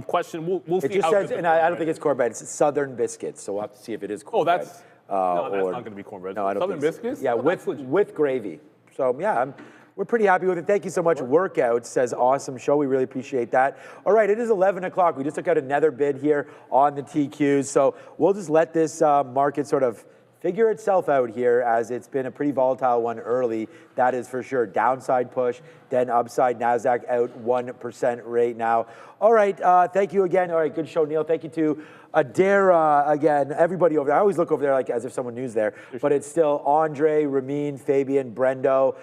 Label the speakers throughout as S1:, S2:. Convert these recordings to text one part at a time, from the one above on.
S1: question. We'll see.
S2: It just says, and I don't think it's cornbread. It's Southern biscuits. So we'll have to see if it is cornbread.
S1: Oh, that's no, that's not going to be cornbread.
S2: No, I don't
S1: Southern
S2: think so.
S1: biscuits.
S2: Yeah, with gravy. So yeah, we're pretty happy with it. Thank you so much. Workout says awesome show. We really appreciate that. All right, it is 11 o'clock. We just took out another bid here on the TQs. So we'll just let this market sort of figure itself out here, as it's been a pretty volatile one early. That is for sure. Downside push, then upside. Nasdaq out 1% right now. All right, thank you again. All right, good show, Neil. Thank you to Adara again. Everybody over there. I always look over there like as if someone new's there, but it's still Andre, Ramin, Fabian, Brendo,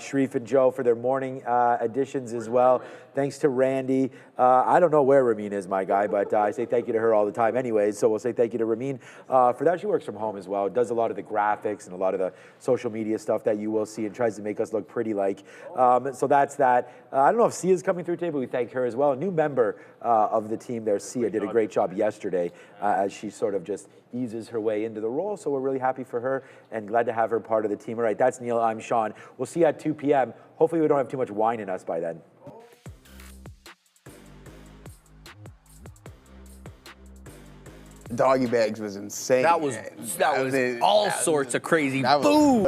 S2: Sharif, and Joe for their morning additions as well. Thanks to Randy. I don't know where Ramin is, my guy, but I say thank you to her all the time anyways, so we'll say thank you to Ramin for that. She works from home as well, does a lot of the graphics and a lot of the social media stuff that you will see, and tries to make us look pretty like. So that's that. I don't know if Sia's coming through today, but we thank her as well. A new member of the team there, Sia, did a great job yesterday as she sort of just eases her way into the role. So we're really happy for her and glad to have her part of the team. All right, that's Neil. I'm Sean. We'll see you at 2 p.m. Hopefully we don't have too much wine in us by then.
S3: Doggy bags was insane.
S4: That was all sorts of crazy boom.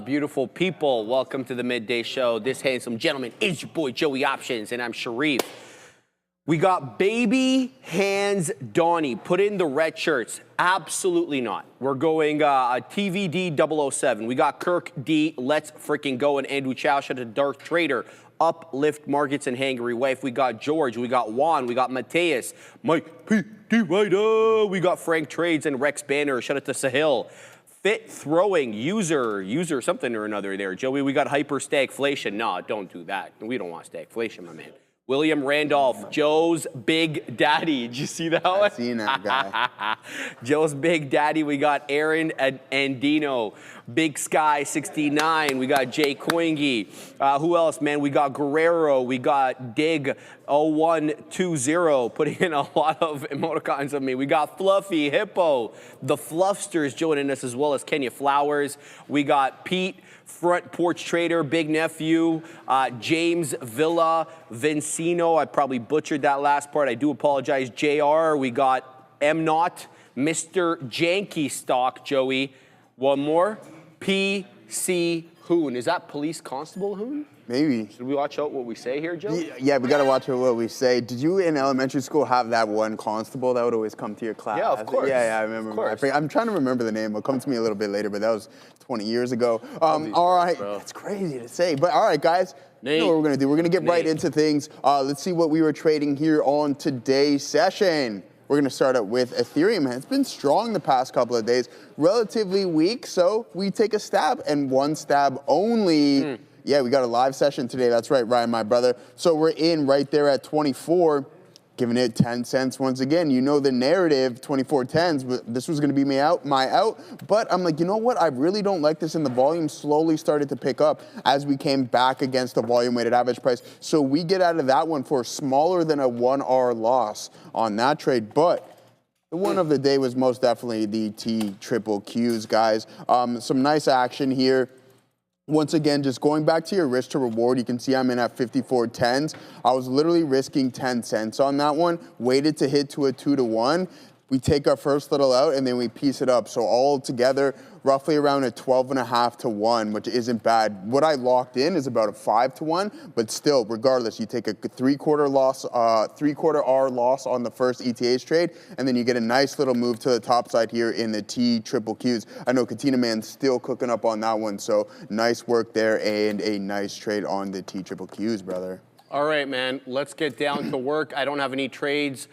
S4: Beautiful people, welcome to the Midday Show. This handsome gentleman is your boy Joey Options, and I'm Sharif. We got Baby Hands Donnie. Put in the red shirts. Absolutely not. We're going TVD 007. We got Kirk D. Let's freaking go. And Andrew Chow, shout out to Dark Trader. Uplift Markets and Hangry Wife. We got George. We got Juan. We got Mateus. Mike P. D. Ryder. We got Frank Trades and Rex Banner. Shout out to Sahil. Fit Throwing. User something or another there. Joey, we got Hyper Stagflation. Nah, don't do that. We don't want stagflation, my man. William Randolph, Joe's Big Daddy. Did you see that one?
S3: I've seen that guy.
S4: Joe's Big Daddy. We got Aaron Andino, Big Sky 69. We got Jay Coingy. Who else, man? We got Guerrero. We got Dig 0120, putting in a lot of emoticons of me. We got Fluffy Hippo, the Fluffsters joining us, as well as Kenya Flowers. We got Pete, Front Porch Trader, Big Nephew, James Villa, Vincino. I probably butchered that last part. I do apologize. JR. We got M. Not, Mr. Janky Stock, Joey. One more. PC Hoon. Is that Police Constable Hoon?
S3: Maybe.
S4: Should we watch out what we say here, Joe?
S3: Yeah, we got to watch out what we say. Did you in elementary school have that one constable that would always come to your class?
S4: Yeah, of course.
S3: Yeah, I remember. I'm trying to remember the name. It'll come to me a little bit later, but that was 20 years ago. All right, it's crazy to say. But all right, guys, you know what we're going to do. We're going to get right into things. Let's see what we were trading here on today's session. We're going to start out with Ethereum. It's been strong the past couple of days, relatively weak, so we take a stab, and one stab only. Yeah, we got a live session today. That's right, Ryan, my brother. So we're in right there at 24, giving it 10 cents once again. You know the narrative, 24.10s. This was going to be my out. But I'm like, you know what? I really don't like this. And the volume slowly started to pick up as we came back against the volume-weighted average price. So we get out of that one for smaller than a 1R loss on that trade. But the one of the day was most definitely the TQQs, guys. Some nice action here. Once again, just going back to your risk to reward, you can see I'm in at 54.10s. I was literally risking 10 cents on that one, waited to hit to a 2-to-1. We take our first little out and then we piece it up. So all together, roughly around a 12.5 to 1, which isn't bad. What I locked in is about a 5 to 1, but still, regardless, you take a three-quarter R loss on the first ETH trade, and then you get a nice little move to the top side here in the TQQs. I know Katina Man's still cooking up on that one, so nice work there and a nice trade on the TQQs, brother.
S4: All right, man, let's get down to work. I don't have any trades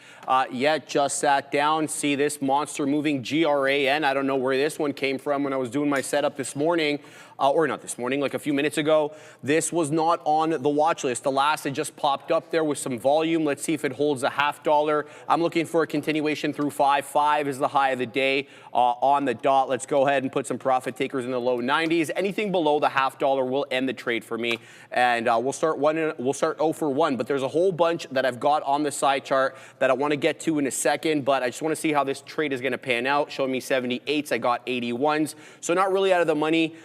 S4: yet, just sat down. See this monster moving GRAN. I don't know where this one came from when I was doing my setup this morning. Or not this morning, like a few minutes ago. This was not on the watch list. The last, it just popped up there with some volume. Let's see if it holds a $0.50. I'm looking for a continuation through 5. 5 is the high of the day on the dot. Let's go ahead and put some profit takers in the low 90s. Anything below the $0.50 will end the trade for me. And we'll start 0 for 1. But there's a whole bunch that I've got on the side chart that I want to get to in a second. But I just want to see how this trade is going to pan out. Showing me 78s. I got 81s. So not really out of the money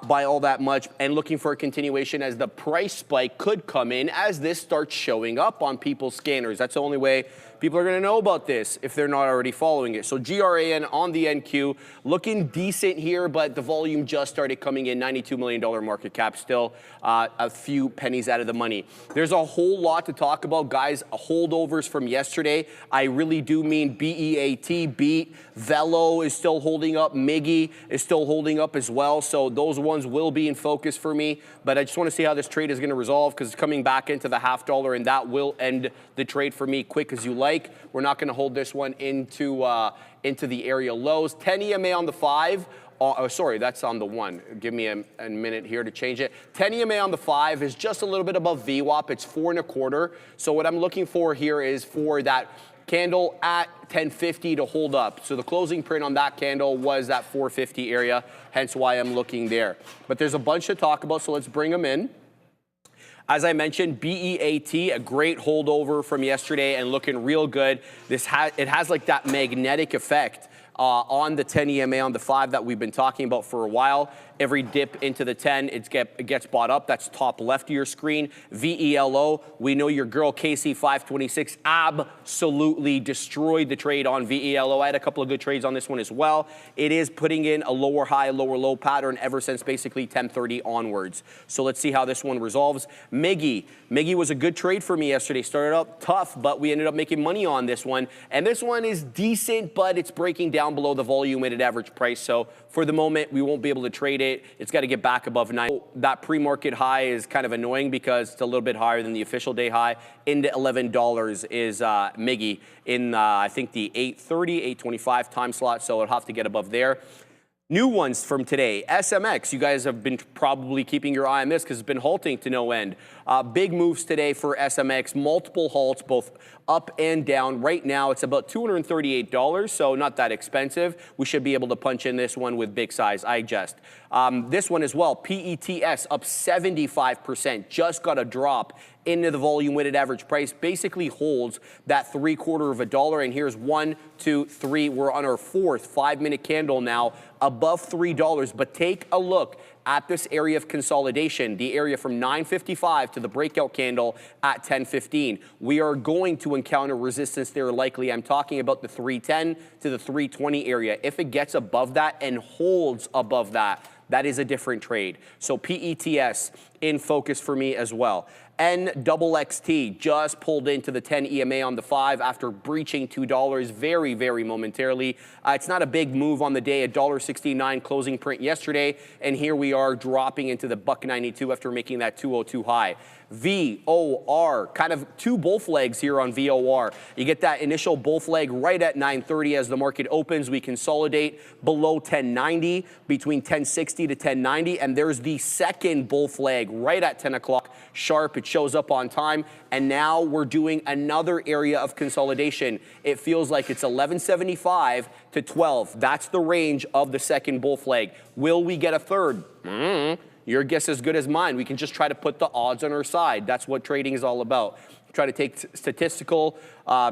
S4: by all that much, and looking for a continuation as the price spike could come in as this starts showing up on people's scanners. That's the only way people are going to know about this if they're not already following it. So GRAN on the NQ looking decent here, but the volume just started coming in. $92 million market cap, still a few pennies out of the money. There's a whole lot to talk about, guys. Holdovers from yesterday. I really do mean BEAT, beat. Velo is still holding up. MIGI is still holding up as well. So those ones will be in focus for me. But I just want to see how this trade is going to resolve, because it's coming back into the $0.50, and that will end the trade for me quick as you like. We're not going to hold this one into the area lows. 10 EMA on the 5. Oh, sorry, that's on the 1. Give me a minute here to change it. 10 EMA on the 5 is just a little bit above VWAP. It's 4.25. So what I'm looking for here is for that candle at 1050 to hold up. So the closing print on that candle was that 450 area, hence why I'm looking there. But there's a bunch to talk about, so let's bring them in. As I mentioned, BEAT, a great holdover from yesterday and looking real good. It has like that magnetic effect on the 10 EMA on the 5 that we've been talking about for a while. Every dip into the 10, it gets bought up. That's top left of your screen. VELO, we know your girl KC526 absolutely destroyed the trade on VELO. I had a couple of good trades on this one as well. It is putting in a lower high, lower low pattern ever since basically 1030 onwards. So let's see how this one resolves. MIGI was a good trade for me yesterday. Started up tough, but we ended up making money on this one. And this one is decent, but it's breaking down below the volume weighted average price. So for the moment, we won't be able to trade it. It's got to get back above 9. That pre-market high is kind of annoying because it's a little bit higher than the official day high. Into $11 is MIGI in, I think, the 830, 825 time slot, so it'll have to get above there. New ones from today, SMX. You guys have been probably keeping your eye on this because it's been halting to no end. Big moves today for SMX, multiple halts, both up and down. Right now, it's about $238, so not that expensive. We should be able to punch in this one with big size, I jest. This one as well, PETS up 75%, just got a drop into the volume weighted average price, basically holds that $0.75. And here's 1, 2, 3. We're on our 4th 5-minute candle now above $3. But take a look at this area of consolidation, the area from 955 to the breakout candle at 1015. We are going to encounter resistance there likely. I'm talking about the 310 to the 320 area. If it gets above that and holds above that, that is a different trade. So PETS in focus for me as well. NXXT just pulled into the 10 EMA on the 5 after breaching $2 very, very momentarily. It's not a big move on the day, $1.69 closing print yesterday, and here we are dropping into the $1.92 after making that 202 high. VOR, kind of two bull flags here on VOR. You get that initial bull flag right at 930 as the market opens. We consolidate below 1090, between 1060 to 1090, and there's the second bull flag right at 10 o'clock sharp. It shows up on time, and now we're doing another area of consolidation. It feels like it's 1175 to 12. That's the range of the second bull flag. Will we get a third? Your guess is as good as mine. We can just try to put the odds on our side. That's what trading is all about. Try to take statistical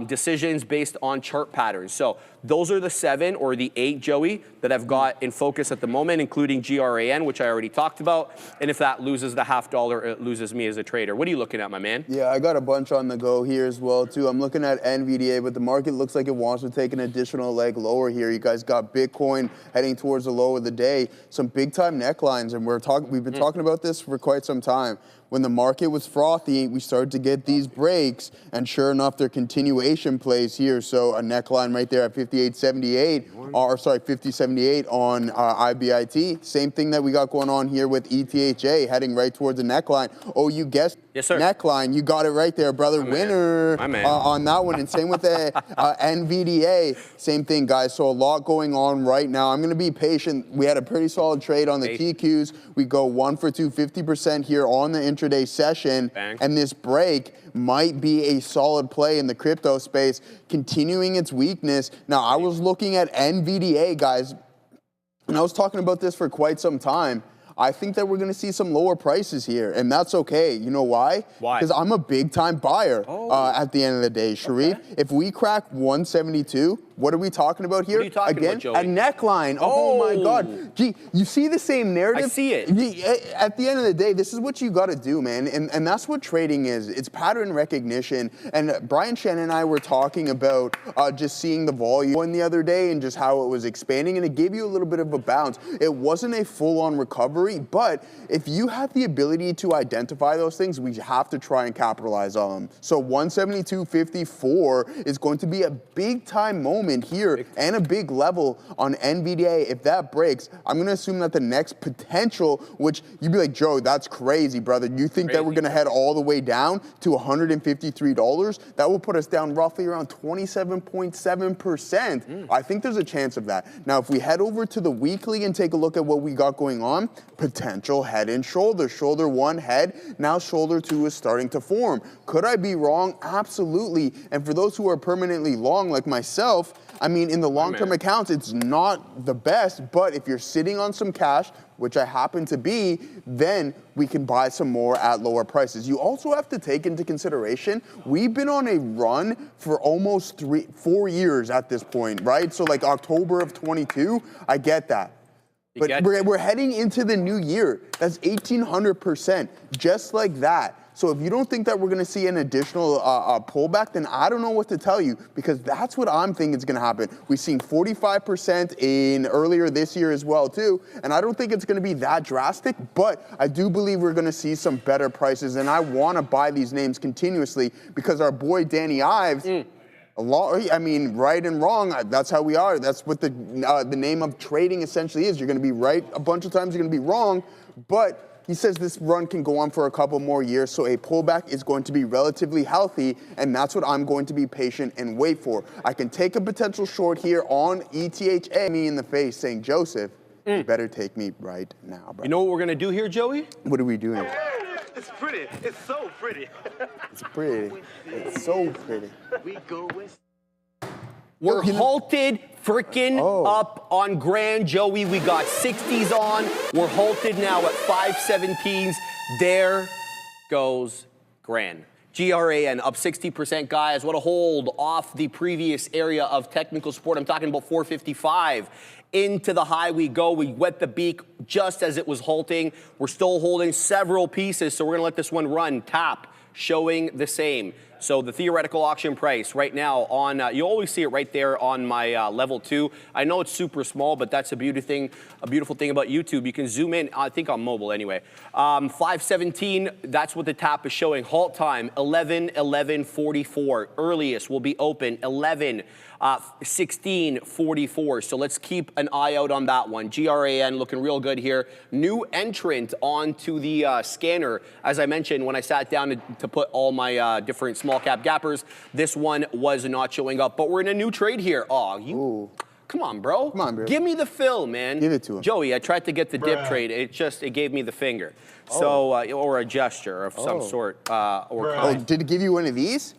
S4: decisions based on chart patterns. So those are the 7 or the 8, Joey, that I've got in focus at the moment, including GRAN, which I already talked about. And if that loses the $0.50, it loses me as a trader. What are you looking at, my man?
S3: Yeah, I got a bunch on the go here as well, too. I'm looking at NVDA, but the market looks like it wants to take an additional leg lower here. You guys got Bitcoin heading towards the low of the day. Some big-time necklines, and we've been talking about this for quite some time. When the market was frothy, we started to get these breaks, and sure enough, their continuation plays here. So a neckline right there at 58.78, or sorry, 50.78 on IBIT. Same thing that we got going on here with ETHA, heading right towards the neckline. Oh, you guessed
S4: yes, sir.
S3: Neckline. You got it right there, brother.
S4: My
S3: Winner
S4: man.
S3: On that one. And same with the NVDA. Same thing, guys. So a lot going on right now. I'm going to be patient. We had a pretty solid trade on the TQs. We go 1 for 2, 50% here on the intraday session.
S4: Bang.
S3: And this break might be a solid play in the crypto space, continuing its weakness. Now, I was looking at NVDA, guys, and I was talking about this for quite some time. I think that we're going to see some lower prices here, and that's okay. You know why?
S4: Why?
S3: Because I'm a big-time buyer at the end of the day, Sharif.
S4: Okay.
S3: If we crack 172, what are we talking about here?
S4: What are you talking
S3: Again,
S4: about, Joey?
S3: a neckline. Oh my God. Gee, you see the same narrative?
S4: I see it.
S3: At the end of the day, this is what you got to do, man. And that's what trading is. It's pattern recognition. And Brian Shannon and I were talking about just seeing the volume the other day and just how it was expanding, and it gave you a little bit of a bounce. It wasn't a full-on recovery, but if you have the ability to identify those things, we have to try and capitalize on them. So 172.54 is going to be a big-time moment here and a big level on NVDA. If that breaks, I'm going to assume that the next potential, which you'd be like, Joe, that's crazy, brother. You think that we're going to head all the way down to $153? That will put us down roughly around 27.7%. I think there's a chance of that. Now, if we head over to the weekly and take a look at what we got going on, potential head and shoulder. Shoulder one, head. Now shoulder two is starting to form. Could I be wrong? Absolutely. And for those who are permanently long like myself, I mean, in the long-term accounts, it's not the best, but if you're sitting on some cash, which I happen to be, then we can buy some more at lower prices. You also have to take into consideration, we've been on a run for almost 4 years at this point, right? So like October of 22, I get that. But we're heading into the new year. That's 1,800%, just like that. So if you don't think that we're going to see an additional pullback, then I don't know what to tell you, because that's what I'm thinking is going to happen. We've seen 45% in earlier this year as well, too, and I don't think it's going to be that drastic, but I do believe we're going to see some better prices, and I want to buy these names continuously because our boy Danny Ives, I mean, right and wrong, that's how we are. That's what the name of trading essentially is. You're going to be right a bunch of times, you're going to be wrong, but he says this run can go on for a couple more years, so a pullback is going to be relatively healthy, and that's what I'm going to be patient and wait for. I can take a potential short here on ETH, me in the face saying, Joseph, you better take me right now, bro.
S4: You know what we're going to do here, Joey?
S3: What are we doing?
S5: It's pretty. It's so pretty.
S3: It's pretty. It's so pretty.
S5: We go with...
S4: We're halted freaking up on Grand, Joey. We got 60s on. We're halted now at 517s. There goes Grand. GRAN up 60%, guys. What a hold off the previous area of technical support. I'm talking about 455. Into the high we go. We wet the beak just as it was halting. We're still holding several pieces, so we're going to let this one run. Tap showing the same. So the theoretical auction price right now on, you always see it right there on my level 2. I know it's super small, but that's a beautiful thing about YouTube. You can zoom in, I think on mobile anyway. 517, that's what the tap is showing. Halt time, 11:44. Earliest will be open, 16:44. So let's keep an eye out on that one. GRAN looking real good here. New entrant onto the scanner. As I mentioned, when I sat down to put all my different small cap gappers, this one was not showing up. But we're in a new trade here. Oh, come on, bro.
S3: Come on, bro.
S4: Give me the fill, man.
S3: Give it to him.
S4: Joey, I tried to get the dip trade. It gave me the finger. So, or a gesture of some sort. Or kind.
S3: Did it give you one of these?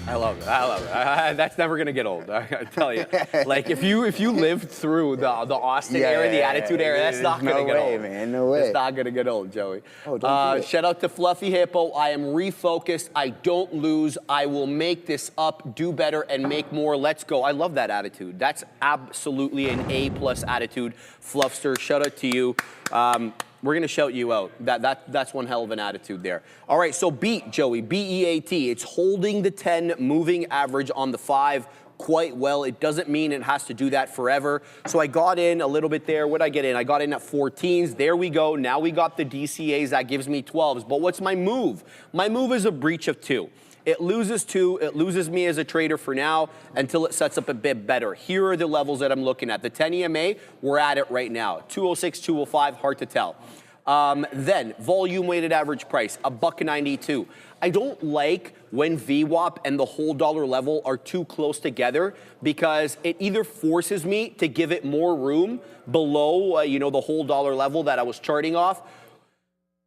S4: I love it. I love it. That's never gonna get old. I tell you. Like if you lived through the Austin era, the Attitude era, that's not gonna get old.
S3: Man, no way.
S4: It's not gonna get old, Joey.
S3: Don't do it.
S4: Shout out to Fluffy Hippo. I am refocused. I don't lose. I will make this up, do better, and make more. Let's go. I love that attitude. That's absolutely an A+ attitude. Fluffster, shout out to you. We're going to shout you out. That's one hell of an attitude there. All right, so BEAT, Joey, BEAT. It's holding the 10 moving average on the 5 quite well. It doesn't mean it has to do that forever. So I got in a little bit there. What did I get in? I got in at 14s. There we go. Now we got the DCAs. That gives me 12s. But what's my move? My move is a breach of 2. It loses 2. It loses me as a trader for now until it sets up a bit better. Here are the levels that I'm looking at. The 10 EMA, we're at it right now. 206, 205, hard to tell. Then volume weighted average price, $1.92. I don't like when VWAP and the whole dollar level are too close together because it either forces me to give it more room below, the whole dollar level that I was charting off,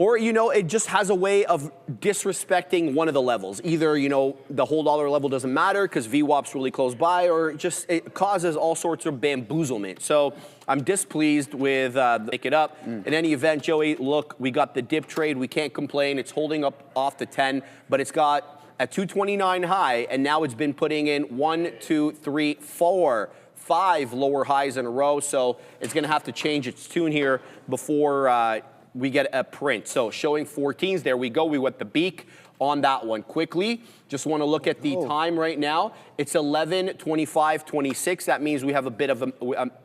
S4: Or, you know, it just has a way of disrespecting one of the levels. Either, you know, the whole dollar level doesn't matter because VWAP's really close by, or just it causes all sorts of bamboozlement. So I'm displeased with make it up. In any event, Joey, look, we got the dip trade. We can't complain. It's holding up off the 10, but it's got a 229 high, and now it's been putting in 1, 2, 3, 4, 5 lower highs in a row. So it's going to have to change its tune here before we get a print. So showing 14s, there we go. We went the beak on that one quickly. Just want to look at the time right now. It's 11:25:26. That means we have a bit of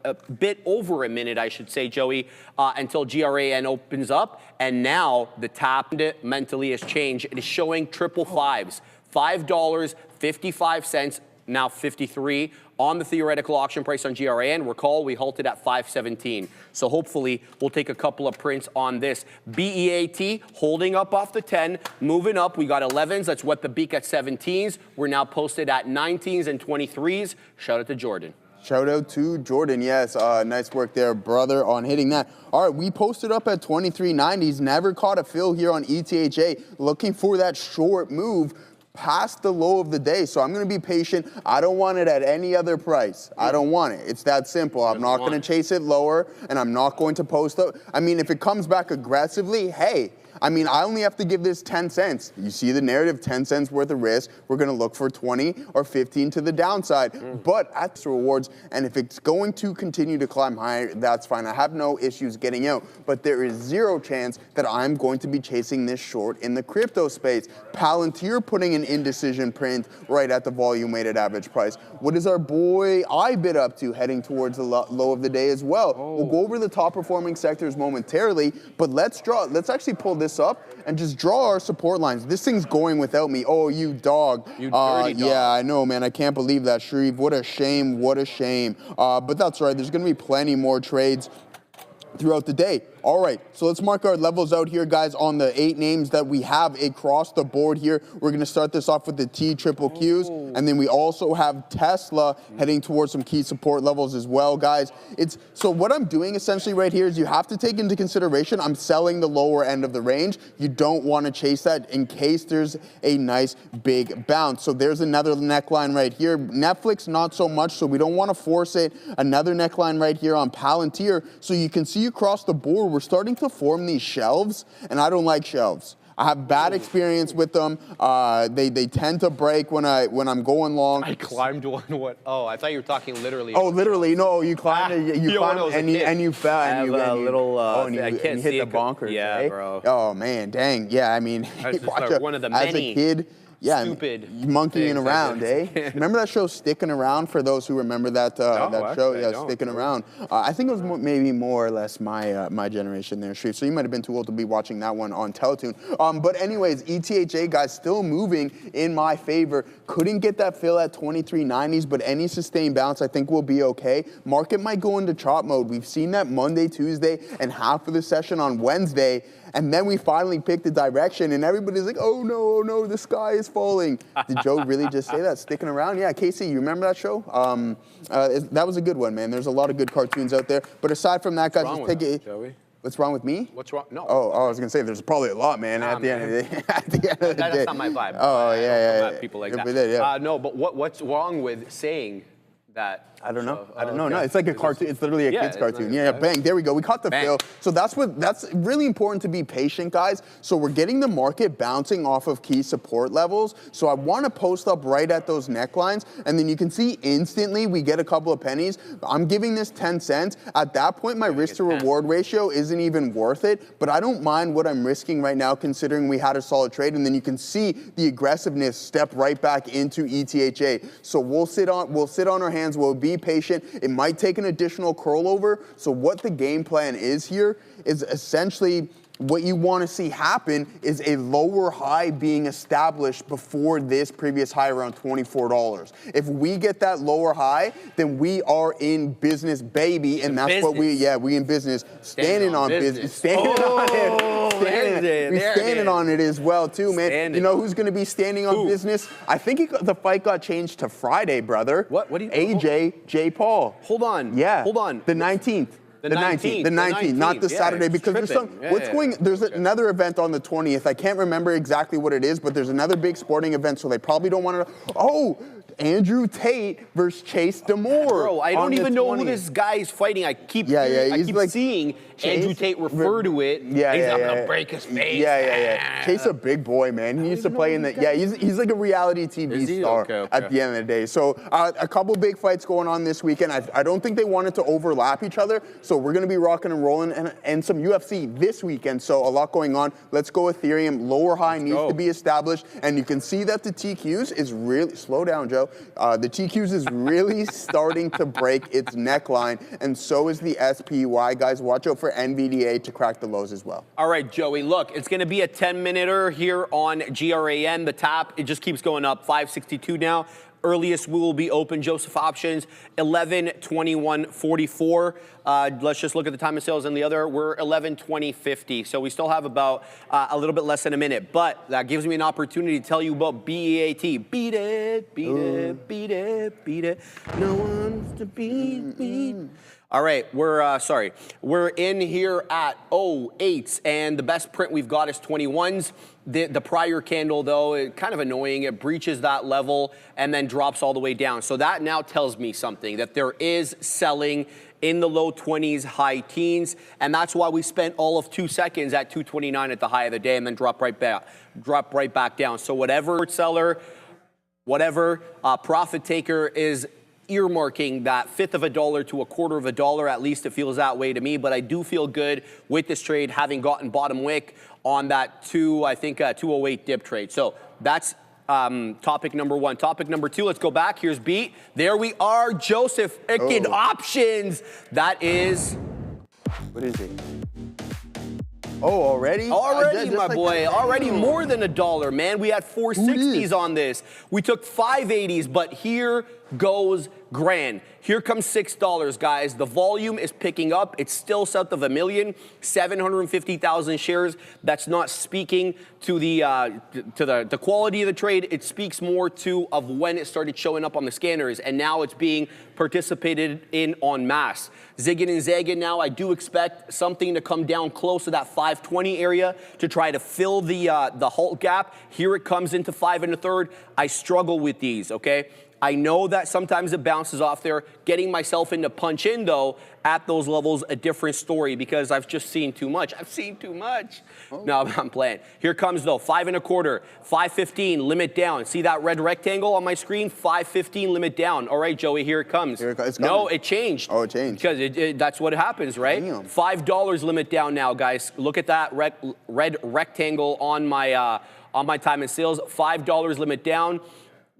S4: a bit over a minute, I should say, Joey, until GRAN opens up. And now the tap mentally has changed. It is showing triple fives. $5.55, now 53 on the theoretical auction price on GRAN. Recall, we halted at 517. So hopefully we'll take a couple of prints on this. BEAT holding up off the 10, moving up. We got 11s. Let's wet the beak at 17s. We're now posted at 19s and 23s. Shout out to Jordan.
S3: Shout out to Jordan, yes. Nice work there, brother, on hitting that. All right, we posted up at 23.90s. Never caught a fill here on ETHA. Looking for that short move past the low of the day. So I'm going to be patient. I don't want it at any other price. I don't want it. It's that simple. I'm not going to chase it lower, and I'm not going to post up. I mean, if it comes back aggressively, hey, I mean, I only have to give this 10 cents. You see the narrative, 10 cents worth of risk. We're going to look for 20 or 15 to the downside. But at the rewards, and if it's going to continue to climb higher, that's fine. I have no issues getting out. But there is zero chance that I'm going to be chasing this short in the crypto space. Palantir putting an indecision print right at the volume weighted average price. What is our boy IBIT up to, heading towards the low of the day as well? We'll go over the top performing sectors momentarily, but let's actually pull this up and just draw our support lines. This thing's going without me. Oh, you dog.
S4: You dirty dog.
S3: Yeah, I know, man. I can't believe that, Sharif. What a shame. What a shame. But that's right. There's going to be plenty more trades throughout the day. All right, so let's mark our levels out here, guys, on the 8 names that we have across the board here. We're going to start this off with the TQQs, and then we also have Tesla heading towards some key support levels as well, guys. So what I'm doing essentially right here is you have to take into consideration I'm selling the lower end of the range. You don't want to chase that in case there's a nice big bounce. So there's another neckline right here. Netflix, not so much, so we don't want to force it. Another neckline right here on Palantir. So you can see across the board, we're starting to form these shelves, and I don't like shelves. I have bad experience with them. They tend to break when I'm going long.
S4: I climbed one. What? Oh, I thought you were talking literally.
S3: Oh, literally? No, you climbed and you fell and you hit the bonkers.
S4: Yeah, bro.
S3: Oh man, dang. Yeah, I mean,
S4: one of the many.
S3: As a kid. Yeah,
S4: stupid
S3: monkeying around, eh? Remember that show Sticking Around, for those who remember that show? Yeah, Sticking Around. I think it was maybe more or less my generation there, Sharif. So you might have been too old to be watching that one on Teletoon. But anyways, ETHA, guys, still moving in my favor. Couldn't get that fill at 23.90s, but any sustained bounce I think will be okay. Market might go into chop mode. We've seen that Monday, Tuesday, and half of the session on Wednesday. And then we finally picked a direction, and everybody's like, oh no, the sky is falling. Did Joe really just say that? Sticking around? Yeah, Casey, you remember that show? That was a good one, man. There's a lot of good cartoons out there. But aside from that, guys, just take it.
S1: Joey?
S3: What's wrong with me?
S4: What's wrong? No.
S3: Oh, I was gonna say there's probably a lot, man. At the end of the day.
S4: That's not my vibe.
S3: Oh yeah.
S4: People like that. No, but what's wrong with saying that?
S3: I don't know. No, it's like a cartoon. It's literally a kid's cartoon. Yeah, bang. There we go. We caught the fill. So that's really important to be patient, guys. So we're getting the market bouncing off of key support levels. So I want to post up right at those necklines, and then you can see instantly we get a couple of pennies. I'm giving this 10 cents. At that point, my risk to reward ratio isn't even worth it, but I don't mind what I'm risking right now considering we had a solid trade, and then you can see the aggressiveness step right back into ETHA. So we'll sit on our hands. We'll be patient. It might take an additional curl over. So what the game plan is here is essentially what you want to see happen is a lower high being established before this previous high around $24. If we get that lower high, then we are in business, baby, and that's what we in business, standing on business, standing on it as well too, man. You know who's going to be standing on business? I think the fight got changed to Friday, brother.
S4: What do you?
S3: AJ J. Paul.
S4: Hold on.
S3: Yeah.
S4: Hold on.
S3: The 19th. The 19th, not this Saturday, because there's some, there's another event on the 20th. I can't remember exactly what it is, but there's another big sporting event, so they probably don't want to, Andrew Tate versus Chase Demore.
S4: Bro, I don't even know who this guy is fighting. I keep seeing Andrew Tate refer to it. He's not gonna break his face.
S3: Chase a big boy, man. He used to play in the, he's like a reality TV star at the end of the day. So a couple big fights going on this weekend. I don't think they wanted to overlap each other, so we're gonna be rocking and rolling, and some UFC this weekend, so a lot going on. Let's go Ethereum. Lower high needs to be established, and you can see that the TQs is really, slow down, Joe. The TQs is really starting to break its neckline, and so is the SPY. Guys, watch out for NVDA to crack the lows as well.
S4: All right, Joey, look, it's going to be a 10-minuter here on GRAN. The top, it just keeps going up, 562 now. Earliest we will be open, Joseph Options, 11:21:44. Let's just look at the time of sales and the other. We're 11:20:50. So we still have about a little bit less than a minute. But that gives me an opportunity to tell you about BEAT. Beat it, beat it, beat it, beat it. No one's to beat me. All right, we're in here at 08s, and the best print we've got is 21s. The prior candle, though, kind of annoying. It breaches that level and then drops all the way down. So that now tells me something, that there is selling in the low 20s, high teens, and that's why we spent all of 2 seconds at 229 at the high of the day and then drop right back down. So whatever seller, whatever profit taker is earmarking that fifth of a dollar to a quarter of a dollar, at least it feels that way to me, but I do feel good with this trade having gotten bottom wick on that 208 dip trade. So that's topic number one. Topic number two, let's go back. Here's Beat. There we are, Joseph Options. That is...
S3: What is it? Oh, already?
S4: Already, my boy. Already more than $1, man. We had 460s on this. We took 580s, but here goes grand. Here comes $6, guys. The volume is picking up. It's still south of 1,750,000 shares. That's not speaking to the quality of the trade. It speaks more to of when it started showing up on the scanners, and now it's being participated in en masse. Zigging and zagging now. I do expect something to come down close to that 520 area to try to fill the halt gap. Here it comes into 5 1/3. I struggle with these, okay? I know that sometimes it bounces off there. Getting myself into punch in, though, at those levels, a different story because I've just seen too much. I've seen too much. No, I'm playing. Here comes, though, 5 1/4, 515, limit down. See that red rectangle on my screen? 515, limit down. All right, Joey, here it comes. No, it changed.
S3: Oh, it changed.
S4: Because that's what happens, right?
S3: Damn.
S4: $5 limit down now, guys. Look at that red rectangle on my time and sales. $5 limit down.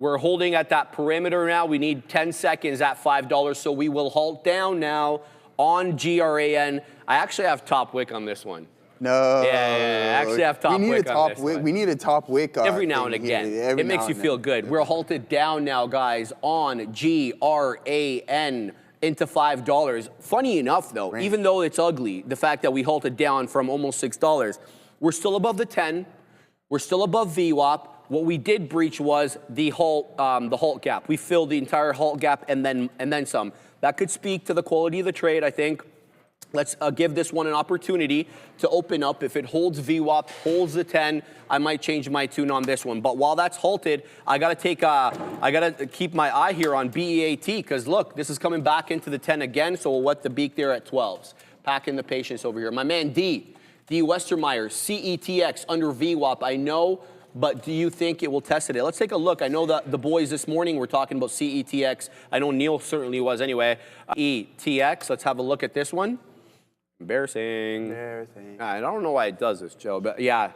S4: We're holding at that parameter now. We need 10 seconds at $5, so we will halt down now on GRAN. I actually have top wick on this one.
S3: No.
S4: Yeah, I actually have top wick on this one.
S3: We need a top wick.
S4: Every now and again. It makes you feel good. We're halted down now, guys, on GRAN into $5. Funny enough, though, even though it's ugly, the fact that we halted down from almost $6, we're still above the 10. We're still above VWAP. What we did breach was the halt gap. We filled the entire halt gap and then some. That could speak to the quality of the trade, I think. Let's give this one an opportunity to open up. If it holds VWAP, holds the 10, I might change my tune on this one. But while that's halted, I gotta keep my eye here on BEAT because look, this is coming back into the 10 again. So we'll wet the beak there at 12s. Pack in the patience over here. My man D Westermeyer, CETX under VWAP. I know. But do you think it will test it? Let's take a look. I know that the boys this morning were talking about CETX. I know Neil certainly was anyway. ETX, let's have a look at this one. Embarrassing. I don't know why it does this, Joe, but yeah,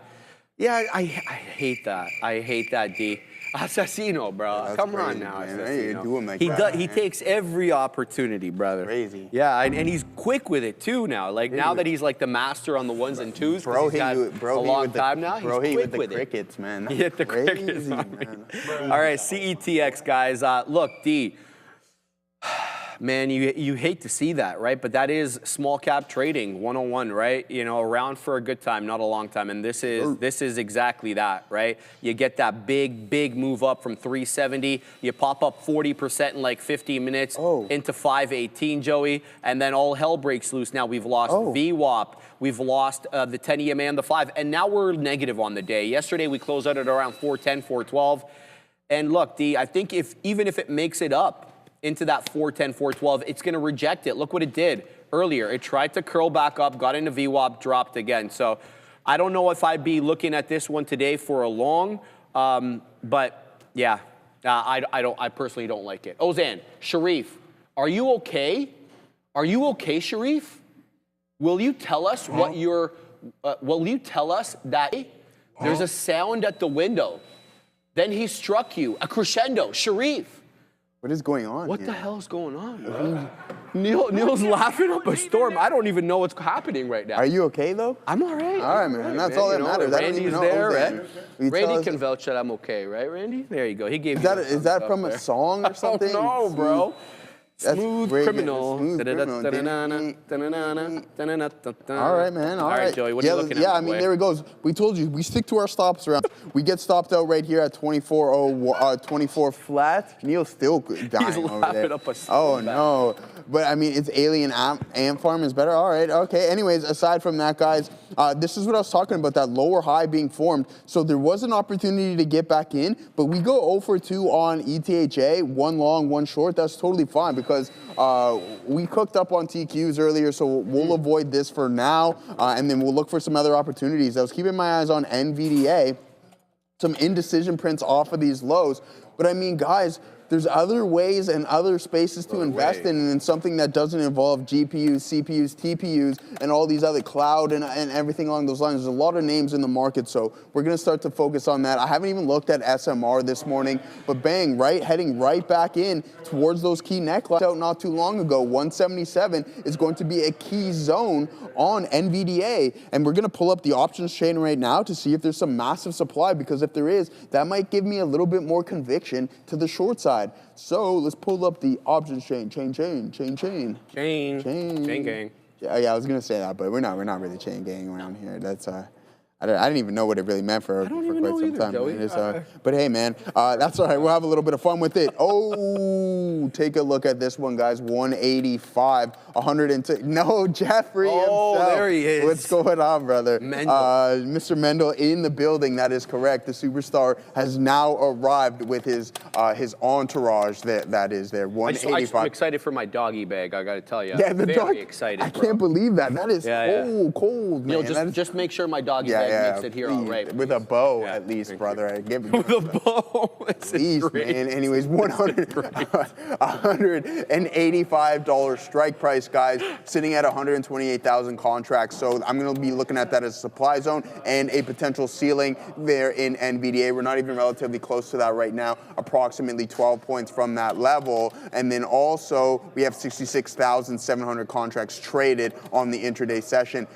S4: I hate that. I hate that, D. Assassino, bro.
S3: Yeah,
S4: come
S3: crazy,
S4: on now,
S3: man.
S4: Assassino.
S3: Do him like that,
S4: he takes every opportunity, brother.
S3: Crazy.
S4: Yeah, and he's quick with it too now. Like now that he's like the master on the ones and twos,
S3: bro,
S4: he's got a long time now. He's quick with it.
S3: Crickets, man.
S4: He hit the crickets, man. All right, CETX guys. Look, D. Man, you hate to see that, right? But that is small cap trading 101, right? You know, around for a good time, not a long time. And this is exactly that, right? You get that big move up from 370. You pop up 40% in like 15 minutes into 518, Joey. And then all hell breaks loose. Now we've lost VWAP. We've lost the 10 EMA and the 5. And now we're negative on the day. Yesterday we closed out at around 410, 412. And look, I think even if it makes it up into that 410, 412, it's going to reject it. Look what it did earlier. It tried to curl back up, got into VWAP, dropped again. So I don't know if I'd be looking at this one today for a long, but yeah, I personally don't like it. Ozan, Sharif, are you okay? Are you okay, Sharif? Will you tell us what will you tell us that there's a sound at the window? Then he struck you, a crescendo, Sharif.
S3: What is going on
S4: What
S3: here?
S4: the hell is going on, bro? Neil's laughing up a storm. I don't even know what's happening right now.
S3: Are you okay, though?
S4: I'm all right.
S3: All right, man. That's all that matters.
S4: Randy's there, right?
S3: Randy
S4: Randy can vouch that I'm okay, right, Randy? There you go. He gave
S3: Is that from a song or something?
S4: No, bro.
S3: That's
S4: Smooth
S3: great.
S4: criminal.
S3: Smooth criminal. All right, man. All right,
S4: Joey, what are you looking at?
S3: Yeah, I mean, there it goes. We told you, we stick to our stops around. We get stopped out right here at 24 flat. Neil's still dying
S4: He's
S3: over
S4: laughing
S3: there.
S4: up a storm.
S3: Oh, no. But, I mean, it's Alien Ant Farm is better. All right, okay. Anyways, aside from that, guys, this is what I was talking about, that lower high being formed. So there was an opportunity to get back in, but we go 0 for 2 on ETHA, 1 long, 1 short. That's totally fine because we cooked up on TQs earlier, so we'll avoid this for now, and then we'll look for some other opportunities. I was keeping my eyes on NVDA, some indecision prints off of these lows. But I mean, guys, there's other ways and other spaces to invest in, and something that doesn't involve GPUs, CPUs, TPUs, and all these other cloud and everything along those lines. There's a lot of names in the market, so we're going to start to focus on that. I haven't even looked at SMR this morning, but bang, heading right back in towards those key necklines out not too long ago. 177 is going to be a key zone on NVDA, and we're going to pull up the options chain right now to see if there's some massive supply, because if there is, that might give me a little bit more conviction to the short side. So let's pull up the options chain. Chain. Yeah, I was gonna say that, but we're not really chain gang around here. That's I didn't even know what it really meant for quite some time. Joey. But hey, man, that's all right. We'll have a little bit of fun with it. Oh, take a look at this one, guys. 185, 102. No, Jeffrey himself.
S4: There he is.
S3: What's going on, brother?
S4: Mendel.
S3: Mr. Mendel in the building. That is correct. The superstar has now arrived with his entourage. That is there. 185.
S4: I'm excited for my doggy bag. I got to tell you.
S3: Yeah, the
S4: Very
S3: dog.
S4: excited.
S3: I
S4: bro.
S3: can't believe that. That is cold, man.
S4: Neil, just make sure my doggy bag makes it here all right.
S3: With a bow, at least, brother. I give you
S4: with a bow.
S3: Please, man. Anyways, $185 strike price, guys, sitting at 128,000 contracts. So I'm going to be looking at that as a supply zone and a potential ceiling there in NVDA. We're not even relatively close to that right now, approximately 12 points from that level. And then also, we have 66,700 contracts traded on the intraday session.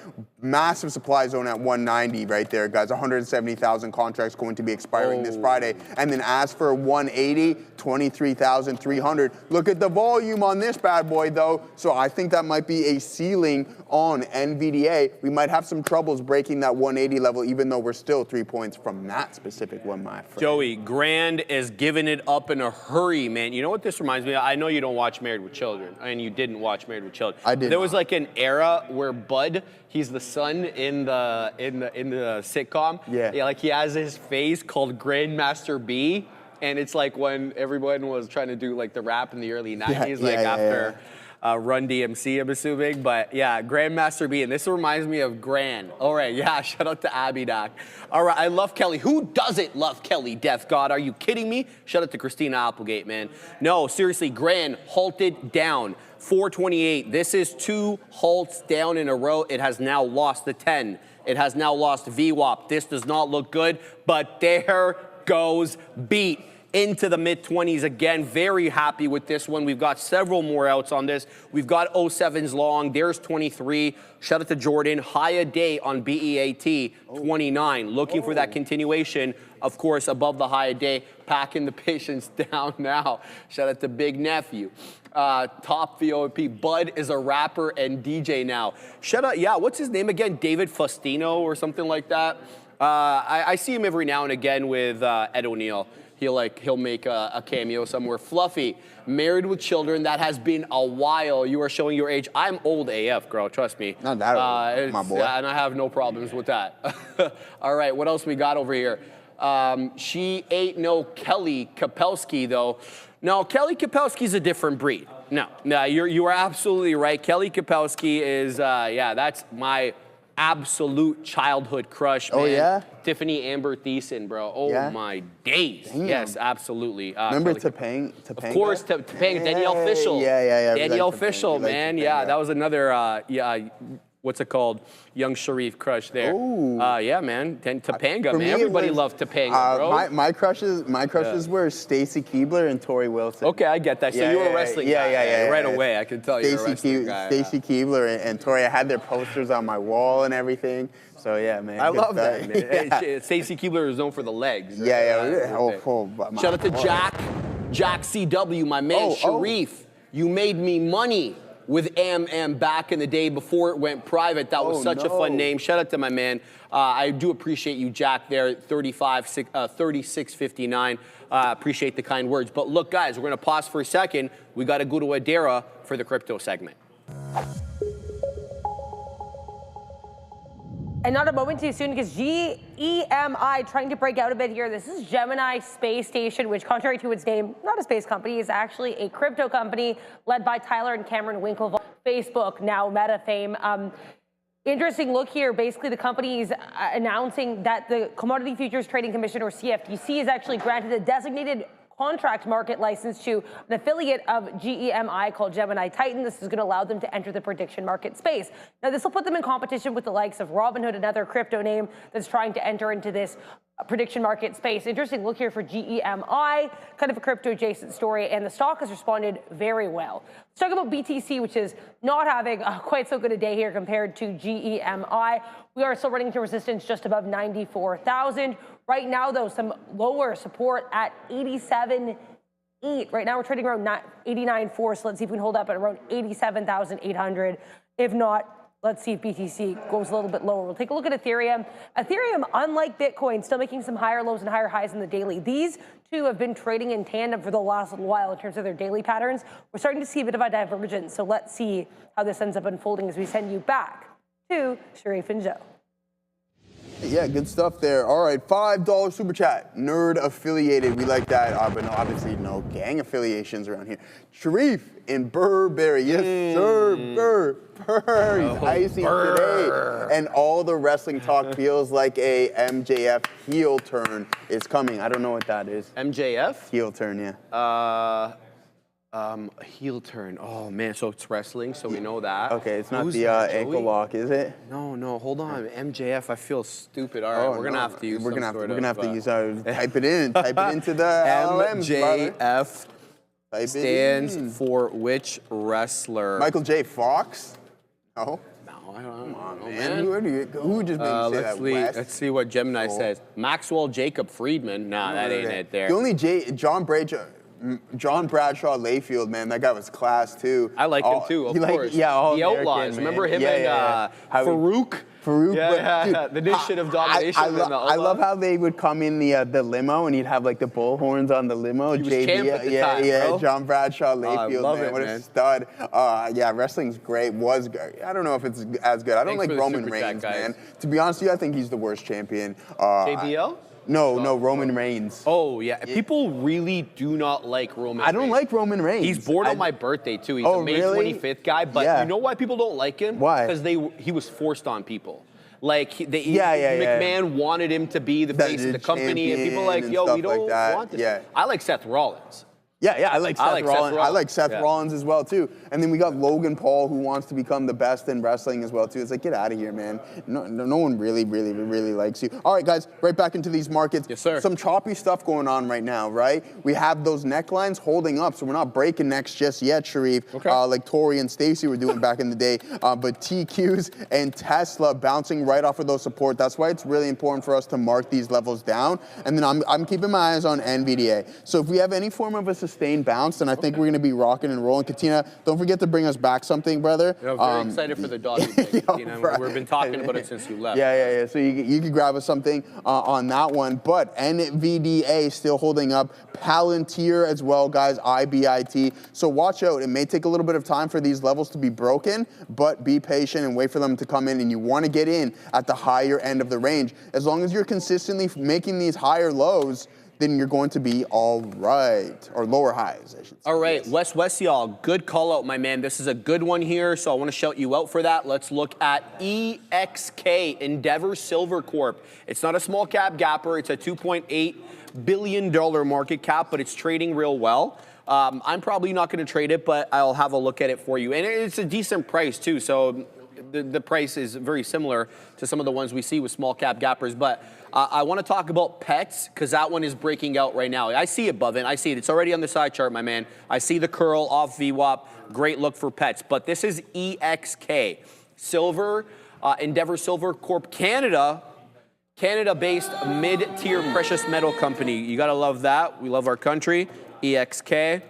S3: Massive supply zone at 190 right there, guys. 170,000 contracts going to be expiring this Friday. And then as for 180, 23,300. Look at the volume on this bad boy, though. So I think that might be a ceiling on NVDA. We might have some troubles breaking that 180 level, even though we're still 3 points from that specific one, my friend.
S4: Joey, Grand is giving it up in a hurry, man. You know what this reminds me of? I know you don't watch Married with Children, and you didn't watch Married with Children.
S3: I did.
S4: There was like an era where Bud, he's the son in the sitcom.
S3: Yeah.
S4: Like he has his face called Grandmaster B, and it's like when everyone was trying to do like the rap in the early 90s, after Run DMC, I'm assuming. But yeah, Grandmaster B, and this reminds me of Grand. All right, yeah, shout out to IBIT. All right, I love Kelly. Who doesn't love Kelly, Death God? Are you kidding me? Shout out to Christina Applegate, man. No, seriously, Grand halted down. 428. This is 2 halts down in a row. It has now lost the 10. It has now lost VWAP. This does not look good, but there goes beat. into the mid-20s again. Very happy with this one. We've got several more outs on this. We've got 07s long. There's 23. Shout out to Jordan. High a day on BEAT, 29. Looking for that continuation, of course, above the high a day. Packing the patience down now. Shout out to Big Nephew. Top VWAP. Bud is a rapper and DJ now. Shout out, yeah, what's his name again? David Faustino or something like that. I see him every now and again with Ed O'Neill. He'll make a cameo somewhere. Fluffy, married with children. That has been a while. You are showing your age. I'm old AF, girl. Trust me.
S3: Not that old, my boy.
S4: Yeah, and I have no problems with that. All right, what else we got over here? She ain't no Kelly Kapelski though. No, Kelly Kapelski's a different breed. No, you are absolutely right. Kelly Kapelski is yeah, that's my absolute childhood crush, man.
S3: Oh, yeah?
S4: Tiffany Amber Thiessen, bro. Oh,
S3: yeah?
S4: my days.
S3: Damn.
S4: Yes, absolutely.
S3: Remember Topanga?
S4: Of course, Topanga. Danielle Fishel.
S3: Yeah.
S4: Danielle
S3: Like
S4: Fishel,
S3: Topanga.
S4: man. Yeah, that was another, what's it called? Young Sharif crush there.
S3: Ooh.
S4: Yeah, man. Topanga,
S3: For
S4: man.
S3: me,
S4: Everybody
S3: was,
S4: loved Topanga, bro.
S3: My crushes were Stacy Keibler and Tori Wilson.
S4: Okay, I get that. So you were a wrestling guy.
S3: Yeah.
S4: Right away, I could tell you were a wrestling guy.
S3: Stacy Keibler and Tori. I had their posters on my wall and everything. So yeah, man.
S4: I
S3: good
S4: love
S3: stuff.
S4: that, man.
S3: Yeah.
S4: Stacy Keibler is known for the legs. Right?
S3: Yeah.
S4: Shout out to Jack CW, my man Sharif. You made me money with AM back in the day before it went private. That was such a fun name. Shout out to my man. I do appreciate you, Jack, there, 3659. Appreciate the kind words. But look, guys, we're going to pause for a second. We got to go to Adara for the crypto segment.
S6: And not a moment too soon, because GEMI trying to break out a bit here. This is Gemini Space Station, which, contrary to its name, not a space company, is actually a crypto company led by Tyler and Cameron Winklevoss. Facebook, now Meta fame. Interesting look here. Basically, the company is announcing that the Commodity Futures Trading Commission, or CFTC, is actually granted a designated contract market license to an affiliate of GEMI called Gemini Titan. This is going to allow them to enter the prediction market space. Now, this will put them in competition with the likes of Robinhood, another crypto name that's trying to enter into this prediction market space. Interesting look here for GEMI, kind of a crypto adjacent story, and the stock has responded very well. Let's talk about BTC, which is not having quite so good a day here compared to GEMI. We are still running to resistance just above 94,000. Right now, though, some lower support at 87.8. Right now, we're trading around 89.4, so let's see if we can hold up at around 87,800. If not, let's see if BTC goes a little bit lower. We'll take a look at Ethereum. Ethereum, unlike Bitcoin, still making some higher lows and higher highs in the daily. These two have been trading in tandem for the last little while in terms of their daily patterns. We're starting to see a bit of a divergence, so let's see how this ends up unfolding as we send you back to Sharif and Joe.
S3: Yeah, good stuff there. All right, $5 super chat. Nerd affiliated. We like that. But no, obviously no gang affiliations around here. Sharif in Burberry. Yes, sir. He's icing today. And all the wrestling talk feels like a MJF heel turn is coming. I don't know what that is.
S4: MJF?
S3: Heel turn, yeah.
S4: Heel turn. Oh, man, so it's wrestling, so we know that.
S3: Okay, it's not
S4: Who's
S3: the
S4: that,
S3: ankle lock, is it?
S4: No, hold on. MJF, I feel stupid. All right, we're going to have to use
S3: We're gonna have to use type it in. Type it into the LLMs,
S4: MJF stands for which wrestler?
S3: Michael J. Fox? No.
S4: No, I don't know,
S3: Man, who just made you say that?
S4: Let's see what Gemini says. Maxwell Jacob Friedman. Nah, that ain't it there.
S3: The only John Bradshaw Layfield, man, that guy was class too.
S4: I like him too, of course.
S3: The
S4: Outlaws. Remember him and Farouk?
S3: Farouk,
S4: yeah, the initiative domination.
S3: I love how they would come in the limo and he'd have like the bullhorns on the limo.
S4: He was champ at the time, bro.
S3: John Bradshaw Layfield, man, what a stud. Yeah, wrestling's great. Was great. I don't know if it's as good. I don't like Roman Reigns, man. To be honest with you, I think he's the worst champion.
S4: JBL?
S3: No, Roman Reigns.
S4: Oh, yeah. People really do not like Roman Reigns.
S3: I don't like Roman Reigns.
S4: He's born on my birthday, too. He's a May 25th guy. But you know why people don't like him?
S3: Why?
S4: Because he was forced on people. Like, McMahon wanted him to be the face of the company. And people are like, yo, we don't want this.
S3: Yeah.
S4: I like Seth Rollins.
S3: Yeah, I like Seth Rollins. I like Seth
S4: Yeah.
S3: Rollins as well too. And then we got Logan Paul, who wants to become the best in wrestling as well too. It's like, get out of here, man. No one really likes you. All right, guys, right back into these markets.
S4: Yes, sir.
S3: Some choppy stuff going on right now, right? We have those necklines holding up, so we're not breaking necks just yet, Sharif.
S4: Okay.
S3: Like Tori and Stacy were doing back in the day. But TQs and Tesla bouncing right off of those support. That's why it's really important for us to mark these levels down. And then I'm keeping my eyes on NVDA. So if we have any form of a sustained bounce, then I think we're going to be rocking and rolling. Katina, don't forget to bring us back something, brother.
S4: I'm very excited for the doggy pick. We've been talking about it since you left.
S3: Yeah. So you can grab us something on that one. But NVDA still holding up. Palantir as well, guys. IBIT. So watch out. It may take a little bit of time for these levels to be broken, but be patient and wait for them to come in. And you want to get in at the higher end of the range. As long as you're consistently making these higher lows, then you're going to be all right, or lower highs, I should say.
S4: All right, West, y'all, good call out, my man. This is a good one here, so I want to shout you out for that. Let's look at EXK, Endeavor Silver Corp. It's not a small cap gapper. It's a $2.8 billion market cap, but it's trading real well. I'm probably not going to trade it, but I'll have a look at it for you. And it's a decent price, too, so the price is very similar to some of the ones we see with small cap gappers. But I want to talk about pets, because that one is breaking out right now. I see it, Bovin. I see it. It's already on the side chart, my man. I see the curl off VWAP. Great look for pets. But this is EXK. Silver, Endeavor Silver Corp Canada. Canada-based mid-tier precious metal company. You got to love that. We love our country. EXK.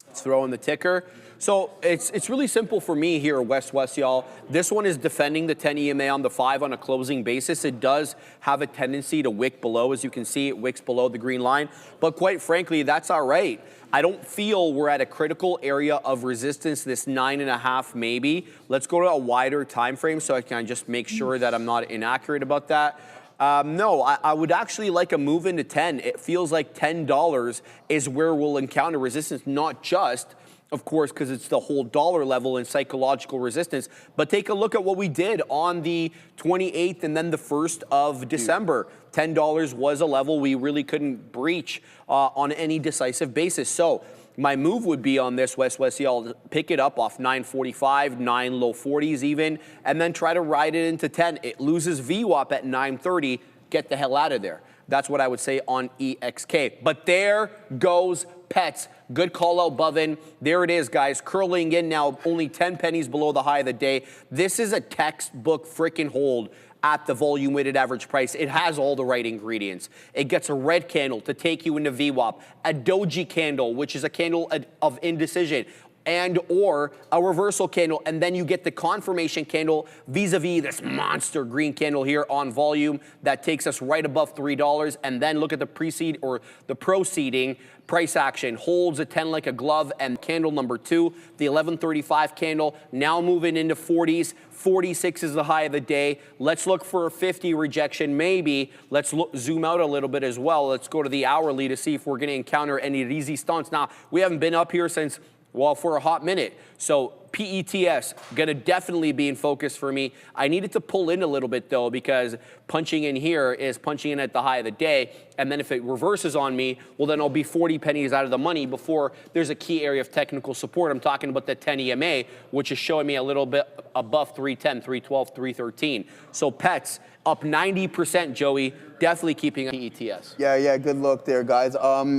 S4: Let's throw in the ticker. So it's really simple for me here, West, y'all. This one is defending the 10 EMA on the 5 on a closing basis. It does have a tendency to wick below. As you can see, it wicks below the green line. But quite frankly, that's all right. I don't feel we're at a critical area of resistance, this 9.5 maybe. Let's go to a wider time frame so I can just make sure that I'm not inaccurate about that. No, I would actually like a move into 10. It feels like $10 is where we'll encounter resistance, not just, of course, because it's the whole dollar level and psychological resistance. But take a look at what we did on the 28th and then the 1st of December. $10 was a level we really couldn't breach on any decisive basis. So my move would be on this, West, y'all, pick it up off 945, 9 low 40s even, and then try to ride it into 10. It loses VWAP at 930. Get the hell out of there. That's what I would say on EXK. But there goes pets. Good call out, Bovin. There it is, guys. Curling in now, only 10 pennies below the high of the day. This is a textbook freaking hold at the volume weighted average price. It has all the right ingredients. It gets a red candle to take you into VWAP, a doji candle, which is a candle of indecision, and or a reversal candle, and then you get the confirmation candle vis-a-vis this monster green candle here on volume that takes us right above $3, and then look at the precede or the proceeding price action. Holds a 10 like a glove, and candle number 2, the 1135 candle, now moving into 40s. 46 is the high of the day. Let's look for a 50 rejection, maybe. Let's zoom out a little bit as well. Let's go to the hourly to see if we're going to encounter any resistance. Now, we haven't been up here since, well, for a hot minute. So PETS, going to definitely be in focus for me. I needed to pull in a little bit, though, because punching in here is punching in at the high of the day. And then if it reverses on me, well, then I'll be 40 pennies out of the money before there's a key area of technical support. I'm talking about the 10 EMA, which is showing me a little bit above 310, 312, 313. So pets up 90%, Joey. Definitely keeping PETS.
S3: Yeah, good look there, guys.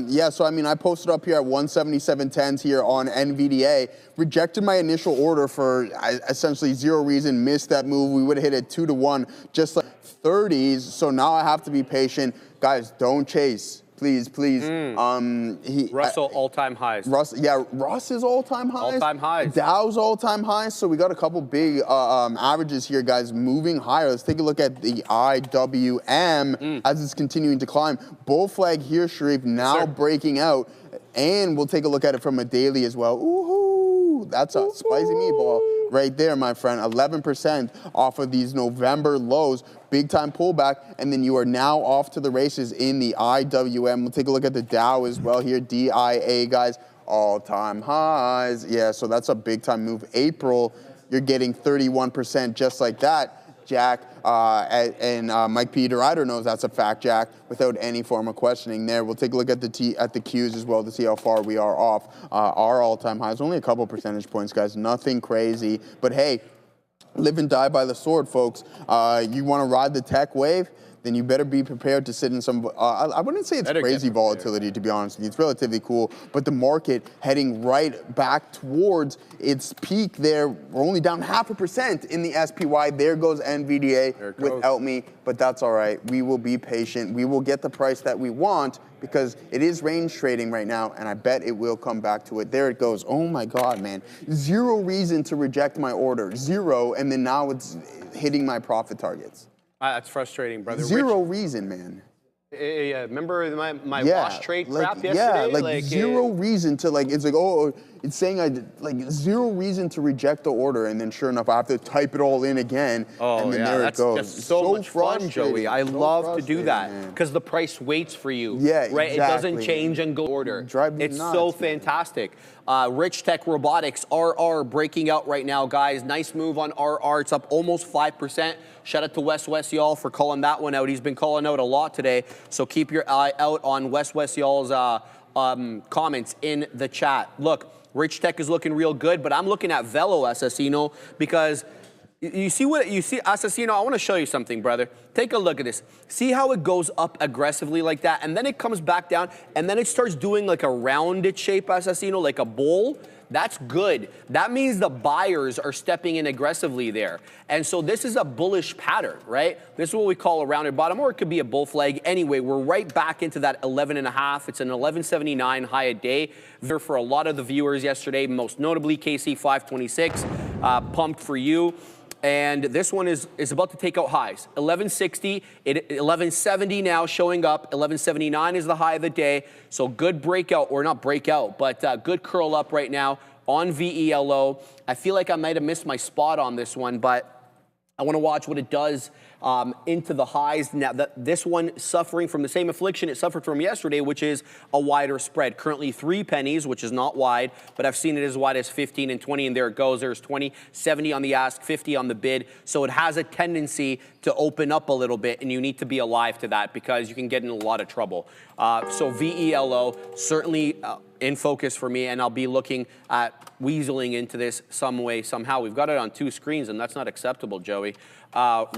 S3: Yeah, so I mean, I posted up here at 177.10s here on NVDA. Rejected my initial order for essentially zero reason, missed that move. We would have hit it 2-to-1, just like 30s. So now I have to be patient. Guys, don't chase. Please.
S4: Russell all-time highs.
S3: Russ's all-time highs.
S4: All-time highs.
S3: Dow's all-time highs. So we got a couple big averages here, guys, moving higher. Let's take a look at the IWM as it's continuing to climb. Bull flag here, Sharif, now breaking out. And we'll take a look at it from a daily as well. Ooh, that's a spicy meatball right there, my friend. 11% off of these November lows. Big time pullback, and then you are now off to the races in the IWM. We'll take a look at the Dow as well here. DIA, guys, all-time highs. Yeah, so that's a big time move. April, you're getting 31% just like that. Jack, and Mike Peter knows that's a fact, Jack, without any form of questioning there. We'll take a look at the Qs as well to see how far we are off our all-time highs. Only a couple percentage points, guys. Nothing crazy. But hey, live and die by the sword, folks. You want to ride the tech wave? Then you better be prepared to sit in some, I wouldn't say it's crazy volatility, to be honest with you. It's relatively cool, but the market heading right back towards its peak there. We're only down 0.5% in the SPY. There goes NVDA without me, but that's all right. We will be patient. We will get the price that we want because it is range trading right now, and I bet it will come back to it. There it goes. Oh my God, man. Zero reason to reject my order. Zero, and then now it's hitting my profit targets.
S4: That's frustrating, brother.
S3: Zero reason, man.
S4: Yeah, remember my wash trade crap yesterday?
S3: Yeah, like zero reason to like, it's like, oh, it's saying zero reason to reject the order, and then sure enough, I have to type it all in again, and then there it goes.
S4: Just so much fun, Joey. I love to do that because the price waits for you.
S3: Yeah,
S4: right?
S3: exactly.
S4: It doesn't change and go order. It's
S3: nuts,
S4: so fantastic. Rich Tech Robotics, RR breaking out right now, guys. Nice move on RR. It's up almost 5%. Shout out to West Y'all for calling that one out. He's been calling out a lot today, so keep your eye out on West Y'all's comments in the chat. Look, Rich Tech is looking real good, but I'm looking at Velo, Assassino, because you see, Assassino, I want to show you something, brother. Take a look at this. See how it goes up aggressively like that, and then it comes back down, and then it starts doing like a rounded shape, Assassino, like a bowl? That's good. That means the buyers are stepping in aggressively there. And so this is a bullish pattern, right? This is what we call a rounded bottom, or it could be a bull flag. Anyway, we're right back into that 11.5. It's an 1179 high a day. There for a lot of the viewers yesterday, most notably KC 526, pumped for you. And this one is about to take out highs. 1160, 1170 now showing up. 1179 is the high of the day. So good breakout, or not breakout, but good curl up right now on VELO. I feel like I might have missed my spot on this one, but I want to watch what it does into the highs. Now, this one suffering from the same affliction it suffered from yesterday, which is a wider spread. Currently 3 pennies, which is not wide, but I've seen it as wide as 15 and 20, and there it goes. There's 20, 70 on the ask, 50 on the bid. So it has a tendency to open up a little bit, and you need to be alive to that because you can get in a lot of trouble. So VELO, certainly in focus for me, and I'll be looking at weaseling into this some way, somehow. We've got it on 2 screens, and that's not acceptable, Joey.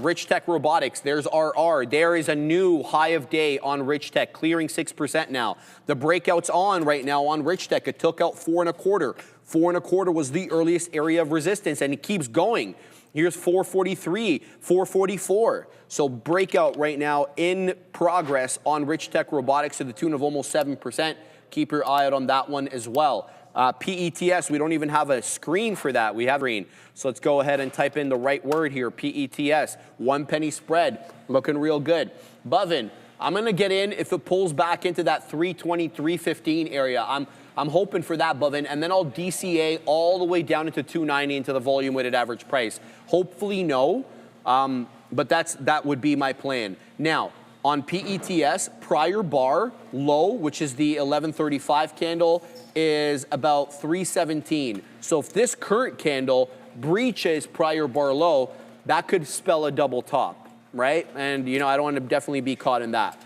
S4: Rich Tech Robotics, there's RR. There is a new high of day on Rich Tech, clearing 6% now. The breakout's on right now on Rich Tech. It took out 4.25. 4.25 was the earliest area of resistance, and it keeps going. Here's 443, 444. So breakout right now in progress on Rich Tech Robotics to the tune of almost 7%. Keep your eye out on that one as well. PETS, we don't even have a screen for that. We have green. So let's go ahead and type in the right word here, PETS. 1 penny spread, looking real good. Bovin, I'm gonna get in if it pulls back into that 320, 315 area. I'm hoping for that, Bovin, and then I'll DCA all the way down into 290 into the volume weighted average price. Hopefully no, but that would be my plan. Now, on PETS, prior bar low, which is the 1135 candle, is about 317. So if this current candle breaches prior bar low, that could spell a double top, right? And you know, I don't want to definitely be caught in that.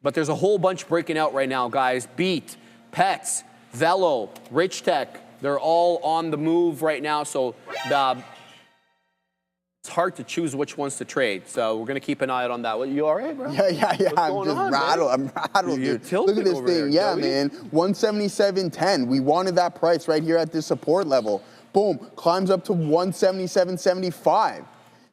S4: But there's a whole bunch breaking out right now, guys. Beat, Pets, Velo, Rich Tech, they're all on the move right now. So it's hard to choose which ones to trade. So we're going to keep an eye out on that. You all right, bro?
S3: Yeah. I'm just rattled. I'm rattled, dude. Look at this thing. Yeah, man. 177.10. We wanted that price right here at this support level. Boom. Climbs up to 177.75.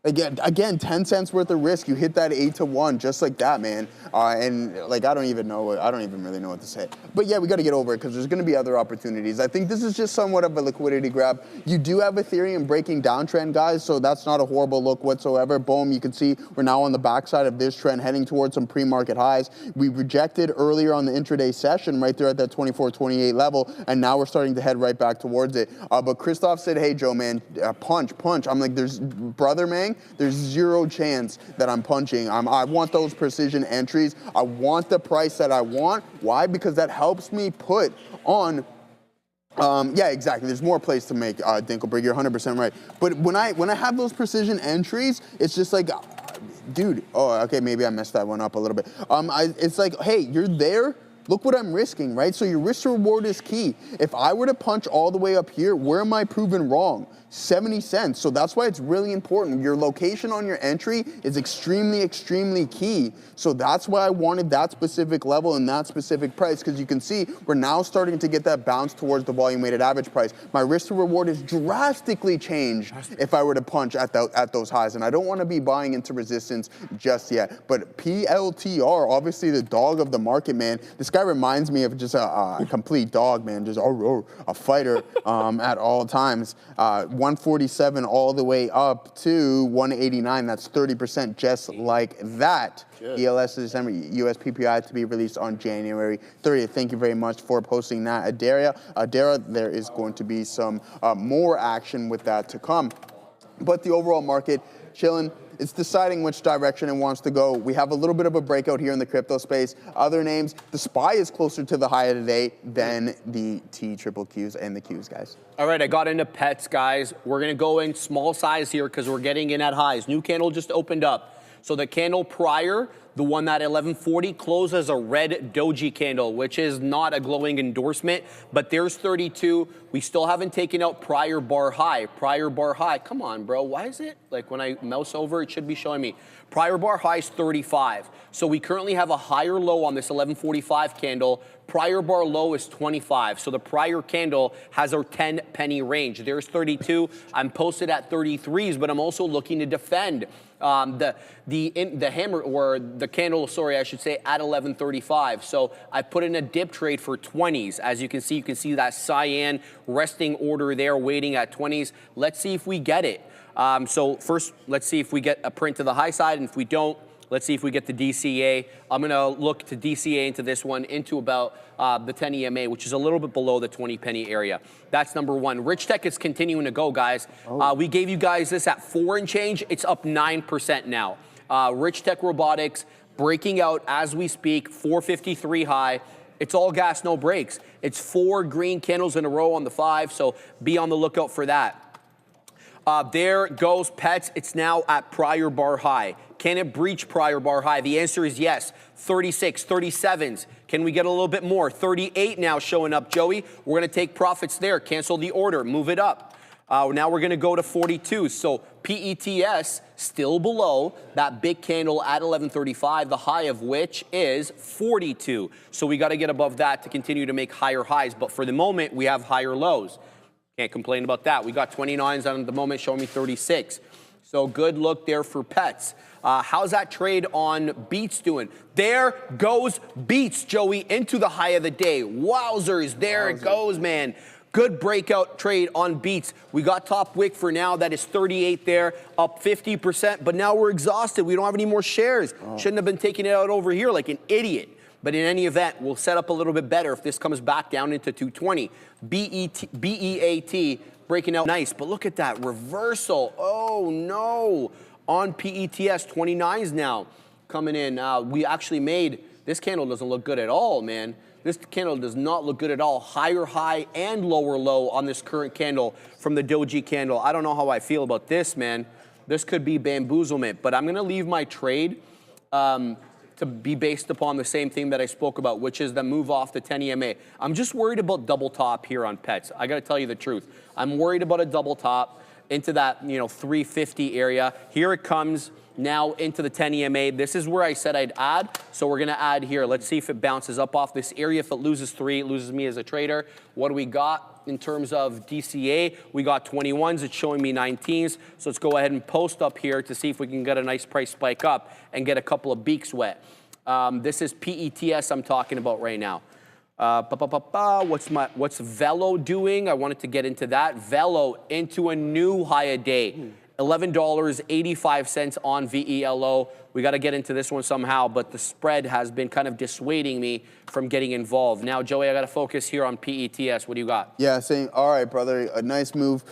S3: Again, 10 cents worth of risk. You hit that 8-to-1 just like that, man. And like, I don't even really know what to say. But yeah, we got to get over it because there's going to be other opportunities. I think this is just somewhat of a liquidity grab. You do have Ethereum breaking downtrend, guys, so that's not a horrible look whatsoever. Boom, you can see we're now on the backside of this trend heading towards some pre-market highs. We rejected earlier on the intraday session right there at that 24.28 level, and now we're starting to head right back towards it. But Christoph said, hey, Joe, man, punch. I'm like, brother, man, there's zero chance that I'm punching. I want those precision entries. I want the price that I want. Why? Because that helps me put on Yeah, exactly. There's more plays to make, Dinkelberg. You're 100% right. But when I have those precision entries, it's just like, dude, oh, okay, maybe I messed that one up a little bit. It's like, hey, you're there. Look what I'm risking, right? So your risk to reward is key. If I were to punch all the way up here, where am I proven wrong? 70 cents. So that's why it's really important. Your location on your entry is extremely, extremely key. So that's why I wanted that specific level and that specific price, because you can see we're now starting to get that bounce towards the volume weighted average price. My risk to reward is drastically changed if I were to punch at those highs. And I don't want to be buying into resistance just yet. But PLTR, obviously the dog of the market, man. This guy reminds me of just a complete dog, man. Just a fighter at all times. 147 all the way up to 189. That's 30% just like that. ELS is December, US PPI to be released on January 30th. Thank you very much for posting that, Adara. There is going to be some more action with that to come. But the overall market, chilling. It's deciding which direction it wants to go. We have a little bit of a breakout here in the crypto space. Other names, the SPY is closer to the high of the day than the TQQs and the Qs, guys.
S4: All right, I got into pets, guys. We're going to go in small size here because we're getting in at highs. New candle just opened up. So the candle prior, the one that 1140 closed as a red doji candle, which is not a glowing endorsement, but there's 32. We still haven't taken out prior bar high. Prior bar high, come on, bro. Why is it? Like when I mouse over, it should be showing me. Prior bar high is 35. So we currently have a higher low on this 1145 candle. Prior bar low is 25. So the prior candle has our 10 penny range. There's 32. I'm posted at 33s, but I'm also looking to defend the hammer, or the candle, sorry, I should say, at 1135. So I put in a dip trade for 20s. As you can see that cyan resting order there waiting at 20s. Let's see if we get it. So first, let's see if we get a print to the high side, and if we don't, let's see if we get the DCA. I'm going to look to DCA into this one into about the 10 EMA, which is a little bit below the 20 penny area. That's number one. Rich Tech is continuing to go, guys. We gave you guys this at 4 and change. It's up 9% now. Rich Tech Robotics breaking out as we speak, 453 high. It's all gas, no brakes. It's 4 green candles in a row on the 5, so be on the lookout for that. There goes Pets. It's now at prior bar high. Can it breach prior bar high? The answer is yes. 36, 37s. Can we get a little bit more? 38 now showing up, Joey. We're going to take profits there. Cancel the order. Move it up. Now we're going to go to 42. So PETS still below that big candle at 1135, the high of which is 42. So we got to get above that to continue to make higher highs. But for the moment, we have higher lows. Can't complain about that. We got 29s on the moment showing me 36. So good look there for Pets. How's that trade on Beats doing? There goes Beats, Joey, into the high of the day. Wowzers, there it goes, man. Good breakout trade on Beats. We got top wick for now. That is 38 there, up 50%. But now we're exhausted. We don't have any more shares. Shouldn't have been taking it out over here like an idiot. But in any event, we'll set up a little bit better if this comes back down into 220. BEAT breaking out nice. But look at that reversal. Oh, no. On PETS, 29s now coming in. We actually made, this candle doesn't look good at all, man. This candle does not look good at all. Higher high and lower low on this current candle from the doji candle. I don't know how I feel about this, man. This could be bamboozlement, but I'm going to leave my trade to be based upon the same thing that I spoke about, which is the move off the 10 EMA. I'm just worried about double top here on Pets. I got to tell you the truth. I'm worried about a double top into that 350 area. Here it comes now into the 10 EMA. This is where I said I'd add, so we're going to add here. Let's see if it bounces up off this area. If it loses 3, it loses me as a trader. What do we got in terms of DCA? We got 21s. It's showing me 19s. So let's go ahead and post up here to see if we can get a nice price spike up and get a couple of beaks wet. This is PETS I'm talking about right now. What's Velo doing? I wanted to get into that. Velo into a new high a day. $11.85 on VELO. We got to get into this one somehow, but the spread has been kind of dissuading me from getting involved. Now, Joey, I got to focus here on PETS. What do you got?
S3: Yeah, saying, all right, brother, a nice move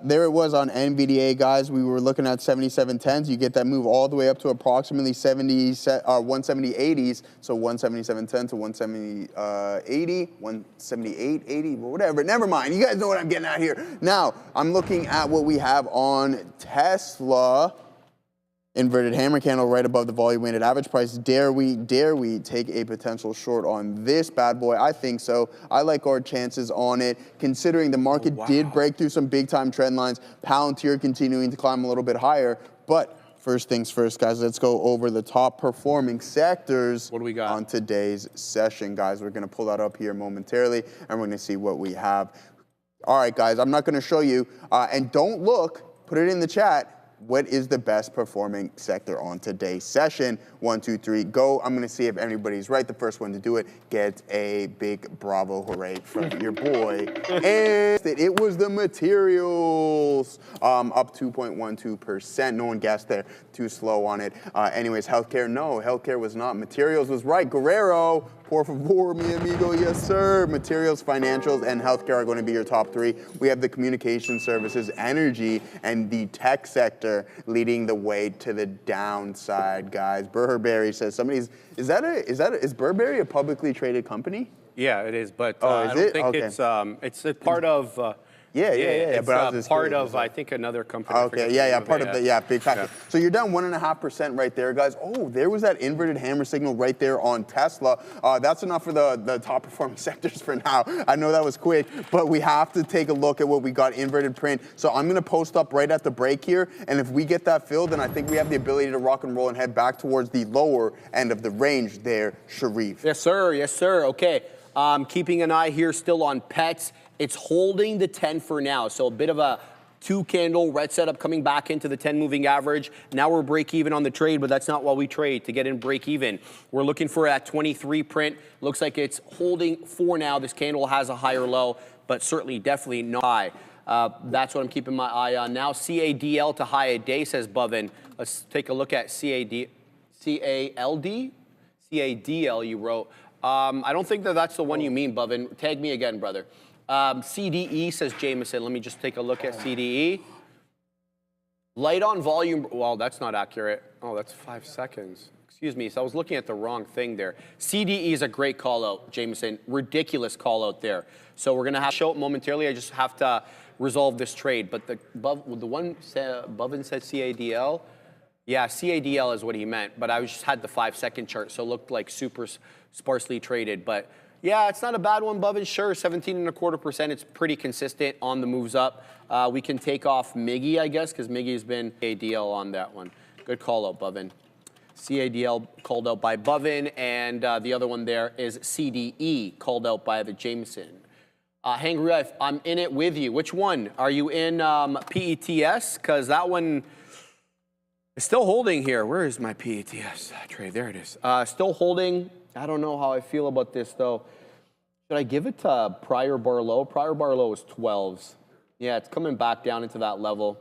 S3: There it was on NVDA, guys. We were looking at 77.10s. You get that move all the way up to approximately 170.80s. So 177.10 to 170.80, 178.80, whatever. Never mind. You guys know what I'm getting at here. Now, I'm looking at what we have on Tesla. Inverted hammer candle right above the volume weighted average price. Dare we take a potential short on this bad boy? I think so. I like our chances on it, considering the market did break through some big time trend lines. Palantir continuing to climb a little bit higher. But first things first, guys, let's go over the top performing sectors.
S4: What do we got
S3: on today's session, guys? We're going to pull that up here momentarily, and we're going to see what we have. All right, guys, I'm not going to show you, and don't look, put it in the chat. What is the best performing sector on today's session? 1, 2, 3, go. I'm going to see if everybody's right. The first one to do it gets a big bravo hooray from your boy. And it was the materials, up 2.12%. No one guessed there. Too slow on it. Anyways, healthcare, no. Healthcare was not. Materials was right. Guerrero, por favor, mi amigo, yes, sir. Materials, financials, and healthcare are going to be your top 3. We have the communication services, energy, and the tech sector leading the way to the downside, guys. Burberry says is Burberry a publicly traded company?
S4: Yeah, it is, but
S3: I don't
S4: think it's a part of. It's
S3: but
S4: part of, I think, another company.
S3: Okay, part of the big package. Yeah. So you're down 1.5% right there, guys. Oh, there was that inverted hammer signal right there on Tesla. That's enough for the top performing sectors for now. I know that was quick, but we have to take a look at what we got inverted print. So I'm going to post up right at the break here, and if we get that filled, then I think we have the ability to rock and roll and head back towards the lower end of the range there, Sharif.
S4: Yes, sir. Yes, sir. Okay. Keeping an eye here still on pets. It's holding the 10 for now, so a bit of a 2-candle red setup coming back into the 10 moving average. Now we're break even on the trade, but that's not what we trade to get in break even. We're looking for that 23 print. Looks like it's holding for now. This candle has a higher low, but certainly definitely not high. That's what I'm keeping my eye on now. CADL to high a day, says Bovin. Let's take a look at CADL you wrote. I don't think that's the one you mean, Bovin. Tag me again, brother. CDE, says Jameson. Let me just take a look at CDE. Light on volume. Well, that's not accurate. Oh, that's 5 seconds. Excuse me. So I was looking at the wrong thing there. CDE is a great call out, Jameson. Ridiculous call out there. So we're going to have to show it momentarily. I just have to resolve this trade. But the one Bovin said CADL. Yeah, CADL is what he meant. But I just had the 5-second chart, so it looked like super sparsely traded. But yeah, it's not a bad one, Bovin. Sure, 17.25%. It's pretty consistent on the moves up. We can take off MIGI, I guess, because MIGI's been CADL on that one. Good call out, Bovin. CADL called out by Bovin, and the other one there is CDE called out by the Jameson. Hangry Life, I'm in it with you. Which one? Are you in PETS? Because that one is still holding here. Where is my PETS trade? There it is. Still holding. I don't know how I feel about this, though. Should I give it to prior bar low? Prior bar low is 12s. Yeah, it's coming back down into that level.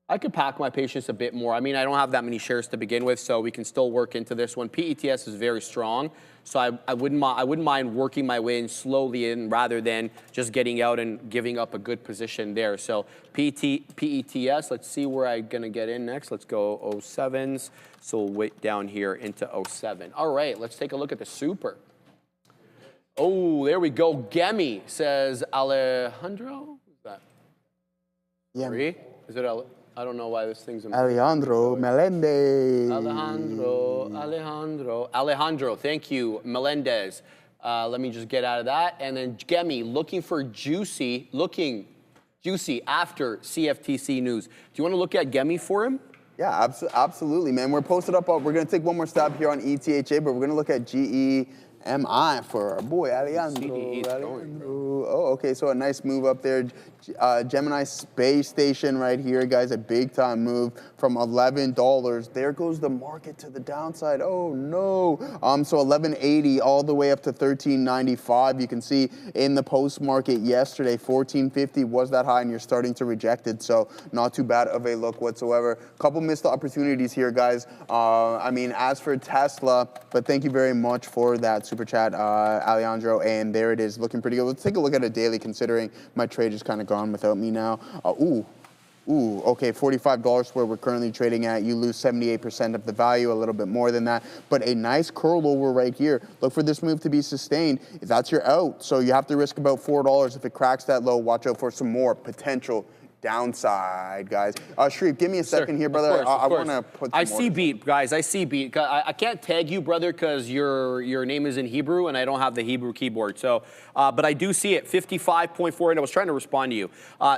S4: I could pack my patience a bit more. I mean, I don't have that many shares to begin with, so we can still work into this one. PETS is very strong, so I wouldn't mind working my way in slowly in rather than just getting out and giving up a good position there. So PETS, let's see where I'm going to get in next. Let's go 07s. So we'll wait down here into 07. All right, let's take a look at the super. Oh, there we go. Gemmy, says Alejandro. Is that?
S3: Yeah.
S4: Is it I don't know why this thing's in
S3: Alejandro Melendez.
S4: Alejandro, thank you, Melendez. Let me just get out of that. And then Gemmy, looking juicy after CFTC news. Do you want to look at Gemmy for him?
S3: Yeah, absolutely, man. We're posted up. We're going to take one more stab here on ETHA, but we're going to look at GEMI for our boy, Alejandro. Oh, okay, so a nice move up there. Gemini space station right here, guys, a big time move from $11. There goes the market to the downside. Oh no. So 1180 all the way up to 1395. You can see in the post market yesterday, 1450 was that high, and you're starting to reject it. So not too bad of a look whatsoever. Couple missed opportunities here, guys. I mean, as for Tesla, but thank you very much for that super chat, Alejandro, and there it is, looking pretty good. Let's take a look at a daily, considering my trade is kind of gone without me now. Ooh, okay, $45 where we're currently trading at. You lose 78% of the value, a little bit more than that. But a nice curl over right here. Look for this move to be sustained. That's your out. So you have to risk about $4. If it cracks that low, watch out for some more potential downside, guys. Sharif, give me a second here, brother. I want to put some
S4: I see beat, guys. I see beat. I can't tag you, brother, because your name is in Hebrew and I don't have the Hebrew keyboard. So, but I do see it, 55.4, and I was trying to respond to you.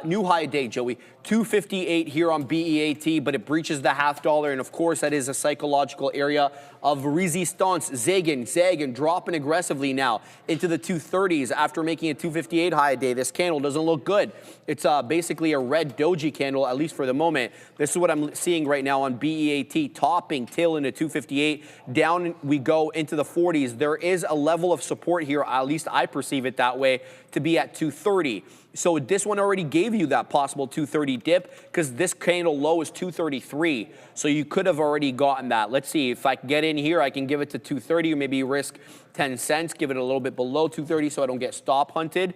S4: New high day, Joey. 258 here on BEAT, but it breaches the $0.50, and of course that is a psychological area of resistance. Zagging, dropping aggressively now into the 230s after making a 258 high day. This candle doesn't look good. It's basically a red doji candle, at least for the moment. This is what I'm seeing right now on BEAT, topping tail into 258. Down we go into the 40s. There is a level of support here, at least I perceive it that way, to be at 230. So this one already gave you that possible 230 dip because this candle low is 233. So you could have already gotten that. Let's see if I can get in here. I can give it to 230 or maybe risk 10 cents, give it a little bit below 230 so I don't get stop hunted.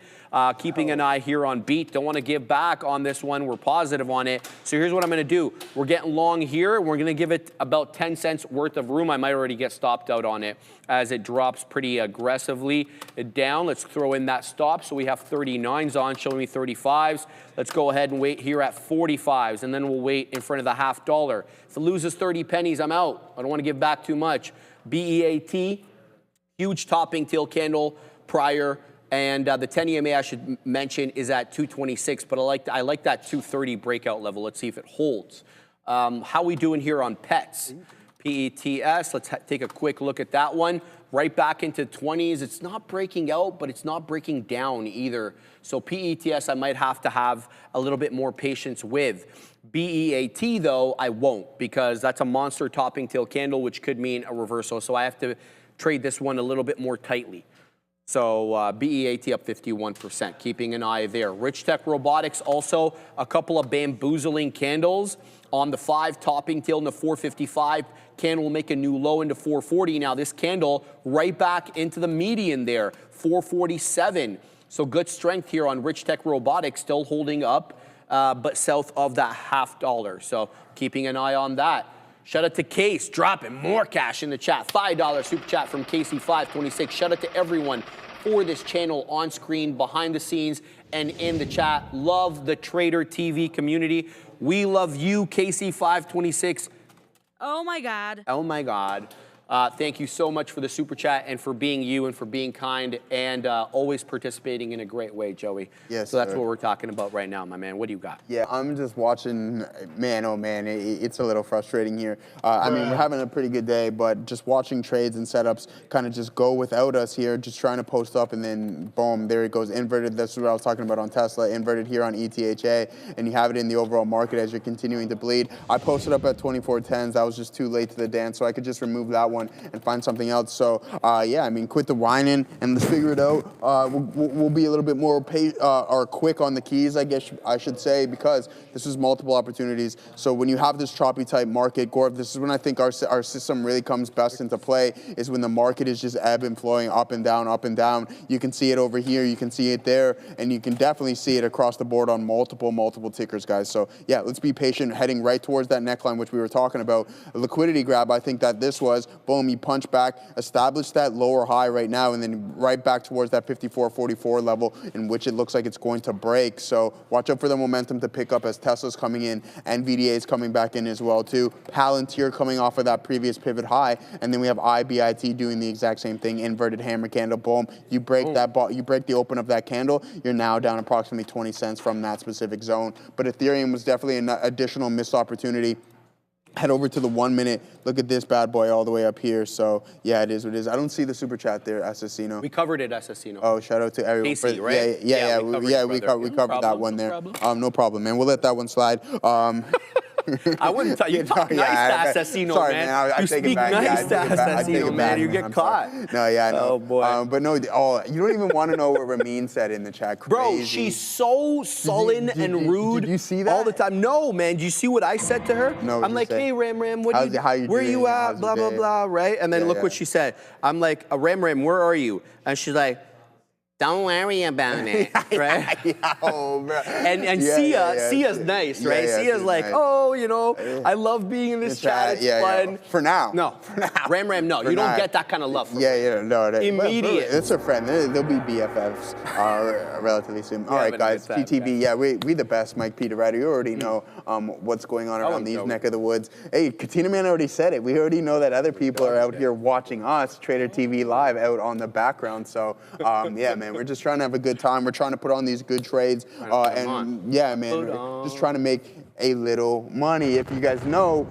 S4: Keeping an eye here on beat. Don't want to give back on this one. We're positive on it. So here's what I'm going to do. We're getting long here. We're going to give it about 10 cents worth of room. I might already get stopped out on it as it drops pretty aggressively down. Let's throw in that stop. So we have 39s on, showing me 35s. Let's go ahead and wait here at 45s, and then we'll wait in front of the $0.50. If it loses 30 pennies, I'm out. I don't want to give back too much. BEAT, huge topping tail candle prior, and the 10 EMA I should mention is at 226, but I like that 230 breakout level. Let's see if it holds. How we doing here on PETS? PETS, let's take a quick look at that one. Right back into 20s. It's not breaking out, but it's not breaking down either. So PETS, I might have to have a little bit more patience with. BEAT, though, I won't, because that's a monster topping tail candle, which could mean a reversal. So I have to trade this one a little bit more tightly. So BEAT up 51%, keeping an eye there. Rich Tech Robotics also a couple of bamboozling candles on the 5 topping tail in the 455. Candle will make a new low into 440. Now this candle right back into the median there, 447. So good strength here on Rich Tech Robotics, still holding up, but south of that $0.50. So keeping an eye on that. Shout out to Case, dropping more cash in the chat. $5 super chat from Casey526. Shout out to everyone for this channel on screen, behind the scenes, and in the chat. Love the Trader TV community. We love you, Casey526.
S7: Oh my God.
S4: Oh my God. Thank you so much for the super chat and for being you and for being kind and always participating in a great way, Joey.
S3: Yes,
S4: so that's
S3: sir.
S4: what we're talking about right now, my man. What do you got?
S3: Yeah, I'm just watching, man, oh man, it's a little frustrating here. I mean, we're having a pretty good day, but just watching trades and setups kind of just go without us here, just trying to post up and then boom, there it goes, inverted. That's what I was talking about on Tesla, inverted here on ETHA, and you have it in the overall market as you're continuing to bleed. I posted up at 24.10s. I was just too late to the dance, so I could just remove that one and find something else. So yeah, I mean, quit the whining and let's figure it out. We'll be a little bit more or quick on the keys, I guess I should say, because this is multiple opportunities. So when you have this choppy type market, Gorv, this is when I think our system really comes best into play, is when the market is just ebb and flowing up and down, up and down. You can see it over here, you can see it there, and you can definitely see it across the board on multiple tickers, guys. So yeah, let's be patient, heading right towards that neckline, which we were talking about. A liquidity grab, I think that this was, boom, you punch back, establish that lower high right now, and then right back towards that 54.44 level in which it looks like it's going to break. So watch out for the momentum to pick up as Tesla's coming in, NVDA is coming back in as well too, Palantir coming off of that previous pivot high, and then we have IBIT doing the exact same thing, inverted hammer candle, boom, you break you break the open of that candle, you're now down approximately 20 cents from that specific zone. But Ethereum was definitely an additional missed opportunity. Head over to the 1 minute. Look at this bad boy all the way up here. So yeah, it is what it is. I don't see the super chat there, Assassino.
S4: We covered it, Assassino.
S3: Oh, shout out to everyone.
S4: Casey, right?
S3: Yeah, we covered that one there. No problem, man. We'll let that one slide.
S4: I wouldn't tell you. Talk nice to Assassino,
S3: Sorry,
S4: man.
S3: I
S4: You
S3: take it
S4: speak
S3: back.
S4: nice to Assassino, man. You get
S3: I'm
S4: caught.
S3: sorry. No, yeah, I know.
S4: Oh, boy.
S3: But no, you don't even want to know what Ramin said in the chat. Crazy.
S4: Bro, she's so sullen and rude
S3: did you see that?
S4: all the time. No, man. Did you see what I said to her?
S3: No,
S4: I'm like, hey, Ram,
S3: how you
S4: where
S3: doing?
S4: you at?
S3: How's
S4: Blah,
S3: your
S4: blah,
S3: day?
S4: blah, right? And then look what she said. I'm like, Ram, where are you? And she's like, don't worry about it, right?
S3: Oh, bro.
S4: And Sia's nice, right? Sia's like,
S3: nice.
S4: oh, you know, I love being in this chat. It's fun.
S3: For now.
S4: No, Ram, no. You don't get that kind of love from her.
S3: No.
S4: Immediate.
S3: It's a friend. They'll be BFFs relatively soon. All right, guys. TTV, we the best. Mike Peter Ryder. You already know what's going on around these neck of the woods. Hey, Katina Man already said it. We already know that other people are out here watching us, Trader TV Live, out on the background. So, man, we're just trying to have a good time. We're trying to put on these good trades. Just trying to make a little money. If you guys know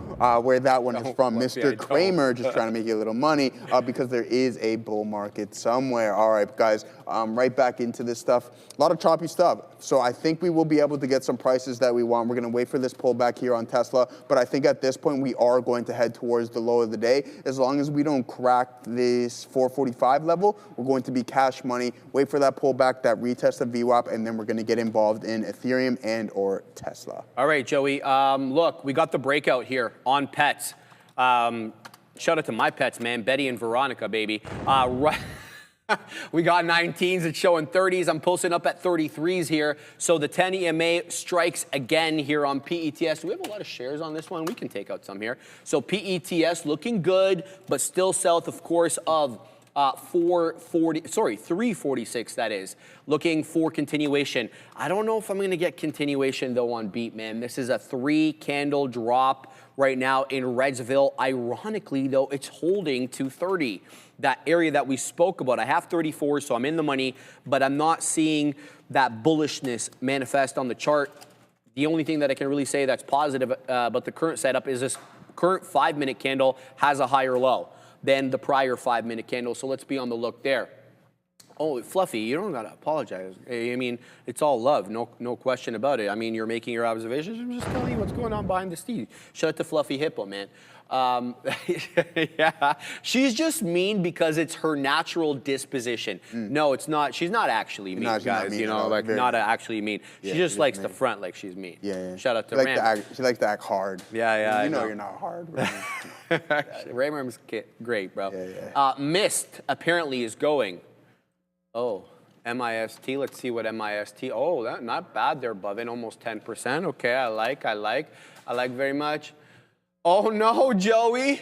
S3: where that one is from, Mr. Kramer, just trying to make you a little money because there is a bull market somewhere. All right, guys, right back into this stuff. A lot of choppy stuff. So I think we will be able to get some prices that we want. We're going to wait for this pullback here on Tesla. But I think at this point, we are going to head towards the low of the day. As long as we don't crack this 445 level, we're going to be cash money. Wait for that pullback, that retest of VWAP, and then we're going to get involved in Ethereum and or Tesla.
S4: All right, Joey. Look, we got the breakout here on pets. Shout out to my pets, man. Betty and Veronica, baby. We got 19s. It's showing 30s. I'm posting up at 33s here. So the 10 EMA strikes again here on PETS. Do we have a lot of shares on this one? We can take out some here. So PETS looking good, but still south, of course, of 346, that is. Looking for continuation. I don't know if I'm going to get continuation, though, on Beat, man. This is a 3-candle drop right now in Redsville. Ironically, though, it's holding to 30. That area that we spoke about. I have 34, so I'm in the money, but I'm not seeing that bullishness manifest on the chart. The only thing that I can really say that's positive about the current setup is this current 5-minute candle has a higher low than the prior 5-minute candle, so let's be on the look there. Oh, Fluffy, you don't gotta apologize. I mean, it's all love, no question about it. I mean, you're making your observations. I'm just telling you what's going on behind the scenes. Shout out to Fluffy Hippo, man. Yeah, she's just mean because it's her natural disposition. No, it's not. She's not actually mean, guys. Mean, you know, like not actually mean. She just likes to front like she's mean. Yeah. Shout out to Ram.
S3: She likes to act hard.
S4: Yeah.
S3: You know you're not hard.
S4: Ram's great, bro. Mist apparently is going. Oh, MIST. Let's see what MIST. Oh, that not bad. They're above it, almost 10%. Okay, I like very much. Oh no, Joey.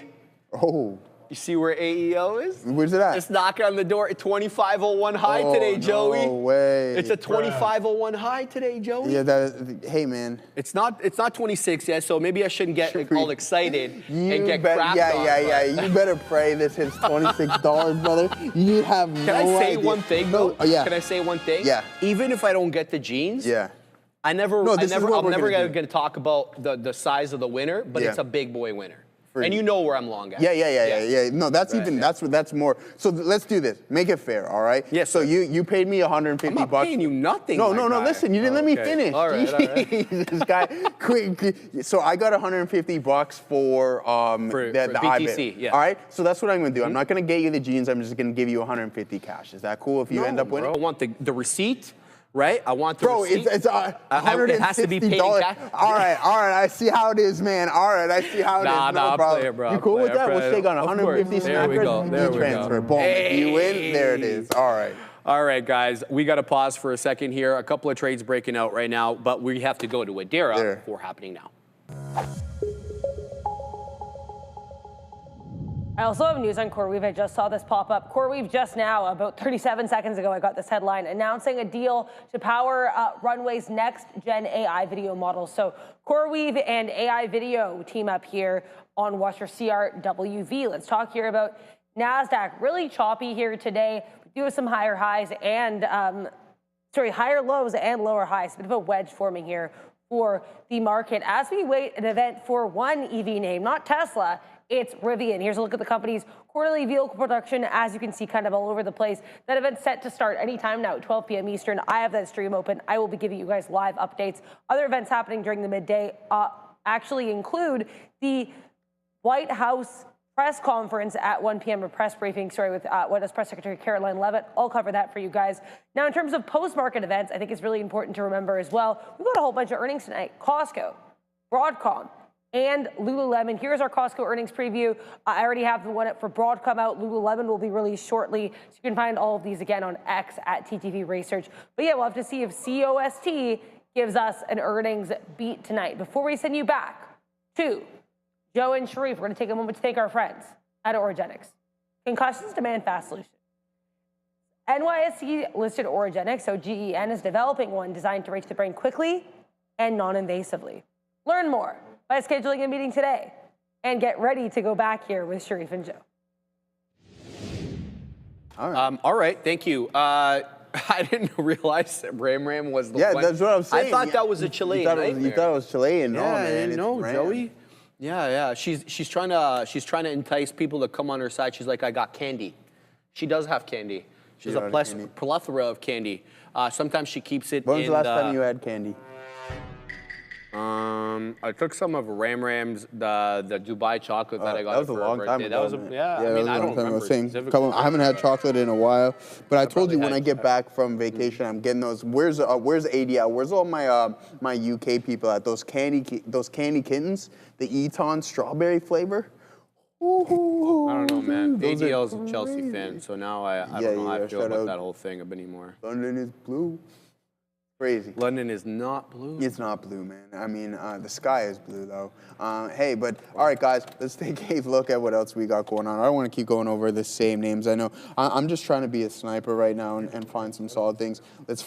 S3: Oh.
S4: You see where AEO is?
S3: Where's it at?
S4: It's knocking on the door. 2501 high today, Joey.
S3: No way.
S4: It's a 2501 high today, Joey.
S3: Yeah, hey man.
S4: It's not 26 yet, so maybe I shouldn't get all excited and get crapped
S3: on. You better pray this hits $26, brother. You have no idea.
S4: Can I say one thing though?
S3: Oh, yeah.
S4: Can I say one thing?
S3: Yeah.
S4: Even if I don't get the jeans, I'm never going to talk about the size of the winner, but it's a big boy winner. And you know where I'm long at.
S3: Yeah. No, that's that's more. So let's do this. Make it fair, all right?
S4: Yes.
S3: So you paid me $150.
S4: I'm not paying you nothing.
S3: No. Listen, you didn't let me finish.
S4: All right.
S3: This guy. So I got $150 for the
S4: BTC.
S3: IBIT.
S4: Yeah.
S3: All right. So that's what I'm going to do. I'm not going to get you the jeans. I'm just going to give you $150 cash. Is that cool if you end up winning?
S4: I want the receipt. Right? I want the receipt.
S3: It's $160.
S4: It has to be paid in cash.
S3: All right. I see how it is, man. All right, I see how it is. No problem.
S4: Bro.
S3: You cool with that? We'll shake on 150
S4: There we go.
S3: transfer. Boom. If you win, there it is. All right.
S4: All right, guys. We got to pause for a second here. A couple of trades breaking out right now, but we have to go to Adira before happening now.
S6: I also have news on CoreWeave. I just saw this pop up. CoreWeave just now, about 37 seconds ago, I got this headline announcing a deal to power Runway's next gen AI video model. So CoreWeave and AI video team up here on watch your CRWV. Let's talk here about Nasdaq. Really choppy here today. We do have some higher highs and higher lows and lower highs. A bit of a wedge forming here for the market as we wait an event for one EV name, not Tesla. It's Rivian. Here's a look at the company's quarterly vehicle production. As you can see, kind of all over the place. That event's set to start anytime now at 12 p.m. Eastern. I have that stream open. I will be giving you guys live updates. Other events happening during the midday. actually include the White House press conference at 1 p.m. a press briefing, with White House Press Secretary Caroline Leavitt. I'll cover that for you guys. Now, in terms of post-market events, I think it's really important to remember as well, we've got a whole bunch of earnings tonight. Costco, Broadcom, and Lululemon. Here's our Costco earnings preview. I already have the one for Broadcom out. Lululemon will be released shortly. So you can find all of these again on X at TTV Research. But yeah, we'll have to see if COST gives us an earnings beat tonight. Before we send you back to Joe and Sharif, we're going to take a moment to thank our friends at Origenics. Concussions demand fast solutions. NYSE-listed Origenics, so GEN, is developing one designed to reach the brain quickly and non-invasively. Learn more by scheduling a meeting today and get ready to go back here with Sharif and Joe.
S4: All right, thank you. I didn't realize that Ram was the one.
S3: Yeah, that's what I'm saying.
S4: I thought that was a Chilean nightmare.
S3: You thought it was Chilean.
S4: Yeah,
S3: No, man,
S4: I didn't know,
S3: Ram.
S4: Joey. Yeah. She's trying to entice people to come on her side. She's like, I got candy. She does have candy. She has a plethora of candy. Sometimes she keeps it.
S3: When was the last time you had candy?
S4: I took some of Ram's the Dubai chocolate that I got.
S3: That was a long time ago.
S4: That was I don't remember.
S3: I haven't had chocolate in a while, but I told you when I get back from vacation, I'm getting those. Where's ADL? Where's all my UK people at? Those candy kittens, the Eton strawberry flavor.
S4: I don't know, man. ADL's a Chelsea fan, so now I don't know how I feel about that whole thing anymore.
S3: London is blue. Crazy.
S4: London is not blue.
S3: It's not blue, man. I mean, the sky is blue, though. Hey, but all right, guys, let's take a look at what else we got going on. I don't want to keep going over the same names. I know I'm just trying to be a sniper right now and find some solid things. Let's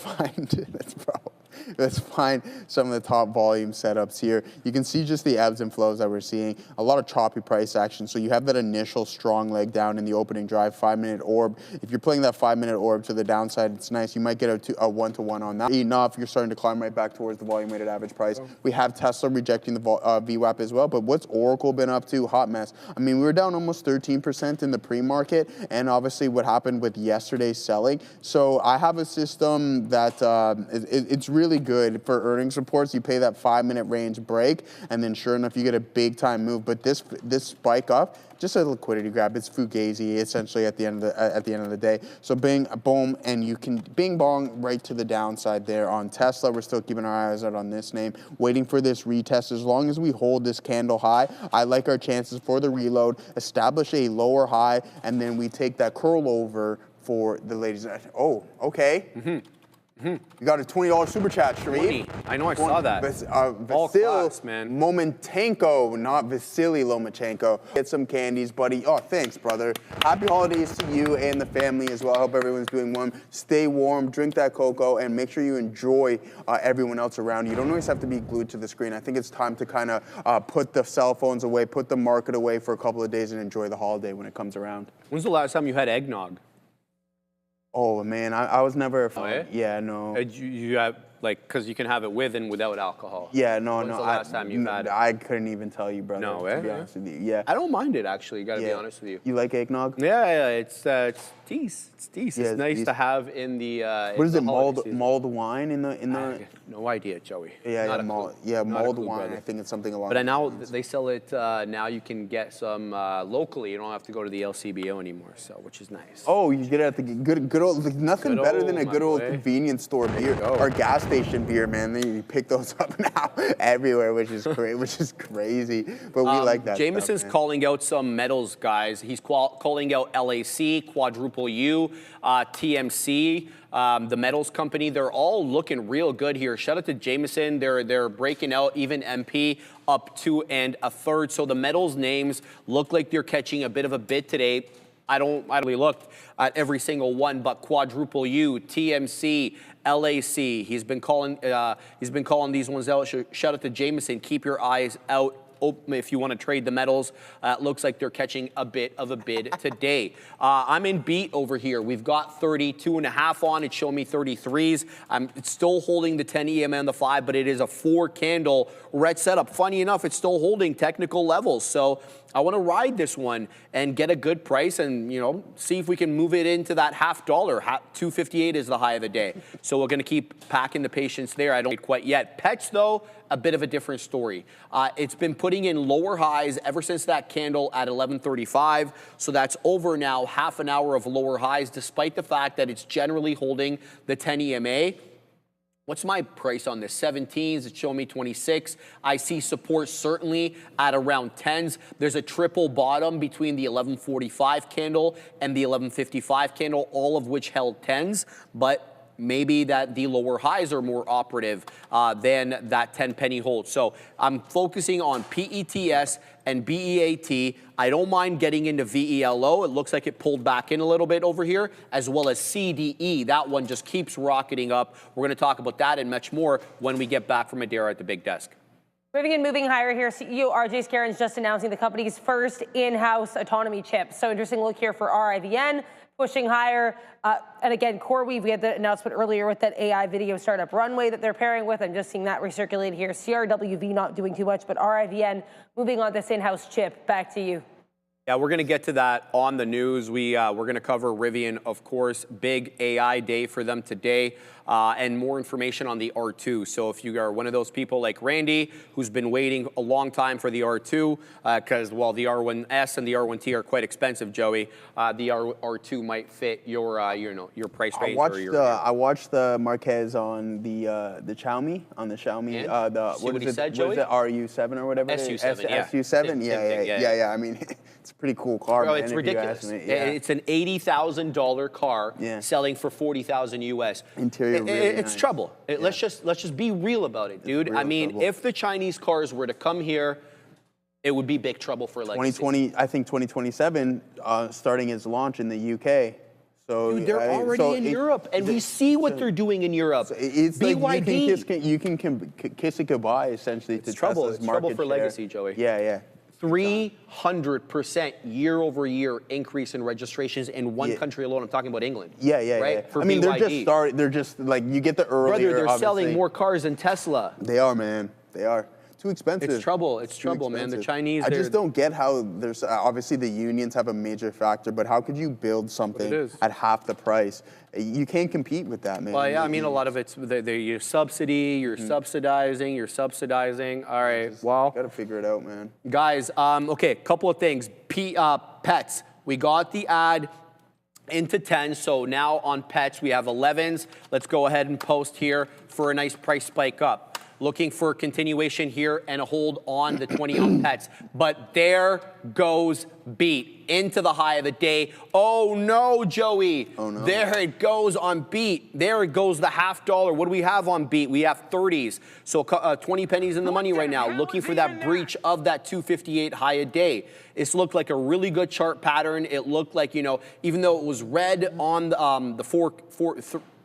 S3: find some of the top volume setups here. You can see just the ebbs and flows that we're seeing. A lot of choppy price action. So you have that initial strong leg down in the opening drive, 5-minute orb. If you're playing that 5-minute orb to the downside, it's nice. You might get a 1-to-1 on that. Enough, you're starting to climb right back towards the volume weighted average price. We have Tesla rejecting the VWAP as well. But what's Oracle been up to? Hot mess. I mean, we were down almost 13% in the pre-market, and obviously what happened with yesterday's selling. So I have a system that it's really good for earnings reports. You pay that 5-minute range break, and then sure enough, you get a big time move. But this spike up, just a liquidity grab. It's fugazi essentially at the end of the day. So bing, boom, and you can bing bong right to the downside there on Tesla. We're still keeping our eyes out on this name, waiting for this retest. As long as we hold this candle high, I like our chances for the reload, establish a lower high, and then we take that curl over for the ladies. Oh, okay. You got a $20 super chat, Sharif.
S4: I know, I saw that. All class, man.
S3: Momentenko, not Vasily Lomachenko. Get some candies, buddy. Oh, thanks, brother. Happy holidays to you and the family as well. I hope everyone's doing well. Stay warm, drink that cocoa, and make sure you enjoy everyone else around you. You don't always have to be glued to the screen. I think it's time to kind of put the cell phones away, put the market away for a couple of days and enjoy the holiday when it comes around.
S4: When's the last time you had eggnog?
S3: Oh, man, I was never a fan. Yeah, no.
S4: You have, like, because you can have it with and without alcohol.
S3: Yeah, no.
S4: When's the last time you had it?
S3: I couldn't even tell you, brother.
S4: No,
S3: to be honest with you. Yeah.
S4: I don't mind it, actually, got to be honest with you.
S3: You like eggnog?
S4: Yeah, it's teas. It's teas.
S3: Yeah,
S4: it's nice to have in the
S3: what is it, mulled wine in the
S4: no idea, Joey.
S3: Yeah, mulled wine. Brother. I think it's something along.
S4: But now they sell it. Now you can get some locally. You don't have to go to the LCBO anymore. So, which is nice.
S3: Oh, you get it at the good old. Like, nothing better than a good old convenience store beer or gas station beer, man. You pick those up now everywhere, which is crazy. But we like that.
S4: Jameson's calling out some metals, guys. He's calling out LAC, Quadruple U, TMC. The metals company, they're all looking real good here. Shout out to Jameson. They're breaking out, even MP up 2 1/3. So the metals names look like they're catching a bit of a bid today. I really looked at every single one, but Quadruple U, TMC, LAC. He's been calling these ones out. Shout out to Jameson. Keep your eyes out if you want to trade the metals. Looks like they're catching a bit of a bid today. I'm in beat over here. We've got 32.5 on. It's showing me 33s. It's still holding the 10 EMA on the 5, but it is a 4-candle red setup. Funny enough, it's still holding technical levels. So I want to ride this one and get a good price and, you know, see if we can move it into that $0.50. 258 is the high of the day. So we're going to keep packing the patience there. I don't quite yet. Pets, though, a bit of a different story. It's been putting in lower highs ever since that candle at 11:35. So that's over now half an hour of lower highs, despite the fact that it's generally holding the 10 EMA. What's my price on this? 17s, it's showing me 26. I see support certainly at around 10s. There's a triple bottom between the 11:45 candle and the 11:55 candle, all of which held 10s, but maybe that the lower highs are more operative than that 10 penny hold. So I'm focusing on PETS and BEAT. I don't mind getting into VELO. It looks like it pulled back in a little bit over here, as well as CDE. That one just keeps rocketing up. We're going to talk about that and much more when we get back from Adara at the big desk.
S6: Moving higher here, CEO RJ Scarin's just announcing the company's first in-house autonomy chip. So interesting look here for RIVN, pushing higher. And again, CoreWeave, we had the announcement earlier with that AI video startup Runway that they're pairing with. I'm just seeing that recirculate here. CRWV not doing too much, but RIVN moving on this in-house chip. Back to you.
S4: Yeah, we're going to get to that on the news. We're going to cover Rivian, of course. Big AI day for them today, and more information on the R2. So if you are one of those people like Randy, who's been waiting a long time for the R2, because while the R1S and the R1T are quite expensive, Joey, the R2 might fit your price range.
S3: I watched the Marquez on the Xiaomi
S4: What is it, Joey?
S3: What is it, RU7 or whatever?
S4: SU7, yeah.
S3: SU7, yeah. I mean, it's a pretty cool car.
S4: Bro,
S3: man,
S4: it's ridiculous. It's an $80,000 car selling for $40,000 US.
S3: Interior really
S4: it's
S3: nice.
S4: trouble. Let's just be real about it, dude. I mean,
S3: trouble.
S4: if the Chinese cars were to come here, it would be big trouble for legacy.
S3: 2020, I think 2027, starting its launch in the UK. So
S4: dude, they're already in Europe, and we see what they're doing in Europe.
S3: It's
S4: BYD.
S3: like you can kiss it goodbye essentially to
S4: trouble.
S3: Tesla's
S4: It's
S3: market
S4: trouble for
S3: share.
S4: legacy, Joey.
S3: Yeah.
S4: 300% year-over-year increase in registrations in one country alone. I'm talking about England.
S3: Yeah.
S4: Right? For
S3: I mean,
S4: BYD.
S3: they're just like, you get the earlier.
S4: Brother, they're
S3: obviously.
S4: selling more cars than Tesla.
S3: They are, man. They are. Too expensive.
S4: It's trouble. It's trouble, man. The Chinese.
S3: I just don't get how there's obviously the unions have a major factor, but how could you build something at half the price? You can't compete with that, man.
S4: Well, yeah, I mean, a lot of it's your subsidy, you're subsidizing. All right, well.
S3: Got to figure it out, man.
S4: Guys, okay, couple of things. Pets. We got the ad into 10, so now on pets, we have 11s. Let's go ahead and post here for a nice price spike up. Looking for continuation here and a hold on the 20 on pets. But there goes beat into the high of the day. Oh no, Joey.
S3: Oh no.
S4: There it goes on beat. There it goes the $0.50. What do we have on beat? We have 30s. So 20 pennies in the money right now. Looking for that breach of that 258 high a day. It's looked like a really good chart pattern. It looked like, even though it was red on the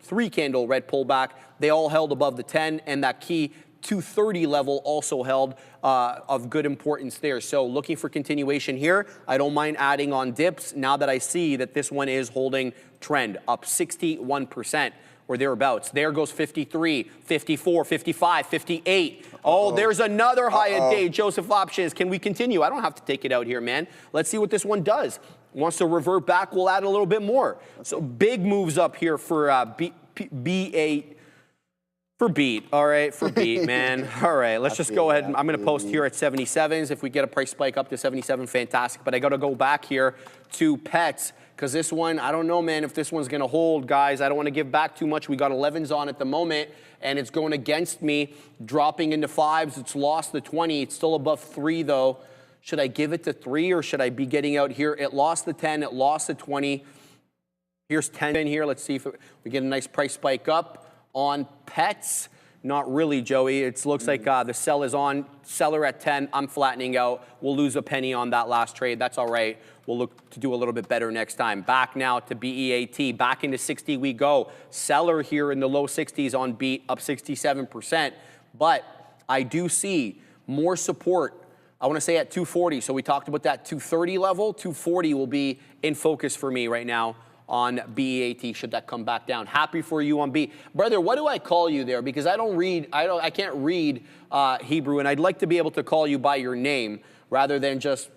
S4: three candle red pullback, they all held above the 10, and that key 230 level also held of good importance there. So looking for continuation here. I don't mind adding on dips now that I see that this one is holding trend up 61% or thereabouts. There goes 53, 54, 55, 58. Oh, there's another high a day. Joseph Options. Can we continue? I don't have to take it out here, man. Let's see what this one does. Wants to revert back, we'll add a little bit more. So big moves up here for B8. For beat, all right, for beat, man. All right, let's just go ahead. I'm going to post here at 77s. If we get a price spike up to 77, fantastic. But I got to go back here to pets because this one, I don't know, man, if this one's going to hold, guys. I don't want to give back too much. We got 11s on at the moment, and it's going against me, dropping into 5s. It's lost the 20. It's still above 3, though. Should I give it to 3 or should I be getting out here? It lost the 10. It lost the 20. Here's 10 in here. Let's see if we get a nice price spike up. On pets, not really, Joey. It looks like the sell is on. Seller at 10. I'm flattening out. We'll lose a penny on that last trade. That's all right. We'll look to do a little bit better next time. Back now to BEAT. Back into 60 we go. Seller here in the low 60s on beat, up 67%. But I do see more support. I want to say at 240. So we talked about that 230 level. 240 will be in focus for me right now on BEAT, should that come back down. Happy for you on B. Brother, what do I call you there? Because I can't read Hebrew, and I'd like to be able to call you by your name rather than just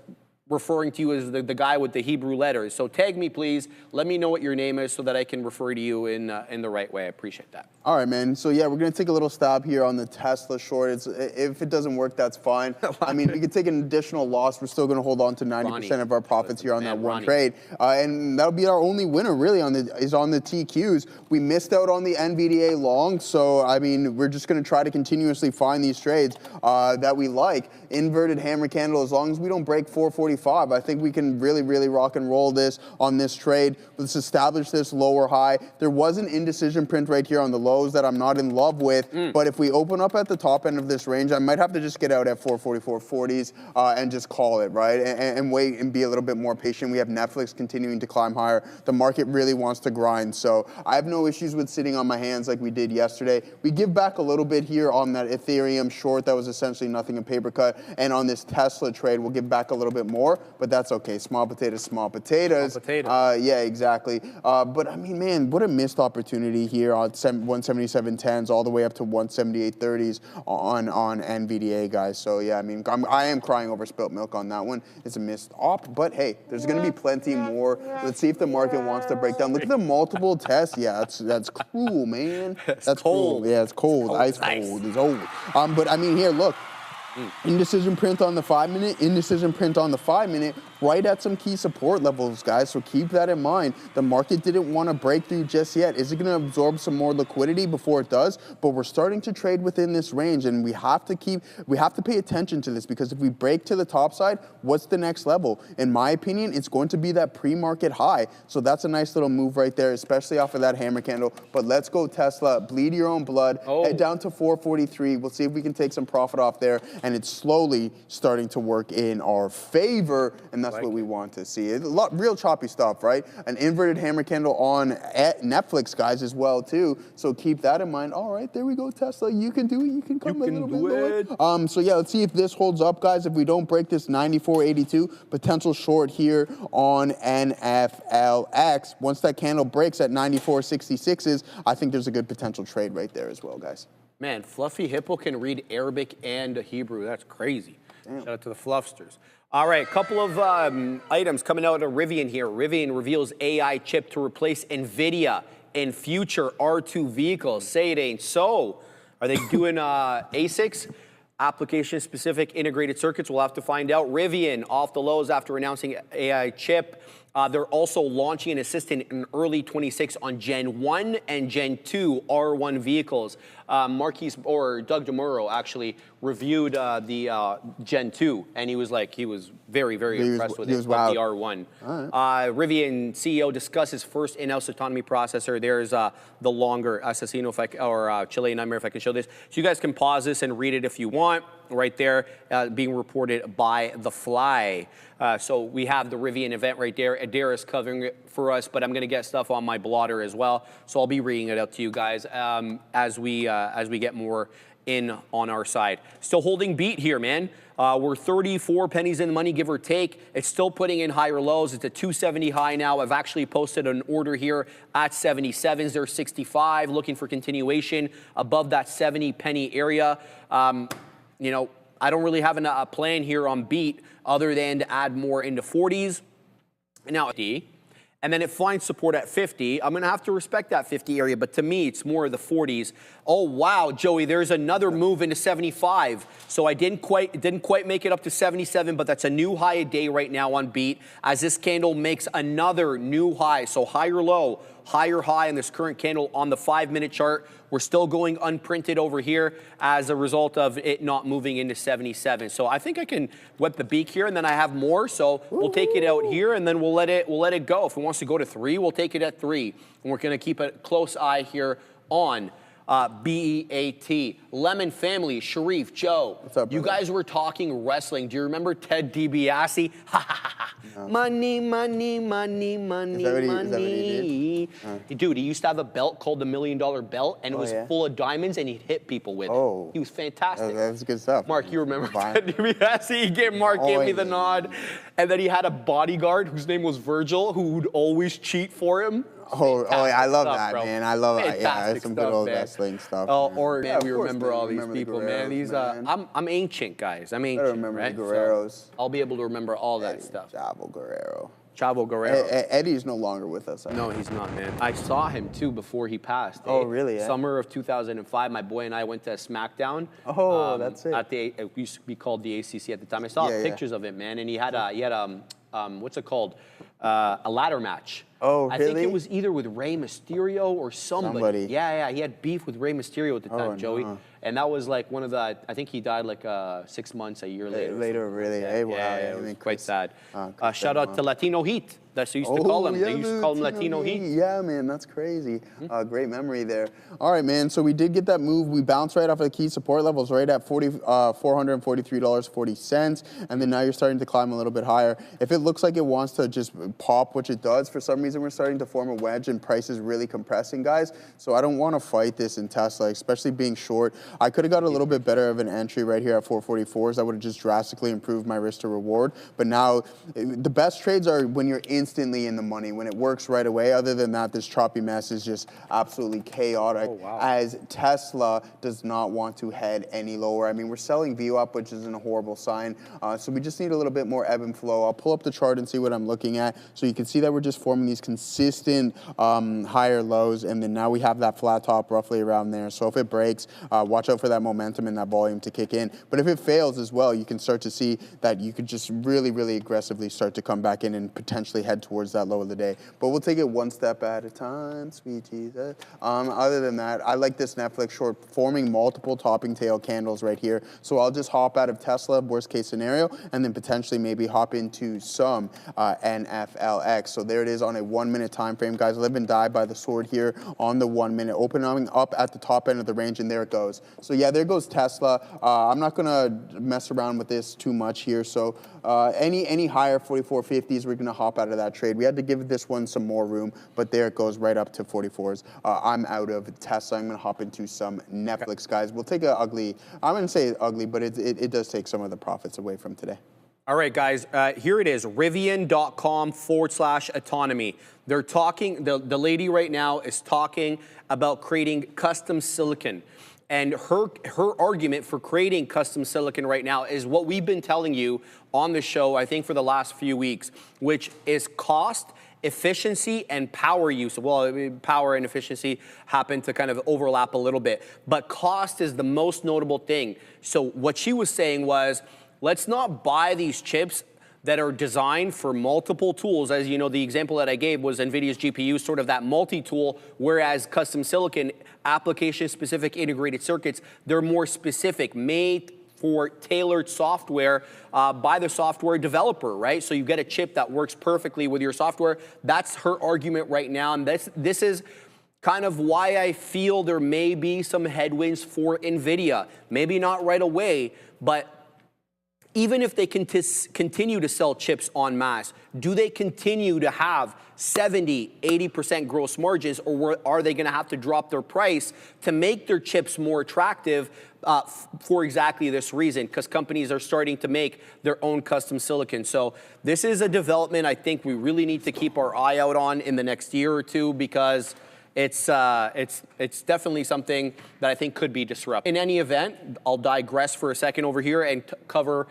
S4: referring to you as the guy with the Hebrew letters. So tag me, please. Let me know what your name is so that I can refer to you in the right way. I appreciate that.
S3: All right, man. So yeah, we're gonna take a little stab here on the Tesla short. If it doesn't work, that's fine. I mean, we could take an additional loss. We're still gonna hold on to 90% of our profits here on that one trade, and that'll be our only winner really on the TQs. We missed out on the NVDA long, so I mean, we're just gonna try to continuously find these trades that we like. Inverted hammer candle. As long as we don't break 445, I think we can really rock and roll this on this trade. Let's establish this lower high. There was an indecision print right here on the lows that I'm not in love with, but if we open up at the top end of this range, I might have to just get out at 444.40s and just call it, right? And wait and be a little bit more patient. We have Netflix continuing to climb higher. The market really wants to grind, so I have no issues with sitting on my hands like we did yesterday. We give back a little bit here on that Ethereum short that was essentially nothing, a paper cut, and on this Tesla trade, we'll give back a little bit more, but that's okay. Small potatoes, small potatoes. Yeah, exactly. But I mean, man, what a missed opportunity here on 177.10s all the way up to 178.30s on NVDA, guys. So yeah, I mean, I am crying over spilt milk on that one. It's a missed op, but hey, there's going to be plenty more. Let's see if the market wants to break down. Look at the multiple tests. Yeah, that's cruel, man. That's cold. Cruel. Yeah, it's cold. Ice cold. It's old. But I mean, here, look. Indecision print on the 5-minute, indecision print on the 5-minute, right at some key support levels, guys. So keep that in mind. The market didn't want to break through just yet. Is it going to absorb some more liquidity before it does? But we're starting to trade within this range, and we have to pay attention to this, because if we break to the top side, what's the next level? In my opinion, it's going to be that pre-market high. So that's a nice little move right there, especially off of that hammer candle. But let's go Tesla, bleed your own blood, head down to 443. We'll see if we can take some profit off there. And it's slowly starting to work in our favor, and that's what we want to see. It's a lot real choppy stuff, right? An inverted hammer candle on Netflix, guys, as well too. So keep that in mind. All right, there we go, Tesla. You can do it. You can come a little bit lower. So yeah, let's see if this holds up, guys. If we don't break this 94.82, potential short here on NFLX. Once that candle breaks at 94.66s, I think there's a good potential trade right there as well, guys.
S4: Man, Fluffy Hippo can read Arabic and Hebrew. That's crazy. Damn. Shout out to the Fluffsters. All right, couple of items coming out of Rivian here. Rivian reveals AI chip to replace Nvidia in future R2 vehicles. Say it ain't so. Are they doing ASICs? Application-specific integrated circuits? We'll have to find out. Rivian off the lows after announcing AI chip. They're also launching an assistant in early 26 on Gen 1 and Gen 2 R1 vehicles. Doug DeMuro actually reviewed the Gen 2, and he was very impressed with it, the R1. Right. Rivian CEO discusses first in-house autonomy processor. There's the longer Assassino, or Chilean Nightmare, if I can show this. So you guys can pause this and read it if you want. Right there, being reported by The Fly. So we have the Rivian event right there. Adair is covering it for us, but I'm going to get stuff on my blotter as well. So I'll be reading it out to you guys as we get more in on our side. Still holding beat here, man. We're 34 pennies in the money, give or take. It's still putting in higher lows. It's a 270 high now. I've actually posted an order here at 77s. They're 65, looking for continuation above that 70 penny area. You know, I don't really have a plan here on beat other than to add more into 40s. Now, and then it finds support at 50. I'm going to have to respect that 50 area, but to me, it's more of the 40s. Oh, wow, Joey, there's another move into 75. So I didn't quite make it up to 77, but that's a new high a day right now on beat as this candle makes another new high. So higher low, higher high in this current candle on the 5-minute chart. We're still going unprinted over here as a result of it not moving into 77. So I think I can wet the beak here, and then I have more. So we'll take it out here, and then we'll let it go. If it wants to go to 3, we'll take it at 3. And we're going to keep a close eye here on BEAT. Lemon family, Sharif, Joe. What's up, brother? You guys were talking wrestling. Do you remember Ted DiBiase? No. Money, money, money, money, money. Dude, he used to have a belt called the $1 Million Belt, and it was full of diamonds, and he'd hit people with it. He was fantastic.
S3: That's good stuff.
S4: Mark, you remember Ted DiBiase? Mark gave me the nod. And then he had a bodyguard whose name was Virgil, who would always cheat for him.
S3: Oh, yeah, I love
S4: stuff,
S3: that,
S4: bro.
S3: man. I love it. Yeah,
S4: Fantastic
S3: some good
S4: stuff,
S3: old
S4: man.
S3: wrestling stuff.
S4: Oh,
S3: man.
S4: or
S3: Yeah,
S4: man,
S3: of
S4: we
S3: course,
S4: remember
S3: man.
S4: all these
S3: Remember the
S4: people, man.
S3: Guerreros,
S4: These,
S3: man.
S4: I'm ancient, guys. I'm ancient,
S3: remember the
S4: right?
S3: Guerreros.
S4: So I'll be able to remember all that stuff.
S3: Chavo Guerrero.
S4: Chavo Guerrero.
S3: Eddie's no longer with us.
S4: No, he's not, man. I saw him too before he passed.
S3: Oh, really? Yeah?
S4: Summer of 2005, my boy and I went to SmackDown.
S3: Oh, that's it.
S4: At it used to be called the ACC at the time. I saw
S3: Yeah,
S4: pictures of it, man, and he had what's it called? A ladder match.
S3: Oh,
S4: I think
S3: really?
S4: it was either with Rey Mysterio or somebody. Yeah, he had beef with Rey Mysterio at the time, Joey.
S3: no.
S4: And that was like one of the, I think he died like 6 months, a year later.
S3: Later, really. Hey, wow.
S4: Yeah, it was quite sad.
S3: Chris
S4: Shout out to Latino Heat. That's what they used to call him.
S3: Yeah,
S4: They used to call him Latino Heat.
S3: Yeah, man, that's crazy. Great memory there. All right, man, so we did get that move. We bounced right off of the key support levels, right at $443.40, and then now you're starting to climb a little bit higher. If it looks like it wants to just pop, which it does, for some reason we're starting to form a wedge and price is really compressing, guys. So I don't want to fight this in Tesla, especially being short. I could have got a little bit better of an entry right here at 444s. That would have just drastically improved my risk to reward. But now the best trades are when you're instantly in the money, when it works right away. Other than that, this choppy mess is just absolutely chaotic, as Tesla does not want to head any lower. I mean, we're selling VWAP, which isn't a horrible sign. So we just need a little bit more ebb and flow. I'll pull up the chart and see what I'm looking at. So you can see that we're just forming these consistent higher lows, and then now we have that flat top roughly around there. So if it breaks, watch out for that momentum and that volume to kick in. But if it fails as well, you can start to see that you could just really, really aggressively start to come back in and potentially head towards that low of the day. But we'll take it one step at a time, sweet Jesus. Other than that, I like this Netflix short forming multiple topping tail candles right here. So I'll just hop out of Tesla, worst case scenario, and then potentially maybe hop into some NFLX. So there it is on a 1 minute time frame, guys. Live and die by the sword here on the 1 minute, opening up at the top end of the range, and there it goes. So yeah, there goes Tesla. I'm not gonna mess around with this too much here. So any higher 44.50s, we're gonna hop out of that trade. We had to give this one some more room, but there it goes right up to 44s. I'm out of Tesla. I'm gonna hop into some Netflix, guys. We'll take a ugly, I'm gonna say ugly, but it does take some of the profits away from today.
S4: All right, guys, here it is, Rivian.com/autonomy. They're talking, the lady right now is talking about creating custom silicon. And her argument for creating custom silicon right now is what we've been telling you on the show, I think, for the last few weeks, which is cost, efficiency, and power use. Well, power and efficiency happen to kind of overlap a little bit, but cost is the most notable thing. So what she was saying was, let's not buy these chips that are designed for multiple tools. As you know, the example that I gave was NVIDIA's GPU, sort of that multi-tool, whereas custom silicon, application-specific integrated circuits, they're more specific, made for tailored software by the software developer, right? So you get a chip that works perfectly with your software. That's her argument right now, and this is kind of why I feel there may be some headwinds for NVIDIA. Maybe not right away, but even if they continue to sell chips en masse, do they continue to have 70, 80% gross margins, or are they going to have to drop their price to make their chips more attractive for exactly this reason? Because companies are starting to make their own custom silicon. So this is a development I think we really need to keep our eye out on in the next year or two, because it's definitely something that I think could be disruptive. In any event, I'll digress for a second over here and cover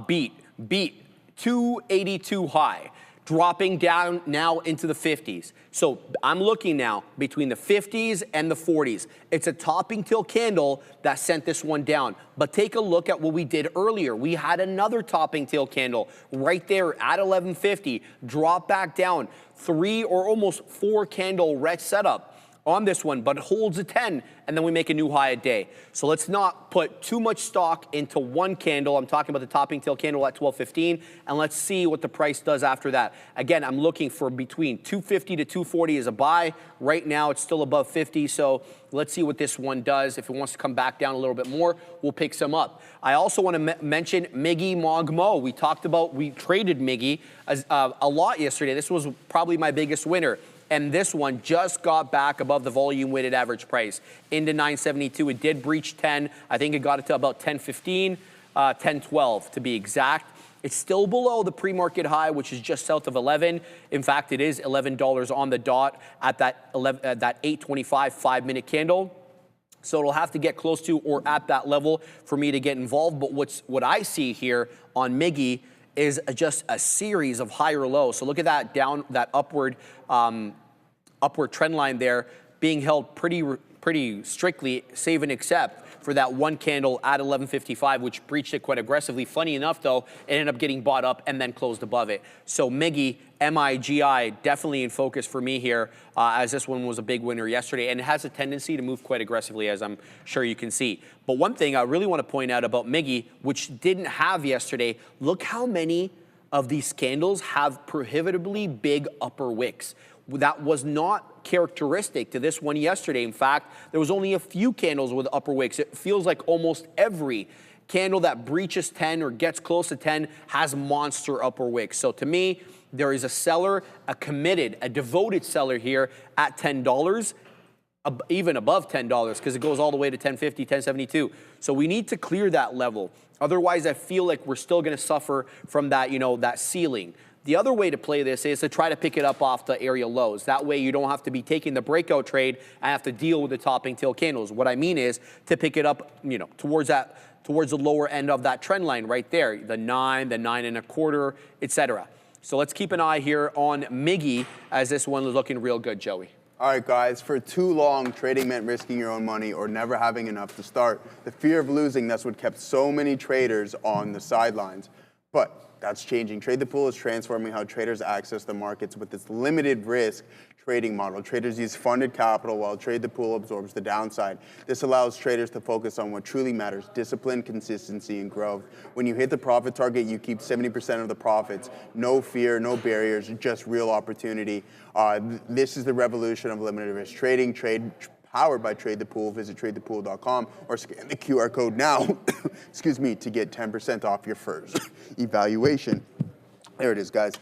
S4: BEAT. BEAT, 282 high, dropping down now into the 50s. So I'm looking now between the 50s and the 40s. It's a topping tail candle that sent this one down. But take a look at what we did earlier. We had another topping tail candle right there at 1150, drop back down, 3 or almost 4 candle red setup on this one, but it holds a 10, and then we make a new high a day. So let's not put too much stock into one candle. I'm talking about the topping tail candle at 1215, and let's see what the price does after that. Again, I'm looking for between 250 to 240 as a buy. Right now, it's still above 50, so let's see what this one does. If it wants to come back down a little bit more, we'll pick some up. I also want to mention MIGI Mogmo. We traded MIGI a lot yesterday. This was probably my biggest winner. And this one just got back above the volume weighted average price into 972. It did breach 10. I think it got it to about 1015, 1012 to be exact. It's still below the pre-market high, which is just south of 11. In fact, it is $11 on the dot at that 8:25 5-minute candle. So it'll have to get close to or at that level for me to get involved. But what I see here on MIGI is just a series of higher lows. So look at that upward trend line there being held pretty strictly, save and except for that one candle at 11.55, which breached it quite aggressively. Funny enough, though, it ended up getting bought up and then closed above it. So MIGI, MIGI, definitely in focus for me here, as this one was a big winner yesterday, and it has a tendency to move quite aggressively, as I'm sure you can see. But one thing I really want to point out about MIGI, which didn't have yesterday, look how many of these candles have prohibitively big upper wicks. That was not characteristic to this one yesterday. In fact, there was only a few candles with upper wicks. It feels like almost every candle that breaches 10 or gets close to 10 has monster upper wicks. So to me, there is a seller, a committed, a devoted seller here at $10, even above $10, because it goes all the way to 10.50, 10.72. So we need to clear that level. Otherwise, I feel like we're still going to suffer from that, that ceiling. The other way to play this is to try to pick it up off the area lows. That way you don't have to be taking the breakout trade and have to deal with the topping tail candles. What I mean is to pick it up, towards the lower end of that trend line right there, the 9, the 9 1/4, etc. So let's keep an eye here on MIGI as this one is looking real good, Joey.
S3: All right, guys, for too long, trading meant risking your own money or never having enough to start. The fear of losing, that's what kept so many traders on the sidelines. But that's changing. Trade the Pool is transforming how traders access the markets with its limited risk trading model. Traders use funded capital while Trade the Pool absorbs the downside. This allows traders to focus on what truly matters: discipline, consistency, and growth. When you hit the profit target, you keep 70% of the profits. No fear, no barriers, just real opportunity. This is the revolution of limited risk trading. Powered by Trade the Pool. Visit tradethepool.com or scan the QR code now, excuse me, to get 10% off your first evaluation. There it is, guys.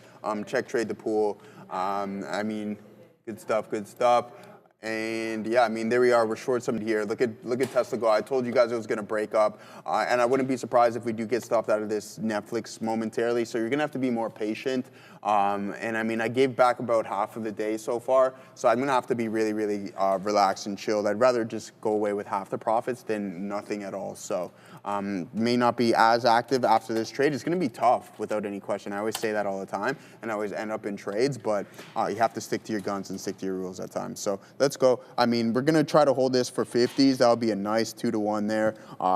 S3: Check Trade the Pool. I mean, good stuff, good stuff. And yeah, I mean, there we are. We're short some here. Look at Tesla go. I told you guys it was going to break up, and I wouldn't be surprised if we do get stopped out of this Netflix momentarily. So you're going to have to be more patient. And I mean, I gave back about half of the day so far, so I'm going to have to be really, really relaxed and chilled. I'd rather just go away with half the profits than nothing at all. So may not be as active after this trade. It's going to be tough, without any question. I always say that all the time, and I always end up in trades, but you have to stick to your guns and stick to your rules at times. So let's go. I mean, we're going to try to hold this for 50s. That'll be a nice 2-to-1 there.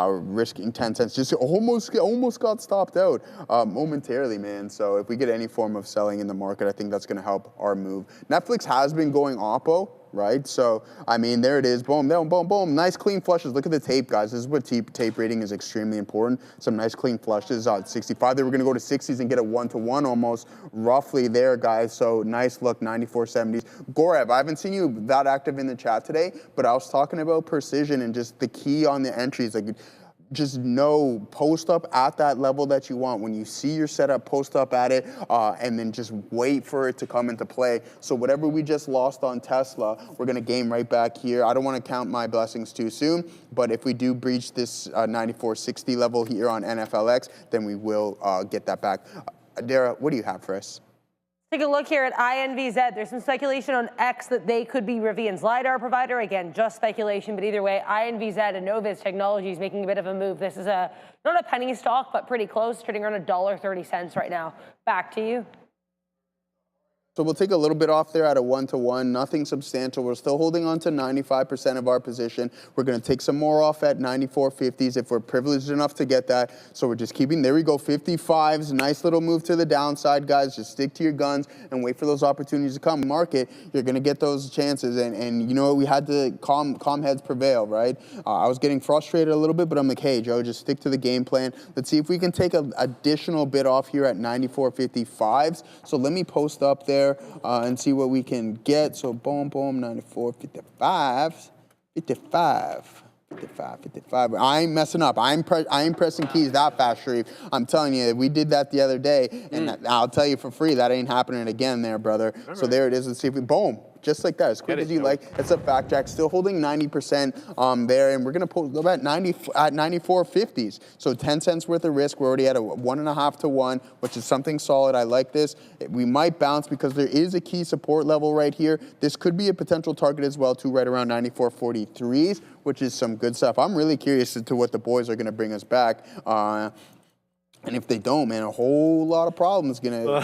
S3: Risking 10 cents. Just almost got stopped out momentarily, man. So if we get any form of selling in the market, I think that's going to help our move. Netflix has been going oppo, right? So, I mean, there it is. Boom, boom, boom, boom. Nice clean flushes. Look at the tape, guys. This is what tape rating is extremely important. Some nice clean flushes at 65. They were going to go to 60s and get a 1-to-1 almost roughly there, guys. So nice look, 94.70s. Gorev, I haven't seen you that active in the chat today, but I was talking about precision and just the key on the entries. Like, just know, post up at that level that you want. When you see your setup, post up at it, and then just wait for it to come into play. So whatever we just lost on Tesla, we're gonna gain right back here. I don't wanna count my blessings too soon, but if we do breach this 94.60 level here on NFLX, then we will get that back. Dara, what do you have for us?
S6: Take a look here at INVZ. There's some speculation on X that they could be Rivian's LiDAR provider. Again, just speculation, but either way, INVZ and Noviz Technologies making a bit of a move. This is not a penny stock, but pretty close, trading around $1.30 right now. Back to you.
S3: So we'll take a little bit off there at a 1-to-1, nothing substantial. We're still holding on to 95% of our position. We're going to take some more off at 94.50s if we're privileged enough to get that. So we're just keeping, there we go, 55s. Nice little move to the downside, guys. Just stick to your guns and wait for those opportunities to come. Market, you're going to get those chances. And you know what? We had to calm heads prevail, right? I was getting frustrated a little bit, but I'm like, hey, Joe, just stick to the game plan. Let's see if we can take an additional bit off here at 94.55s. So let me post up there and see what we can get. So boom, boom, 94.55, 55. 55. I ain't messing up. I ain't pressing keys that fast, Sharif. I'm telling you, we did that the other day, and I'll tell you for free, that ain't happening again there, brother. So there it is. Let's see if we, boom, just like that, as quick as you like. It's a fact, Jack. Still holding 90% there, and we're going to pull up at 94.50s. So 10 cents worth of risk. We're already at a 1.5 to 1, which is something solid. I like this. We might bounce because there is a key support level right here. This could be a potential target as well, too, right around 94.43s, which is some good stuff. I'm really curious as to what the boys are going to bring us back. And if they don't, man, a whole lot of problems give you a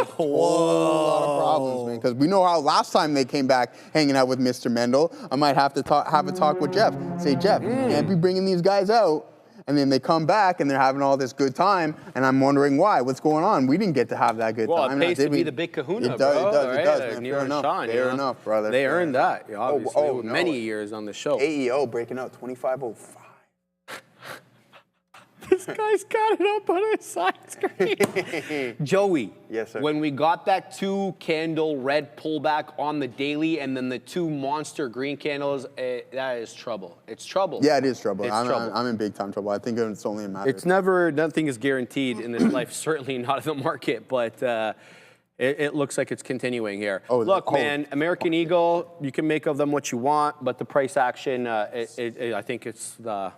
S3: whole lot of problems, man. Because we know how last time they came back hanging out with Mr. Mendel. I might have to have a talk with Jeff. Say, Jeff, you can't be bringing these guys out. And then they come back and they're having all this good time, and I'm wondering why. What's going on? We didn't get to have that good time.
S4: Well, it pays to be the big kahuna, bro.
S3: It does, man. Fair enough, brother.
S4: They earned that, obviously, with many years on the show.
S3: AEO breaking out 25.05.
S4: This guy's got it up on his side screen. Joey.
S3: Yes, sir.
S4: When we got that 2-candle red pullback on the daily and then the 2 monster green candles, that is trouble. It's trouble.
S3: Yeah, it is trouble.
S4: It's
S3: trouble. I'm in big time trouble. I think it's only a matter.
S4: It's nothing is guaranteed in this life, certainly not in the market, but it looks like it's continuing here. Look, man, American Eagle, you can make of them what you want, but the price action, I think it's the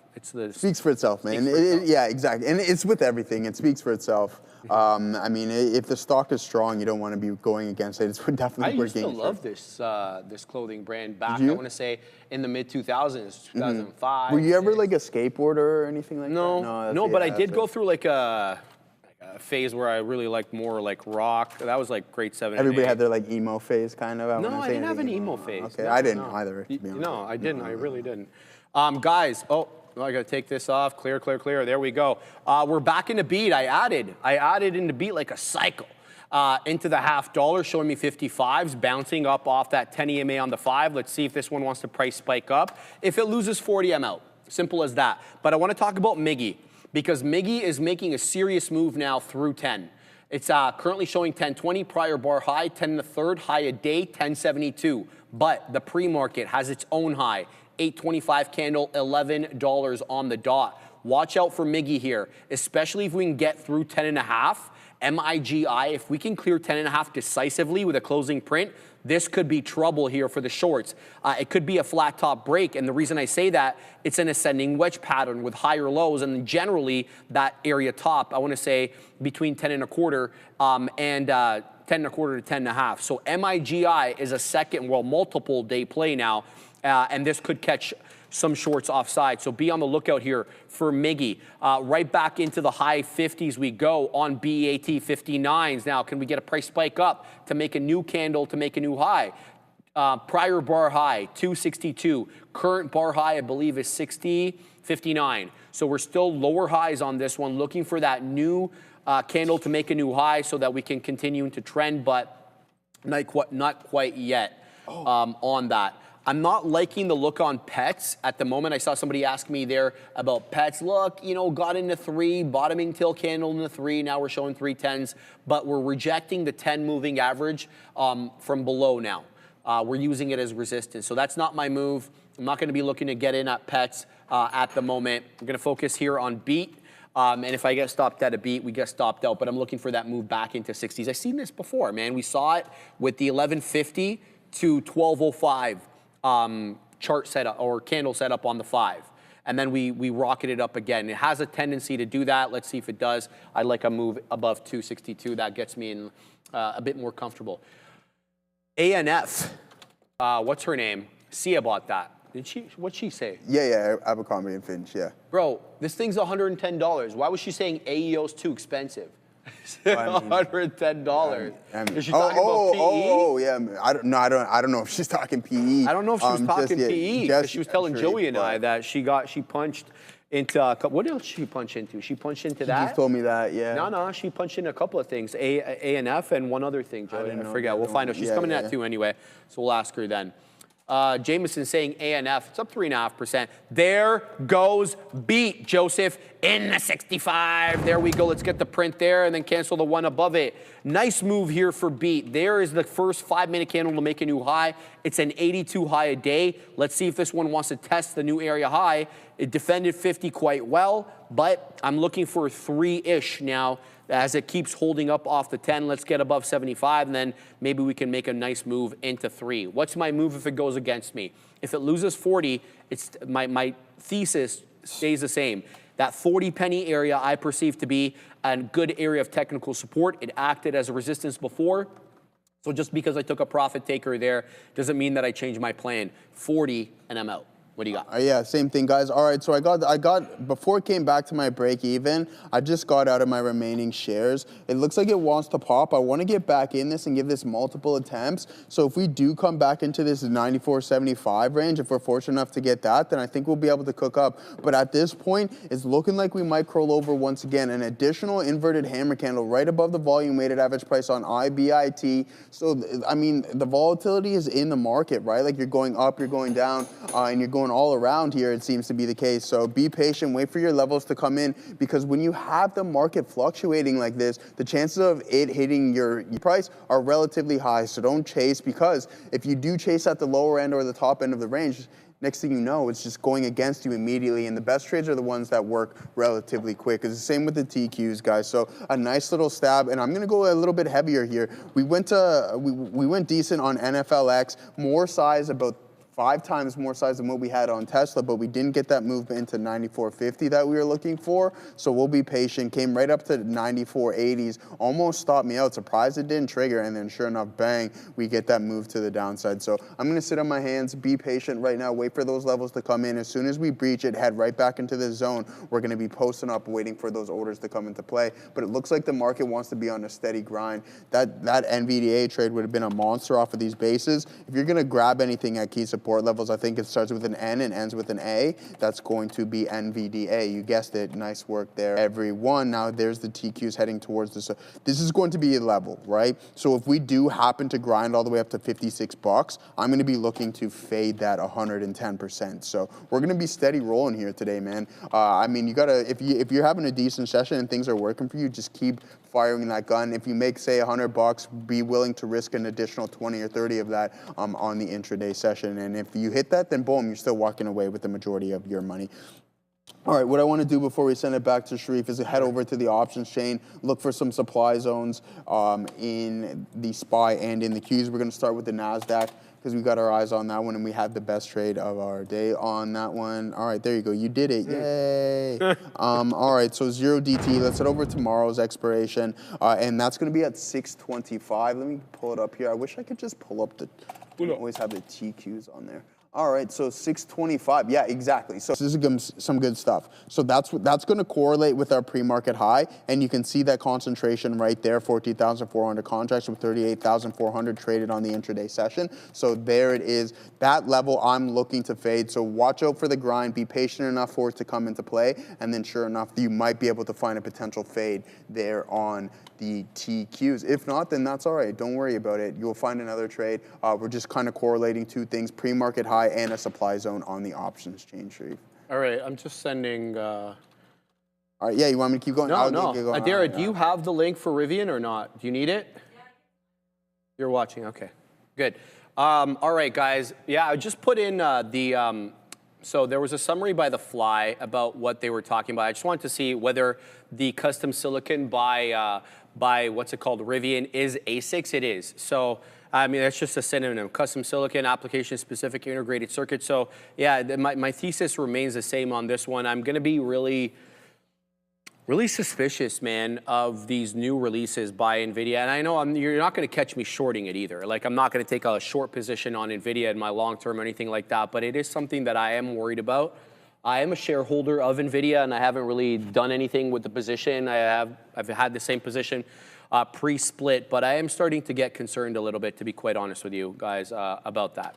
S3: speaks for itself, man. Yeah, exactly, and it's with everything. It speaks for itself. I mean, if the stock is strong, you don't want to be going against it. It's definitely
S4: I used to love this clothing brand back. I want to say in the mid 2000s, 2005.
S3: Were you ever like a skateboarder or anything like that?
S4: No, but I did go through like a phase where I really liked more like rock. That was like grade 7.
S3: Everybody had their like emo phase, kind of.
S4: No, I didn't have an emo phase.
S3: Okay, I didn't either. To be honest.
S4: No, I didn't. I really didn't. Guys, I gotta take this off. Clear. There we go. We're back into beat. I added into beat like a cycle. Into the $0.50, showing me 55s, bouncing up off that 10 EMA on the 5. Let's see if this one wants to price spike up. If it loses 40, I'm out. Simple as that. But I want to talk about MIGI, because MIGI is making a serious move now through 10. It's currently showing 10.20, prior bar high, 10 1/3, high a day, 10.72. But the pre-market has its own high, 8.25 candle, $11 on the dot. Watch out for MIGI here, especially if we can get through 10.5. MIGI, if we can clear 10.5 decisively with a closing print, this could be trouble here for the shorts. It could be a flat top break, and the reason I say that, it's an ascending wedge pattern with higher lows, and then generally that area top, I want to say between 10.25 and 10.25 to 10.5. So MIGI is a second, multiple day play now, and this could catch some shorts offside. So be on the lookout here for MIGI. Right back into the high 50s we go on BAT 59s. Now, can we get a price spike up to make a new candle, to make a new high? Prior bar high, 262. Current bar high, I believe, is 59. So we're still lower highs on this one, looking for that new candle to make a new high so that we can continue into trend, but not quite yet on that. I'm not liking the look on pets at the moment. I saw somebody ask me there about pets. Look, got into 3, bottoming tail candle in the 3. Now we're showing 310s, but we're rejecting the 10 moving average from below now. We're using it as resistance. So that's not my move. I'm not going to be looking to get in at pets at the moment. We're going to focus here on beat. And if I get stopped at a beat, we get stopped out. But I'm looking for that move back into 60s. I've seen this before, man. We saw it with the 1150 to 1205. Chart setup or candle setup on the 5. And then we rocketed up again. It has a tendency to do that. Let's see if it does. I'd like a move above 262. That gets me in a bit more comfortable. ANF, what's her name? Sia bought that. What'd she say?
S3: Yeah, Abercrombie and Finch, yeah.
S4: Bro, this thing's $110. Why was she saying AEO's too expensive? $110. Is she talking about PE?
S3: Yeah. I don't know if she's talking PE.
S4: I don't know if she was talking PE, because she was telling Joey and I that she punched into what else did she punch into? She punched into that?
S3: She just told me that, yeah.
S4: No, she punched into a couple of things. ANF and one other thing, Joey. I forget. We'll find out. She's coming at 2 anyway, so we'll ask her then. Jameson saying ANF, it's up 3.5%. There goes beat, Joseph, in the 65. There we go. Let's get the print there and then cancel the one above it. Nice move here for beat. There is the first 5-minute candle to make a new high. It's an 82 high a day. Let's see if this one wants to test the new area high. It defended 50 quite well. but I'm looking for 3-ish now. As it keeps holding up off the 10, let's get above 75, and then maybe we can make a nice move into 3. What's my move if it goes against me? If it loses 40, it's my thesis stays the same. That 40 penny area I perceive to be a good area of technical support. It acted as a resistance before. So just because I took a profit taker there doesn't mean that I changed my plan. 40 and I'm out. What do you got?
S3: Yeah, same thing, guys. All right, so I got before it came back to my break even, I just got out of my remaining shares. It looks like it wants to pop. I want to get back in this and give this multiple attempts. So if we do come back into this 94.75 range, if we're fortunate enough to get that, then I think we'll be able to cook up. But at this point, it's looking like we might curl over once again. An additional inverted hammer candle right above the volume weighted average price on IBIT. So, I mean, the volatility is in the market, right? Like you're going up, you're going down, and you're going all around here, it seems to be the case. So be patient, wait for your levels to come in, because when you have the market fluctuating like this, the chances of it hitting your price are relatively high. So don't chase, because if you do chase at the lower end or the top end of the range, next thing you know, it's just going against you immediately, and the best trades are the ones that work relatively quick. It's the same with the TQs, guys. So a nice little stab, and I'm gonna go a little bit heavier here. We went decent on NFLX, more size, about 5 times more size than what we had on Tesla, but we didn't get that movement into 94.50 that we were looking for. So we'll be patient. Came right up to 94.80s, almost stopped me out. Surprised it didn't trigger, and then sure enough, bang, we get that move to the downside. So I'm gonna sit on my hands, be patient right now, wait for those levels to come in. As soon as we breach it, head right back into the zone. We're gonna be posting up, waiting for those orders to come into play. But it looks like the market wants to be on a steady grind. That NVDA trade would have been a monster off of these bases. If you're gonna grab anything at key support levels, I think it starts with an N and ends with an A. That's going to be NVDA. You guessed it. Nice work there, everyone. Now there's the TQs heading towards this. This is going to be a level, right? So if we do happen to grind all the way up to 56 bucks, I'm going to be looking to fade that 110%. So we're going to be steady rolling here today, man. I mean, you gotta, if you're having a decent session and things are working for you, just keep firing that gun. If you make, say, 100 bucks, be willing to risk an additional 20 or 30 of that on the intraday session. And if you hit that, then boom, you're still walking away with the majority of your money. All right, what I want to do before we send it back to Sharif is head over to the options chain, look for some supply zones in the SPY and in the Qs. We're going to start with the Nasdaq, because we got our eyes on that one, and we had the best trade of our day on that one. All right, there you go. You did it. Yay. All right, so 0DT. Let's head over to tomorrow's expiration, and that's going to be at 6:25. Let me pull it up here. I wish I could just pull up the, always have the TQs on there. All right, so 6:25. Yeah, exactly. So this is some good stuff. So that's going to correlate with our pre-market high, and you can see that concentration right there, 14,400 contracts with 38,400 traded on the intraday session. So there it is. That level I'm looking to fade. So watch out for the grind. Be patient enough for it to come into play, and then sure enough, you might be able to find a potential fade there on the TQs. If not, then that's all right. Don't worry about it. You'll find another trade. We're just kind of correlating two things: pre-market high and a supply zone on the options chain, Sharif.
S4: All right, I'm just sending.
S3: All right, yeah, you want me to keep going?
S4: No. Adira, do you have the link for Rivian or not? Do you need it? Yeah. You're watching, okay. Good. All right, guys. Yeah, I just put in so there was a summary by The Fly about what they were talking about. I just wanted to see whether the custom silicon by what's it called, Rivian, is ASICs. It is. So, I mean, that's just a synonym. Custom silicon, application-specific integrated circuit. So, yeah, my thesis remains the same on this one. I'm going to be really suspicious, man, of these new releases by NVIDIA. And I know you're not going to catch me shorting it either. Like, I'm not going to take a short position on NVIDIA in my long term or anything like that. But it is something that I am worried about. I am a shareholder of NVIDIA, and I haven't really done anything with the position. I've had the same position pre-split, but I am starting to get concerned a little bit, to be quite honest with you guys, about that.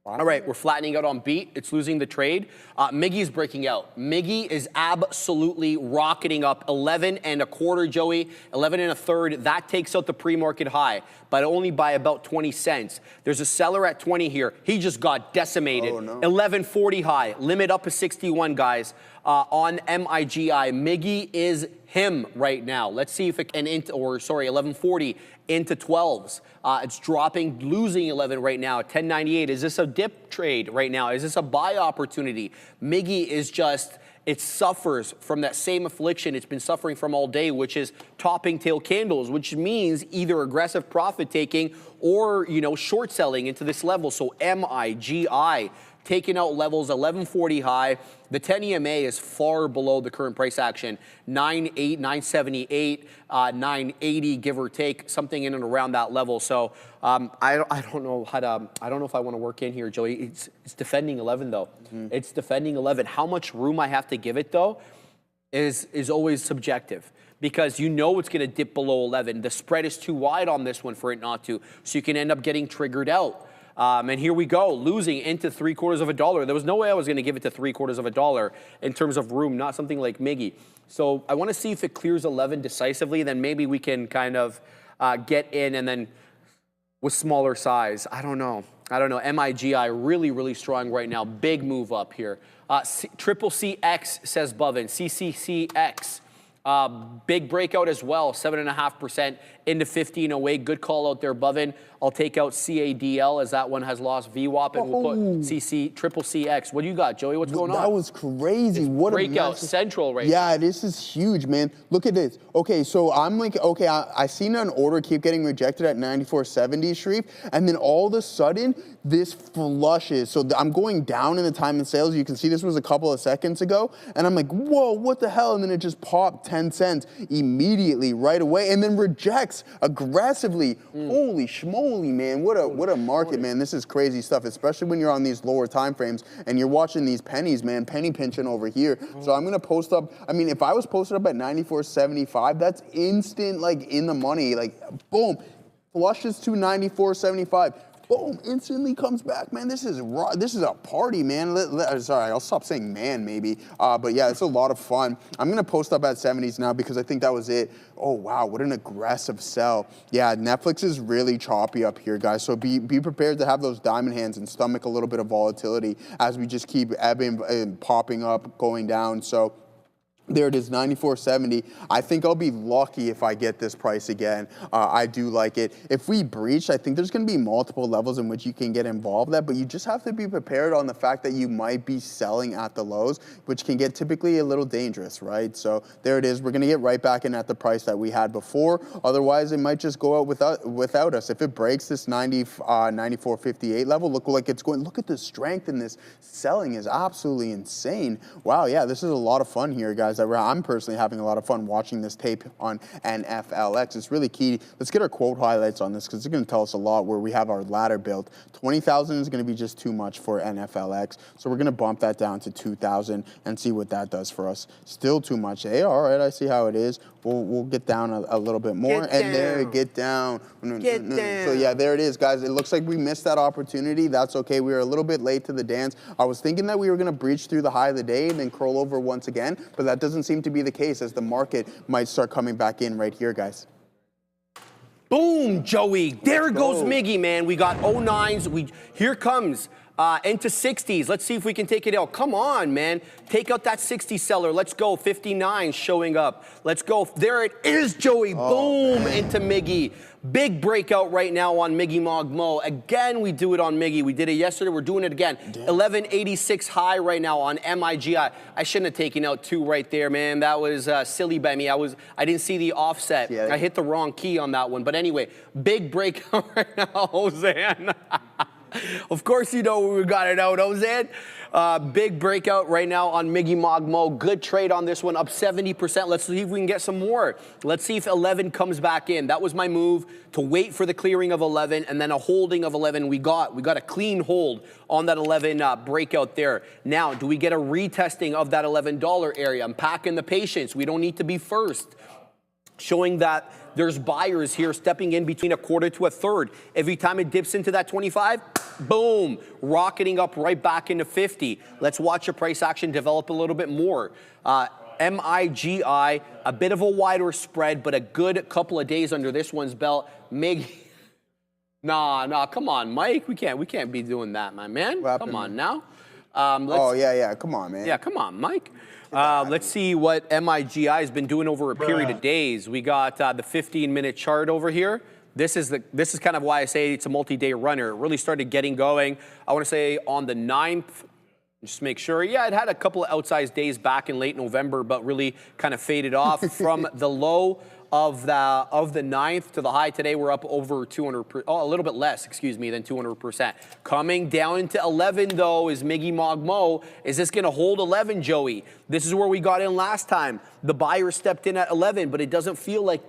S4: All right, we're flattening out on beat. It's losing the trade. MIGI is breaking out. MIGI is absolutely rocketing up 11.25, Joey, 11.33. That takes out the pre-market high, but only by about 20 cents. There's a seller at 20 here. He just got decimated. Oh, no. 11.40 high. Limit up to 61, guys. on MIGI. MIGI is him right now. Let's see if it can, 1140 into 12s. It's dropping, losing 11 right now at 1098. Is this a dip trade right now? Is this a buy opportunity? MIGI is just, it suffers from that same affliction it's been suffering from all day, which is topping tail candles, which means either aggressive profit taking or, you know, short selling into this level. So MIGI taking out levels 1140 high. The 10 EMA is far below the current price action, 978, 980, give or take, something in and around that level. So I don't know how to, I don't know if I want to work in here, Joey. It's defending 11 though. It's defending 11. How much room I have to give it though is always subjective, because you know it's going to dip below 11. The spread is too wide on this one for it not to, so you can end up getting triggered out. And here we go, losing into $0.75. There was no way I was going to give it to $0.75 in terms of room, not something like MIGI. So I want to see if it clears 11 decisively, then maybe we can kind of get in and then with smaller size. I don't know. MIGI really, really strong right now. Big move up here. Triple CX says Bovin. CCCX. Big breakout as well, 7.5% into 1508. Good call out there, Bovin. I'll take out CADL as that one has lost VWAP, and we'll put Triple CX. What do you got, Joey? What's going on?
S3: That was crazy.
S4: It's
S3: what
S4: breakout
S3: a massive...
S4: central right now.
S3: Yeah, this is huge, man. Look at this. Okay, so I'm like, okay, I seen an order keep getting rejected at 94.70, Sharif, and then all of a sudden, this flushes. So I'm going down in the time and sales. You can see this was a couple of seconds ago, and I'm like, whoa, what the hell? And then it just popped 10 cents immediately right away, and then rejects aggressively. Holy schmoly, man. What a market, man. This is crazy stuff, especially when you're on these lower time frames and you're watching these pennies, man, penny pinching over here. So I'm gonna post up, I mean, if I was posted up at 94.75, that's instant, like, in the money, like, boom, flushes to 94.75. Boom, instantly comes back, man. This is a party, man. Sorry, I'll stop saying man, maybe. But yeah, it's a lot of fun. I'm gonna post up at 70s now because I think that was it. Oh wow, what an aggressive sell. Yeah, Netflix is really choppy up here, guys. So be prepared to have those diamond hands and stomach a little bit of volatility as we just keep ebbing and popping up, going down. So there it is, 94.70. I think I'll be lucky if I get this price again. I do like it. If we breach, I think there's going to be multiple levels in which you can get involved at, but you just have to be prepared on the fact that you might be selling at the lows, which can get typically a little dangerous, right? So there it is. We're going to get right back in at the price that we had before. Otherwise, it might just go out without us. If it breaks this 94.58 level, look like it's going. Look at the strength in this selling is absolutely insane. Wow, yeah, this is a lot of fun here, guys. I'm personally having a lot of fun watching this tape on NFLX. It's really key. Let's get our quote highlights on this because it's going to tell us a lot where we have our ladder built. 20,000 is going to be just too much for NFLX. So we're going to bump that down to 2,000 and see what that does for us. Still too much. Hey, all right, I see how it is. We'll get down a little bit more. Get down. So yeah, there it is, guys. It looks like we missed that opportunity. That's okay. We were a little bit late to the dance. I was thinking that we were going to breach through the high of the day and then curl over once again, but that doesn't seem to be the case as the market might start coming back in right here, guys.
S4: Boom, Joey. There goes MIGI, man. We got 09s. Here comes into 60s. Let's see if we can take it out. Come on, man. Take out that 60 seller. Let's go. 59 showing up. Let's go. There it is, Joey. Boom, into MIGI. Big breakout right now on MIGI Mogmo. Again, we do it on MIGI. We did it yesterday. We're doing it again. 1186 high right now on MIGI. I shouldn't have taken out 2 right there, man. That was silly by me. I didn't see the offset. Yeah. I hit the wrong key on that one. But anyway, big breakout right now, Hosean. Of course you know we got it out, Hosean. Big breakout right now on MIGI Mogmo. Good trade on this one, up 70%. Let's see if we can get some more. Let's see if 11 comes back in. That was my move, to wait for the clearing of 11 and then a holding of 11. We got a clean hold on that 11 breakout there. Now, do we get a retesting of that $11 area? I'm packing the patience. We don't need to be first. Showing that there's buyers here stepping in between a quarter to a third. Every time it dips into that 25, boom, rocketing up right back into 50. Let's watch the price action develop a little bit more. MIGI, a bit of a wider spread, but a good couple of days under this one's belt. MIGI, nah, come on, Mike. We can't be doing that, my man. Come on now.
S3: Oh, yeah. Come on, man.
S4: Yeah, come on, Mike. Let's see what MIGI has been doing over a period of days. We got the 15-minute chart over here. This is kind of why I say it's a multi-day runner. It really started getting going, I want to say, on the 9th. Just make sure. Yeah, it had a couple of outsized days back in late November, but really kind of faded off from the low of the 9th to the high today. We're up over 200%, a little bit less, excuse me, than 200%. Coming down into 11 though is MIGI Mogmo. Is this going to hold 11, Joey? This is where we got in last time. The buyer stepped in at 11, but it doesn't feel like,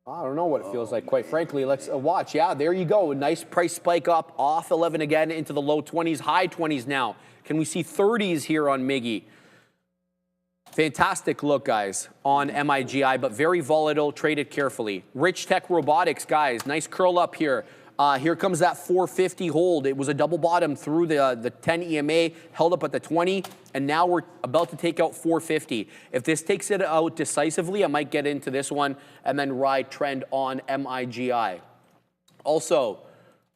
S4: I don't know what it feels like, quite frankly. Let's watch. Yeah, there you go. A nice price spike up off 11 again into the low 20s, high 20s now. Can we see 30s here on MIGI? Fantastic look, guys, on MIGI, but very volatile. Traded carefully. Rich Tech Robotics, guys, nice curl up here. Here comes that 450 hold. It was a double bottom through the 10 EMA, held up at the 20, and now we're about to take out 450. If this takes it out decisively, I might get into this one and then ride trend on MIGI. Also,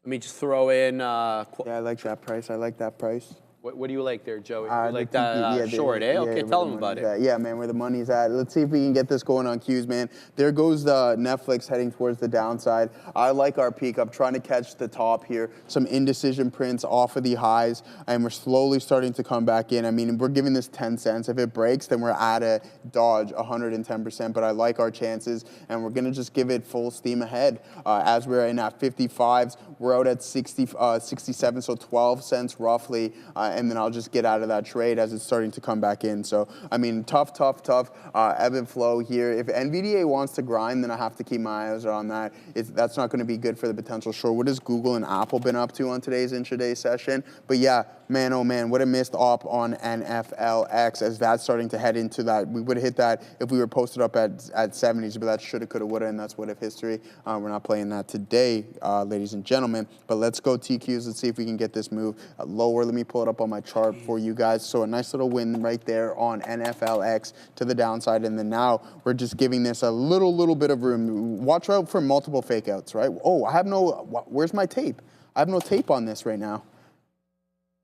S4: let me just throw in...
S3: yeah, I like that price. I like that price.
S4: What do you like there, Joey? You like that short, eh? Okay, tell them about it.
S3: Yeah, man, where the money's at. Let's see if we can get this going on Qs, man. There goes the Netflix heading towards the downside. I like our peak. I'm trying to catch the top here. Some indecision prints off of the highs, and we're slowly starting to come back in. I mean, we're giving this 10 cents. If it breaks, then we're at a dodge 110%, but I like our chances, and we're going to just give it full steam ahead. As we're in at 55s, we're out at 67, so 12 cents roughly. And then I'll just get out of that trade as it's starting to come back in. So, I mean, tough ebb and flow here. If NVDA wants to grind, then I have to keep my eyes on that. That's not going to be good for the potential short. What has Google and Apple been up to on today's intraday session? But yeah, man, oh man, what a missed op on NFLX as that's starting to head into that. We would have hit that if we were posted up at 70s, but that shoulda, coulda, woulda, and that's what if history. We're not playing that today, ladies and gentlemen. But let's go TQs. Let's see if we can get this move lower. Let me pull it up on my chart for you guys. So a nice little win right there on NFLX to the downside. And then now we're just giving this a little bit of room. Watch out for multiple fake outs, right? Oh, I have no, where's my tape? I have no tape on this right now.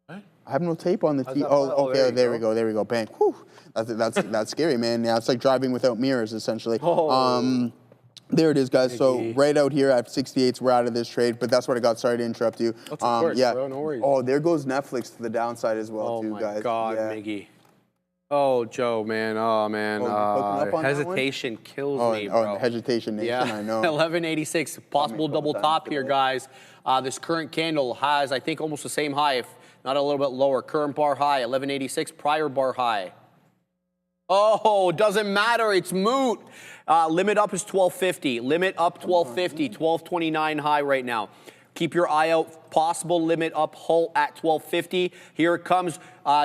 S3: What? I have no tape on the T. Oh, okay, there we go. Bang. Whew. That's scary, man. Yeah, it's like driving without mirrors, essentially.
S4: Oh.
S3: There it is, guys. So right out here at 68s, we're out of this trade, but that's what I got. Sorry to interrupt you.
S4: Of course,
S3: yeah.
S4: bro, no worries.
S3: Oh, there goes Netflix to the downside as well, too, guys.
S4: Oh, my God,
S3: yeah.
S4: MIGI. Oh, Joe, man. Oh, man. Hesitation kills me, bro.
S3: Oh, hesitation nation, I know.
S4: 1186, possible double top here, guys. This current candle has, I think, almost the same high, if not a little bit lower. Current bar high, 1186, prior bar high. Oh, doesn't matter. It's moot. Limit up is 1250. Limit up 1250. 1229 high right now. Keep your eye out. Possible limit up halt at 1250. Here it comes.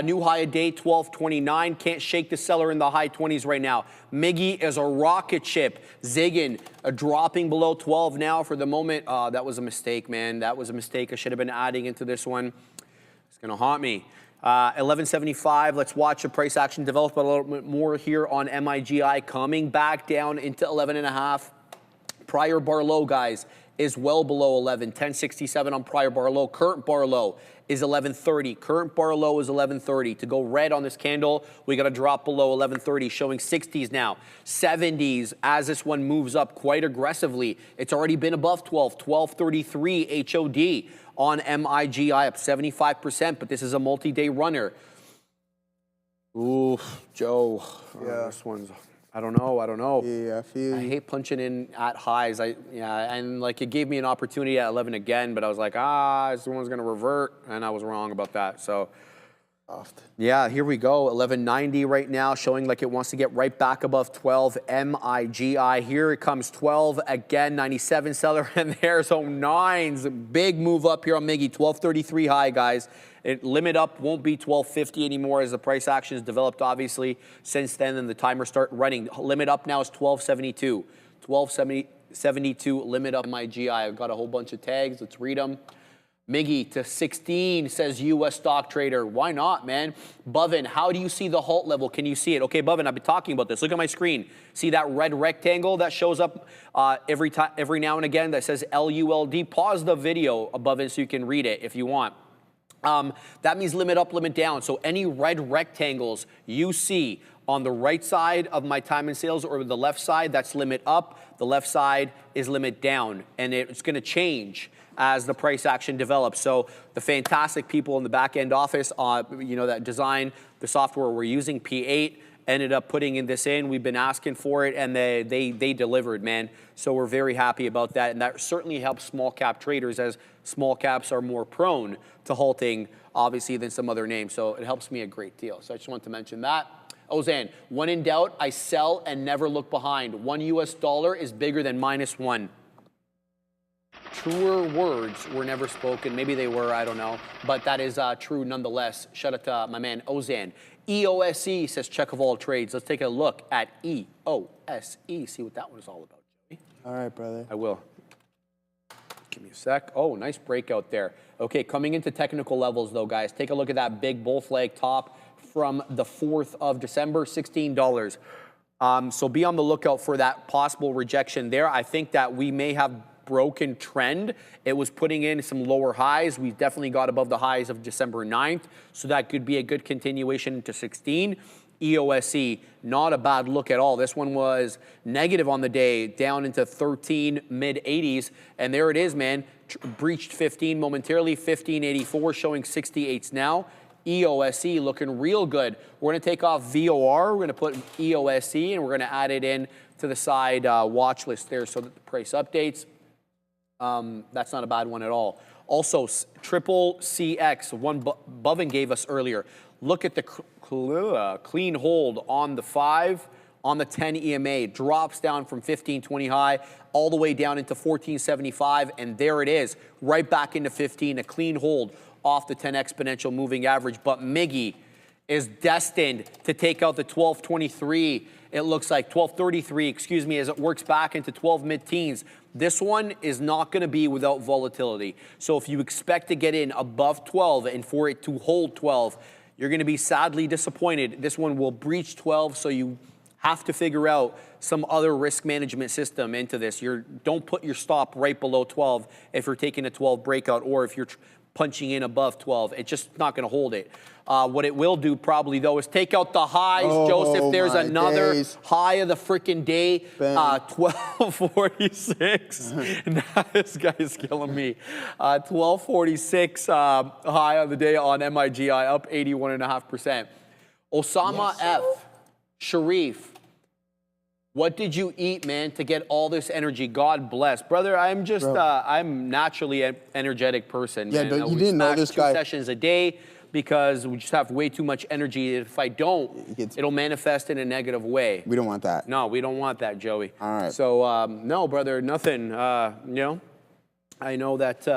S4: New high of day 1229. Can't shake the seller in the high 20s right now. MIGI is a rocket ship. Zigging, dropping below 12 now for the moment. That was a mistake, man. That was a mistake. I should have been adding into this one. It's going to haunt me. 1175, let's watch the price action develop a little bit more here on MIGI, coming back down into 11.5. Prior bar low, guys, is well below 11. 1067 on prior bar low. Current bar low is 1130. Current bar low is 1130. To go red on this candle, we got to drop below 1130, showing 60s now. 70s as this one moves up quite aggressively. It's already been above 12. 1233 HOD. On MIGI up 75%, but this is a multi-day runner. Ooh, Joe.
S3: Yeah.
S4: This one's, I don't know.
S3: Yeah, I feel
S4: I hate punching in at highs. And like it gave me an opportunity at 11 again, but I was like, this one's gonna revert, and I was wrong about that. So, yeah, here we go. 1190 right now, showing like it wants to get right back above 12. MIGI. Here it comes 12 again. 97 seller, and there's 09s. Big move up here on MIGI. 1233 high, guys. Limit up won't be 1250 anymore as the price action is developed, obviously, since then, and the timer start running. Limit up now is 1272. 1272 limit up MIGI. I've got a whole bunch of tags. Let's read them. MIGI to 16, says U.S. stock trader. Why not, man? Bovin, how do you see the halt level? Can you see it? Okay, Bovin, I've been talking about this. Look at my screen. See that red rectangle that shows up every now and again that says LULD? Pause the video above it so you can read it if you want. That means limit up, limit down. So any red rectangles you see on the right side of my time and sales or the left side, that's limit up. The left side is limit down. And it's going to change as the price action develops. So the fantastic people in the back end office, that design the software we're using, P8, ended up putting this in. We've been asking for it, and they delivered, man. So we're very happy about that, and that certainly helps small cap traders, as small caps are more prone to halting, obviously, than some other names. So it helps me a great deal. So I just want to mention that. Ozan, when in doubt, I sell and never look behind. $1 US is bigger than -1. Truer words were never spoken. Maybe they were, I don't know. But that is true nonetheless. Shout out to my man Ozan. EOSE says check of all trades. Let's take a look at EOSE. See what that one is all about, Joey.
S3: All right, brother.
S4: I will. Give me a sec. Oh, nice breakout there. Okay, coming into technical levels though, guys. Take a look at that big bull flag top from the 4th of December, $16. So be on the lookout for that possible rejection there. I think that we may have broken trend. It was putting in some lower highs. We definitely got above the highs of December 9th. So that could be a good continuation into 16. EOSE, not a bad look at all. This one was negative on the day, down into 13, mid-80s. And there it is, man. Breached 15 momentarily, 1584, showing 68s now. EOSE looking real good. We're going to take off VOR. We're going to put EOSE, and we're going to add it in to the side watch list there so that the price updates. That's not a bad one at all. Also, triple CX, one Bovin gave us earlier. Look at the clean hold on the 5, on the 10 EMA. Drops down from 1520 high all the way down into 1475, and there it is, right back into 15, a clean hold off the 10 exponential moving average. But MIGI is destined to take out the 1223. It looks like 1233, excuse me, as it works back into 12 mid-teens. This one is not going to be without volatility. So if you expect to get in above 12 and for it to hold 12, you're going to be sadly disappointed. This one will breach 12, so you have to figure out some other risk management system into this. Don't put your stop right below 12 if you're taking a 12 breakout, or if you're punching in above 12. It's just not going to hold it. What it will do probably, though, is take out the highs, Joseph. There's another high of the freaking day, 1246. Now this guy's killing me. 1246 high of the day on MIGI, up 81.5%. Osama F. Sharif, what did you eat, man, to get all this energy? God bless. Brother, I'm just, I'm naturally an energetic person.
S3: Yeah,
S4: man.
S3: you didn't know this guy.
S4: 2 sessions a day because we just have way too much energy. If I don't, it'll manifest in a negative way.
S3: We don't want that.
S4: No, we don't want that, Joey.
S3: All right.
S4: So, no, brother, nothing. I know that...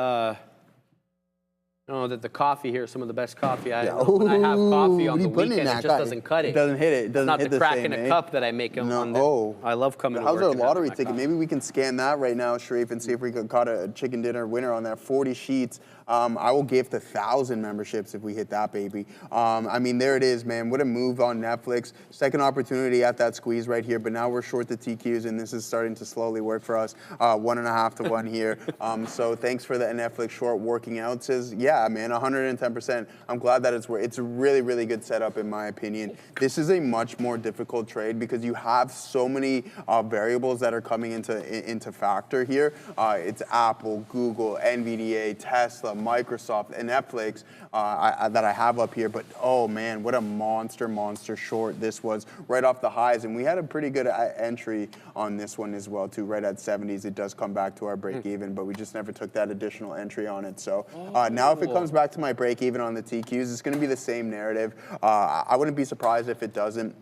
S4: that the coffee here is some of the best coffee I know. When I have coffee on the weekend, it just doesn't cut it.
S3: It doesn't hit it. It doesn't
S4: not
S3: hit
S4: the crack
S3: same,
S4: in a cup that I make on the... I love coming to work.
S3: How's our lottery ticket? Maybe we can scan that right now, Sharif, and see if we could caught a chicken dinner winner on that. 40 sheets. I will gift 1,000 memberships if we hit that, baby. I mean, there it is, man. What a move on Netflix. Second opportunity at that squeeze right here, but now we're short the TQs, and this is starting to slowly work for us. 1.5 to 1 here. So thanks for the Netflix short working out. It says, yeah, man, 110%. I'm glad that it's a really, really good setup in my opinion. This is a much more difficult trade because you have so many variables that are coming into factor here. It's Apple, Google, NVDA, Tesla, Microsoft, and Netflix that I have up here. But oh man, what a monster short this was right off the highs. And we had a pretty good entry on this one as well too, right at 70s. It does come back to our break even, but we just never took that additional entry on it. So now if it comes back to my break even on the TQs, it's going to be the same narrative. I wouldn't be surprised if it doesn't.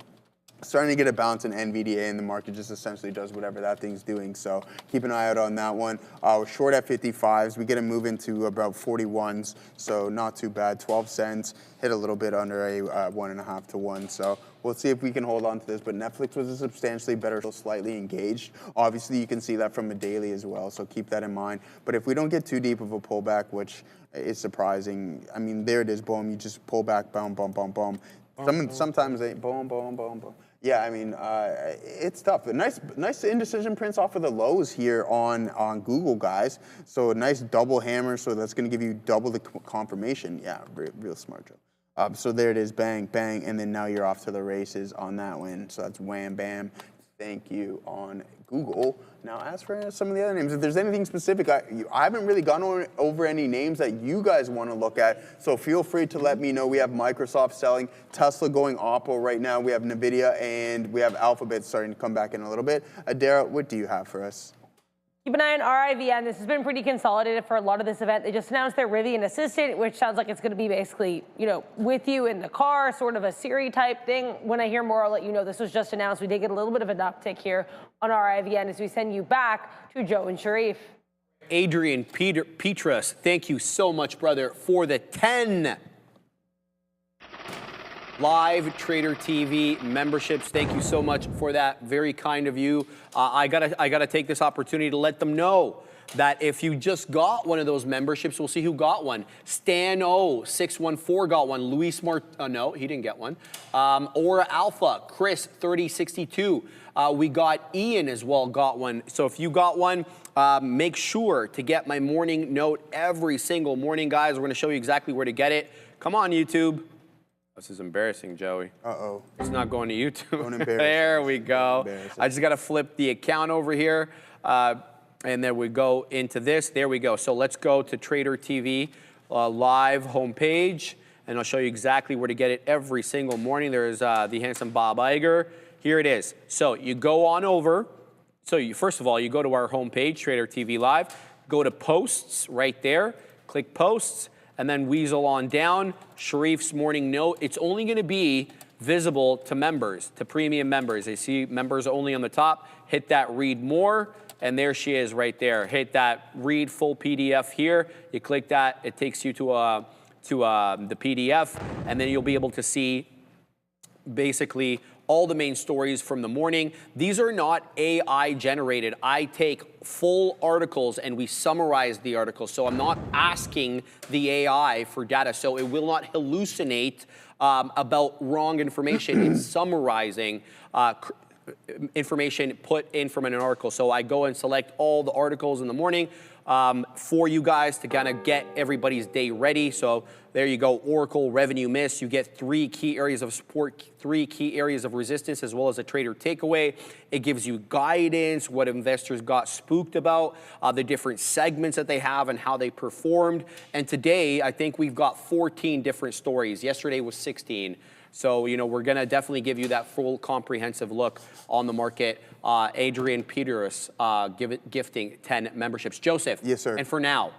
S3: Starting to get a bounce in NVDA, and the market just essentially does whatever that thing's doing. So keep an eye out on that one. We're short at 55s. We get a move into about 41s, so not too bad. 12 cents, hit a little bit under a 1.5 to 1. So we'll see if we can hold on to this. But Netflix was a substantially better, slightly engaged. Obviously, you can see that from a daily as well, so keep that in mind. But if we don't get too deep of a pullback, which is surprising, I mean, there it is, boom. You just pull back, boom, boom, boom, boom. Sometimes they boom, boom, boom, boom. Yeah, I mean, it's tough. Nice indecision prints off of the lows here on Google, guys. So a nice double hammer, so that's going to give you double the confirmation. Yeah, real smart, Joe. So there it is, bang, bang, and then now you're off to the races on that win. So that's wham, bam. Thank you on Google. Now, as for some of the other names, if there's anything specific, I haven't really gone over any names that you guys want to look at, so feel free to let me know. We have Microsoft selling, Tesla going Oppo right now, we have Nvidia, and we have Alphabet starting to come back in a little bit. Adara, what do you have for us?
S6: Keep an eye on Rivian. This has been pretty consolidated for a lot of this event. They just announced their Rivian Assistant, which sounds like it's going to be basically, with you in the car, sort of a Siri type thing. When I hear more, I'll let you know. This was just announced. We did get a little bit of an uptick here on Rivian as we send you back to Joe and Sharif.
S4: Adrian Petrus, thank you so much, brother, for the 10 live Trader TV memberships. Thank you so much for that. Very kind of you. I gotta take this opportunity to let them know that if you just got one of those memberships, we'll see who got one. Stan O 614 got one. Luis no, he didn't get one. Aura Alpha, Chris 3062. We got Ian as well got one. So if you got one, make sure to get my morning note every single morning, guys. We're gonna show you exactly where to get it. Come on, YouTube. This is embarrassing, Joey.
S3: Uh-oh.
S4: It's not going to YouTube.
S3: Don't embarrass
S4: There we go.
S3: Embarrass
S4: I just got to flip the account over here, and then we go into this. There we go. So let's go to Trader TV live homepage, and I'll show you exactly where to get it every single morning. There's the handsome Bob Iger. Here it is. So you go on over. So first of all, you go to our homepage, Trader TV Live. Go to Posts right there. Click Posts. And then weasel on down, Sharif's morning note. It's only going to be visible to members, to premium members. They see members only on the top. Hit that read more, and there she is right there. Hit that read full PDF here. You click that, it takes you to the PDF, and then you'll be able to see basically all the main stories from the morning. These are not AI generated. I take full articles and we summarize the articles. So I'm not asking the AI for data. So it will not hallucinate about wrong information. It's summarizing information put in from an article. So I go and select all the articles in the morning for you guys to kind of get everybody's day ready. So there you go, Oracle revenue miss. You get 3 key areas of support, 3 key areas of resistance, as well as a trader takeaway. It gives you guidance, what investors got spooked about, the different segments that they have and how they performed. And today, I think we've got 14 different stories. Yesterday was 16. So, we're going to definitely give you that full comprehensive look on the market. Adrian Peters gifting 10 memberships. Joseph.
S3: Yes, sir.
S4: And for now,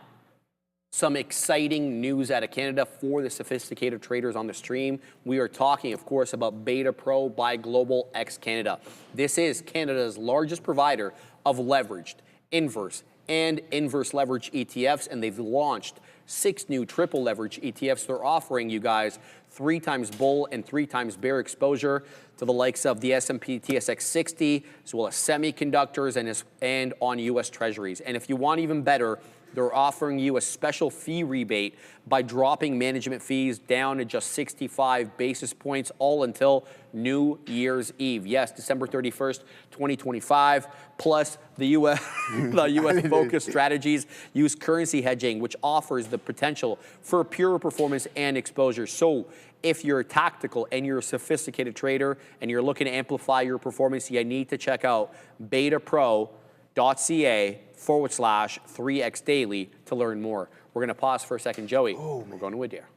S4: some exciting news out of Canada for the sophisticated traders on the stream. We are talking, of course, about Beta Pro by Global X Canada. This is Canada's largest provider of leveraged, inverse, and inverse leverage ETFs, and they've launched 6 new triple leverage ETFs. They're offering you guys 3 times bull and 3 times bear exposure to the likes of the S&P TSX 60, as well as semiconductors and on U.S. Treasuries. And if you want even better, they're offering you a special fee rebate by dropping management fees down to just 65 basis points, all until New Year's Eve. Yes, December 31st, 2025, plus the U.S. focused strategies use currency hedging, which offers the potential for pure performance and exposure. So if you're tactical and you're a sophisticated trader and you're looking to amplify your performance, you need to check out betapro.ca/3x daily to learn more. We're going to pause for a second. Joey, we're going to Adair.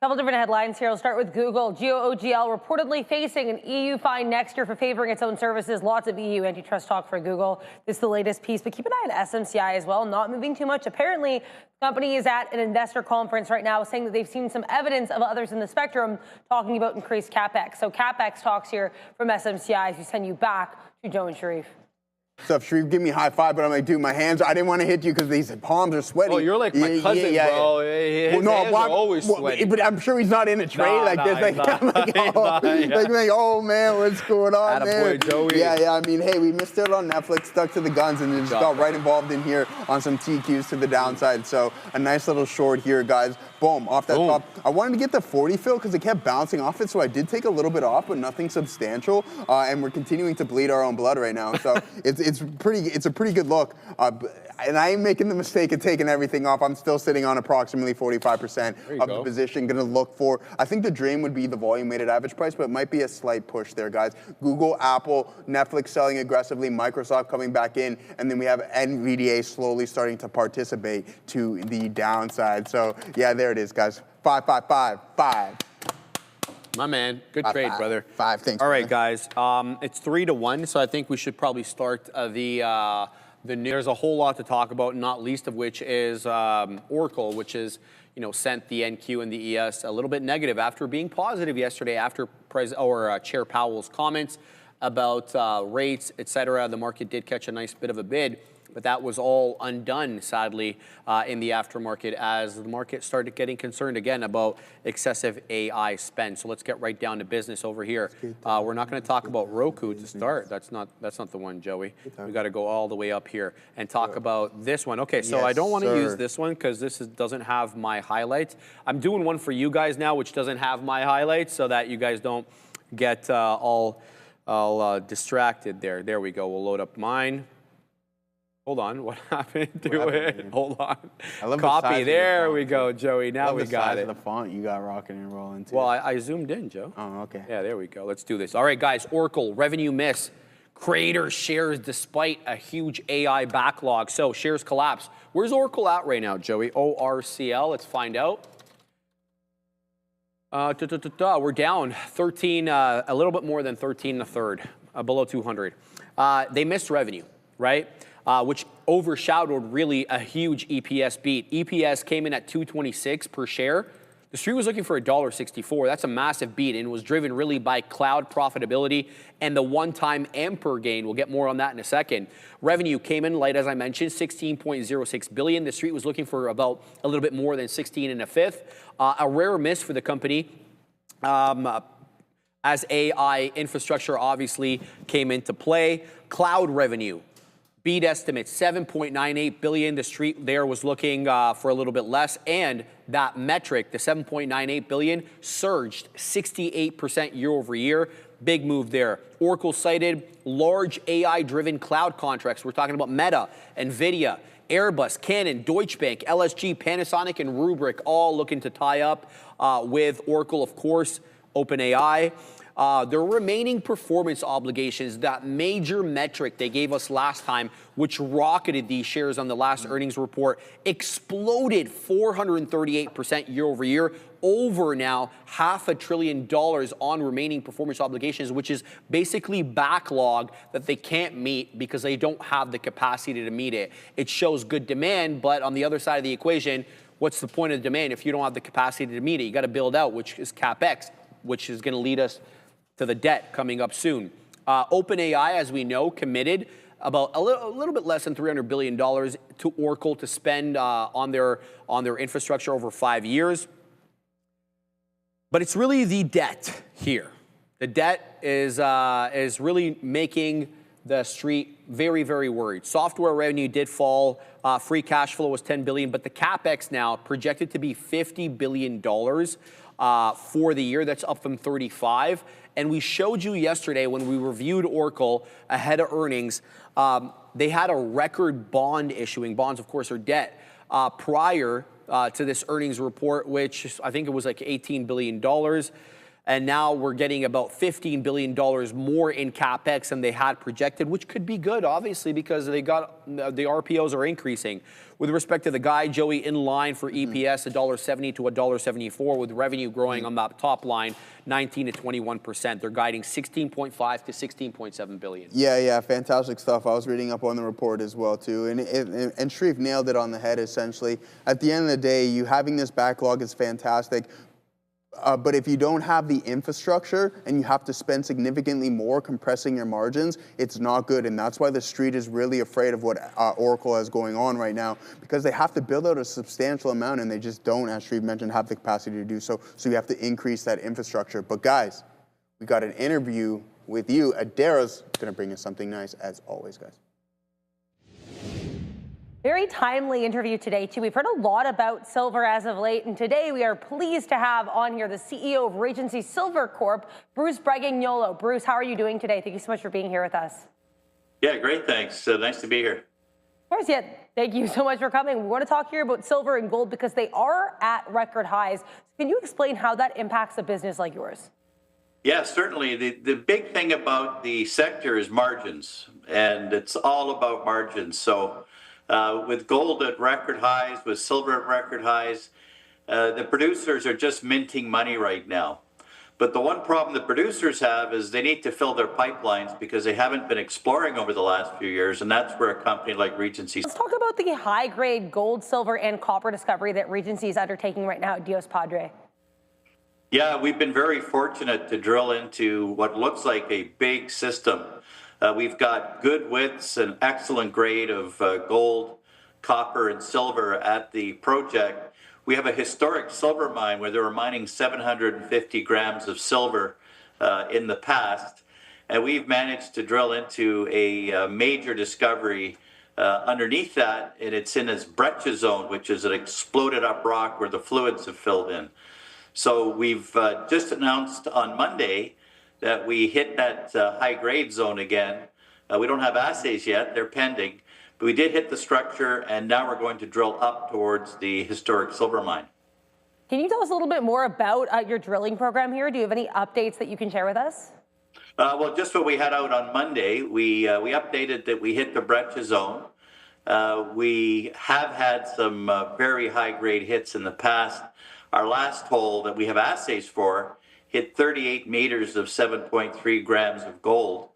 S6: Couple different headlines here. We'll start with Google. GOOGL reportedly facing an EU fine next year for favoring its own services. Lots of EU antitrust talk for Google. This is the latest piece, but keep an eye on SMCI as well. Not moving too much. Apparently, the company is at an investor conference right now saying that they've seen some evidence of others in the spectrum talking about increased CapEx. So CapEx talks here from SMCI as we send you back to Joe and Sharif.
S3: What's up, Sharif? Give me a high five, but I'm like, dude, my hands, I didn't want to hit you because these palms are sweaty.
S1: Oh, you're like my cousin, bro. His hands are always sweaty.
S3: But I'm sure he's not in a trade like this. Oh, man, what's going on, man?
S1: Joey.
S3: Yeah, I mean, hey, we missed out on Netflix, stuck to the guns, and just got right involved in here on some TQs to the downside. So a nice little short here, guys. boom, off that top. I wanted to get the 40 fill because it kept bouncing off it, so I did take a little bit off, but nothing substantial. And we're continuing to bleed our own blood right now, so it's a pretty good look. And I ain't making the mistake of taking everything off. I'm still sitting on approximately 45% of the position. Going to look for, I think the dream would be the volume weighted average price, but it might be a slight push there, guys. Google, Apple, Netflix selling aggressively, Microsoft coming back in, and then we have NVDA slowly starting to participate to the downside. So yeah, there it is, guys. 5, 5, 5, 5.
S4: My man, good trade, brother.
S3: 5, thanks.
S4: All right, guys, it's 3-1, so I think we should probably start there's a whole lot to talk about, not least of which is Oracle, which is, sent the NQ and the ES a little bit negative after being positive yesterday after Chair Powell's comments about rates, et cetera. The market did catch a nice bit of a bid, but that was all undone, sadly, in the aftermarket as the market started getting concerned again about excessive AI spend. So let's get right down to business over here. We're not going to talk about Roku to start. That's not the one, Joey. We got to go all the way up here and talk about this one. Okay, so I don't want to use this one because this doesn't have my highlights. I'm doing one for you guys now, which doesn't have my highlights, so that you guys don't get all distracted there. There we go. We'll load up mine. Hold on, what happened to it? Hold on.
S3: I love
S4: Copy,
S3: the size
S4: there
S3: of the
S4: we go, Joey, now we got it.
S3: The font you got rocking and rolling too.
S4: Well, I zoomed in, Joe.
S3: Oh, okay.
S4: Yeah, there we go, let's do this. All right, guys, Oracle, revenue miss. Creator shares despite a huge AI backlog. So shares collapse. Where's Oracle at right now, Joey? ORCL, let's find out. We're down 13, a little bit more than 13 1/3, below 200. They missed revenue, right? Which overshadowed really a huge EPS beat. EPS came in at $2.26 per share. The street was looking for $1.64. That's a massive beat and was driven really by cloud profitability and the one-time Ampere gain. We'll get more on that in a second. Revenue came in light, as I mentioned, $16.06 billion. The street was looking for about a little bit more than 16 1/5. A rare miss for the company. As AI infrastructure obviously came into play. Cloud revenue. Beat estimates, $7.98 billion. The street there was looking for a little bit less. And that metric, the $7.98 billion, surged 68% year over year. Big move there. Oracle cited large AI-driven cloud contracts. We're talking about Meta, Nvidia, Airbus, Canon, Deutsche Bank, LSG, Panasonic, and Rubrik, all looking to tie up with Oracle, of course, OpenAI. Their remaining performance obligations, that major metric they gave us last time, which rocketed these shares on the last earnings report, exploded 438% year over year, over now $500 billion on remaining performance obligations, which is basically backlog that they can't meet because they don't have the capacity to meet it. It shows good demand, but on the other side of the equation, what's the point of demand if you don't have the capacity to meet it? You got to build out, which is CapEx, which is going to lead us to the debt coming up soon. OpenAI, as we know, committed about a little bit less than $300 billion to Oracle to spend on their infrastructure over 5 years. But it's really the debt here. The debt is really making the street very, very worried. Software revenue did fall. Free cash flow was $10 billion, but the CapEx now projected to be $50 billion for the year. That's up from 35. And we showed you yesterday when we reviewed Oracle ahead of earnings, they had a record bond issuing. Bonds, of course, are debt. Prior to this earnings report, which I think it was like $18 billion. And now we're getting about $15 billion more in CapEx than they had projected, which could be good, obviously, because the RPOs are increasing. With respect to the guide, Joey, in line for EPS, $1.70 to $1.74, with revenue growing on that top line, 19 to 21%. They're guiding 16.5 to 16.7 billion.
S3: Yeah, fantastic stuff. I was reading up on the report as well, too. And Sharif nailed it on the head, essentially. At the end of the day, you having this backlog is fantastic. But if you don't have the infrastructure and you have to spend significantly more compressing your margins, it's not good. And that's why the street is really afraid of what Oracle has going on right now, because they have to build out a substantial amount and they just don't, as Sharif mentioned, have the capacity to do so. So you have to increase that infrastructure. But guys, we got an interview with you. Adara's going to bring us something nice, as always, guys.
S6: Very timely interview today, too. We've heard a lot about silver as of late, and today we are pleased to have on here the CEO of Regency Silver Corp, Bruce Bregagnolo. Bruce, how are you doing today? Thank you so much for being here with us.
S8: Yeah, great, thanks. Nice to be here.
S6: Of course, yeah. Thank you so much for coming. We want to talk here about silver and gold because they are at record highs. Can you explain how that impacts a business like yours?
S8: Yeah, certainly. The big thing about the sector is margins, and it's all about margins. So with gold at record highs, with silver at record highs, the producers are just minting money right now. But the one problem the producers have is they need to fill their pipelines because they haven't been exploring over the last few years, and that's where a company like Regency...
S6: Let's talk about the high-grade gold, silver, and copper discovery that Regency is undertaking right now at Dios Padre.
S8: Yeah, we've been very fortunate to drill into what looks like a big system. We've got good widths and excellent grade of gold, copper, and silver at the project. We have a historic silver mine where they were mining 750 grams of silver in the past, and we've managed to drill into a major discovery underneath that, and it's in this breccia zone, which is an exploded up rock where the fluids have filled in. So we've just announced on Monday that we hit that high-grade zone again. We don't have assays yet, they're pending, but we did hit the structure, and now we're going to drill up towards the historic silver mine.
S6: Can you tell us a little bit more about your drilling program here? Do you have any updates that you can share with us?
S8: Well, just what we had out on Monday, we updated that we hit the breccia zone. We have had some very high-grade hits in the past. Our last hole that we have assays for hit 38 meters of 7.3 grams of gold.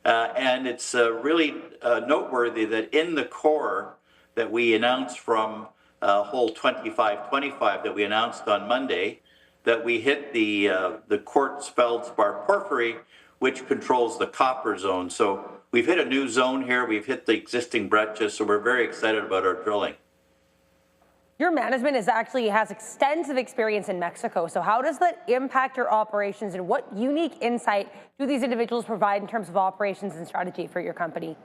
S8: And it's really noteworthy that in the core that we announced from hole 2525 that we announced on Monday, that we hit the quartz feldspar porphyry, which controls the copper zone. So we've hit a new zone here. We've hit the existing breccia, so we're very excited about our drilling.
S6: Your management has extensive experience in Mexico. So how does that impact your operations, and what unique insight do these individuals provide in terms of operations and strategy for your company?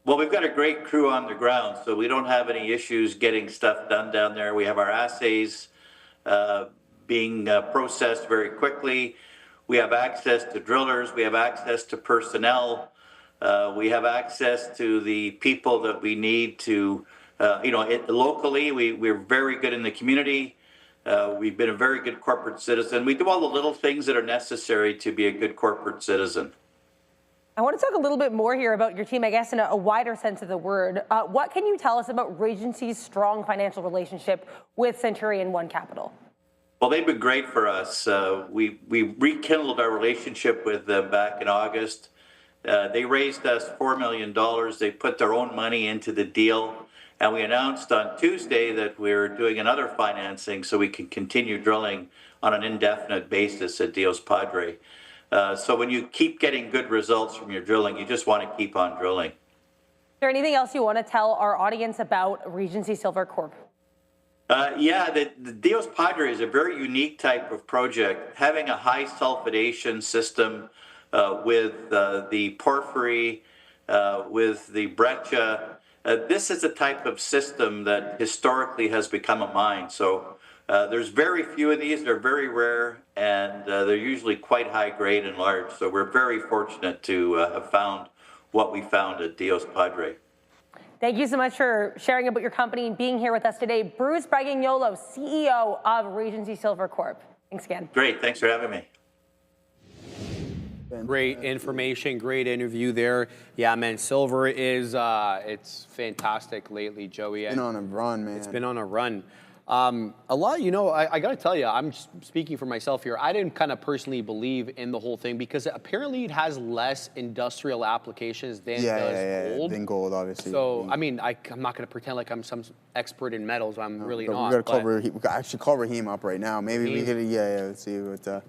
S8: Well, we've got a great crew on the ground, so we don't have any issues getting stuff done down there. We have our assays being processed very quickly. We have access to drillers. We have access to personnel. We have access to the people that we need to locally, we're very good in the community. We've been a very good corporate citizen. We do all the little things that are necessary to be a good corporate citizen.
S6: I want to talk a little bit more here about your team, I guess, in a wider sense of the word. What can you tell us about Regency's strong financial relationship with Centurion One Capital?
S8: Well, they've been great for us. We rekindled our relationship with them back in August. They raised us $4 million. They put their own money into the deal. And we announced on Tuesday that we're doing another financing so we can continue drilling on an indefinite basis at Dios Padre. So when you keep getting good results from your drilling, you just want to keep on drilling. Is
S6: there anything else you want to tell our audience about Regency Silver Corp?
S8: The Dios Padre is a very unique type of project, having a high sulfidation system with the porphyry, with the breccia. This is a type of system that historically has become a mine. So there's very few of these. They're very rare, and they're usually quite high grade and large. So we're very fortunate to have found what we found at Dios Padre.
S6: Thank you so much for sharing about your company and being here with us today. Bruce Bregagnolo, CEO of Regency Silver Corp. Thanks again.
S8: Great. Thanks for having me.
S4: Great information, great interview there. Yeah, man, silver is, it's fantastic lately, Joey.
S3: It's been on a run, man.
S4: It's been on a run. A lot, I got to tell you, I'm speaking for myself here. I didn't kind of personally believe in the whole thing because apparently it has less industrial applications than does gold.
S3: Than gold, obviously.
S4: So, I mean, I'm not going to pretend like I'm some expert in metals. I'm really not.
S3: We got to actually call Raheem up right now. Maybe we could, let's see what...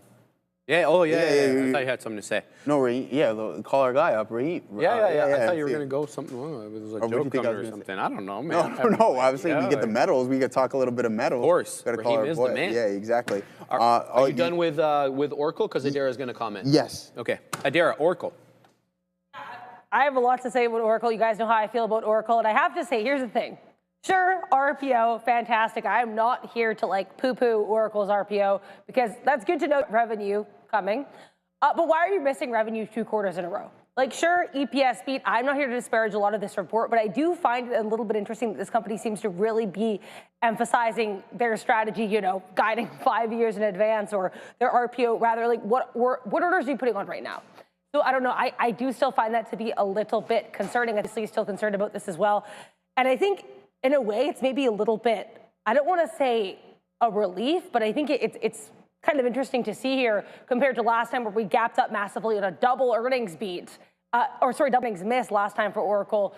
S4: Yeah, oh, yeah. I thought you had something to say.
S3: No, Raheem, call our guy up, Raheem.
S4: Yeah. I thought you were going to go something, it was a joke coming or something. I don't know, man.
S3: No, obviously we get the metals. We could talk a little bit of metals.
S4: Of course,
S3: Raheem
S4: is the man.
S3: Yeah, exactly.
S4: Are you done with Oracle? Because Adara is going to comment.
S3: Yes.
S4: Okay, Adara, Oracle.
S6: I have a lot to say about Oracle. You guys know how I feel about Oracle. And I have to say, here's the thing. Sure, RPO, fantastic. I am not here to like poo-poo Oracle's RPO because that's good to know revenue coming. But why are you missing revenue 2 quarters in a row? Like, sure, EPS beat. I'm not here to disparage a lot of this report, but I do find it a little bit interesting that this company seems to really be emphasizing their strategy, you know, guiding 5 years in advance, or their RPO rather. Like, what orders are you putting on right now? So I don't know. I do still find that to be a little bit concerning. Obviously, still concerned about this as well. And I think, in a way, it's maybe a little bit, I don't want to say a relief, but I think it's kind of interesting to see here compared to last time where we gapped up massively on a double earnings beat, double earnings miss last time for Oracle.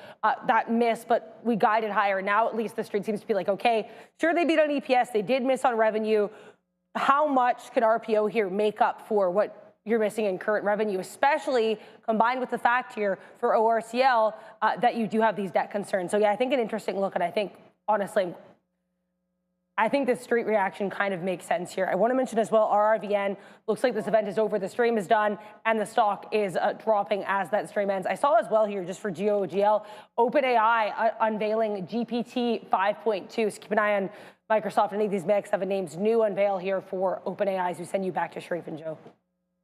S6: That miss, but we guided higher. Now at least the street seems to be like, okay, sure they beat on EPS, they did miss on revenue. How much can RPO here make up for what you're missing in current revenue, especially combined with the fact here for ORCL that you do have these debt concerns. So yeah, I think an interesting look, and I think, honestly, I think the street reaction kind of makes sense here. I want to mention as well, RRVN, looks like this event is over, the stream is done, and the stock is dropping as that stream ends. I saw as well here, just for GOGL, OpenAI unveiling GPT 5.2, so keep an eye on Microsoft. Any of these Mag 7 names, new unveil here for OpenAI as we send you back to Sharif and Joe.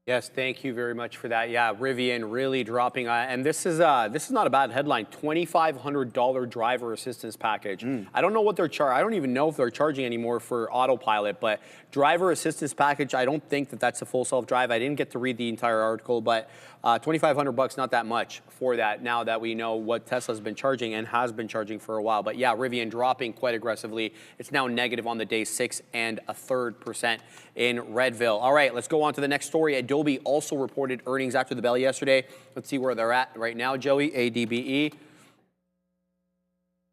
S4: Yes, thank you very much for that. Yeah, Rivian really dropping, and this is not a bad headline. $2,500 driver assistance package. I don't know what they're charging. I don't even know if they're charging anymore for autopilot, but driver assistance package. I don't think that that's a full self-drive. I didn't get to read the entire article, but $2,500, not that much for that. Now that we know what Tesla's been charging and has been charging for a while, but yeah, Rivian dropping quite aggressively. It's now negative on the day, 6 1/3% in Redville. All right, let's go on to the next story. Adobe also reported earnings after the bell yesterday. Let's see where they're at right now, Joey. ADBE.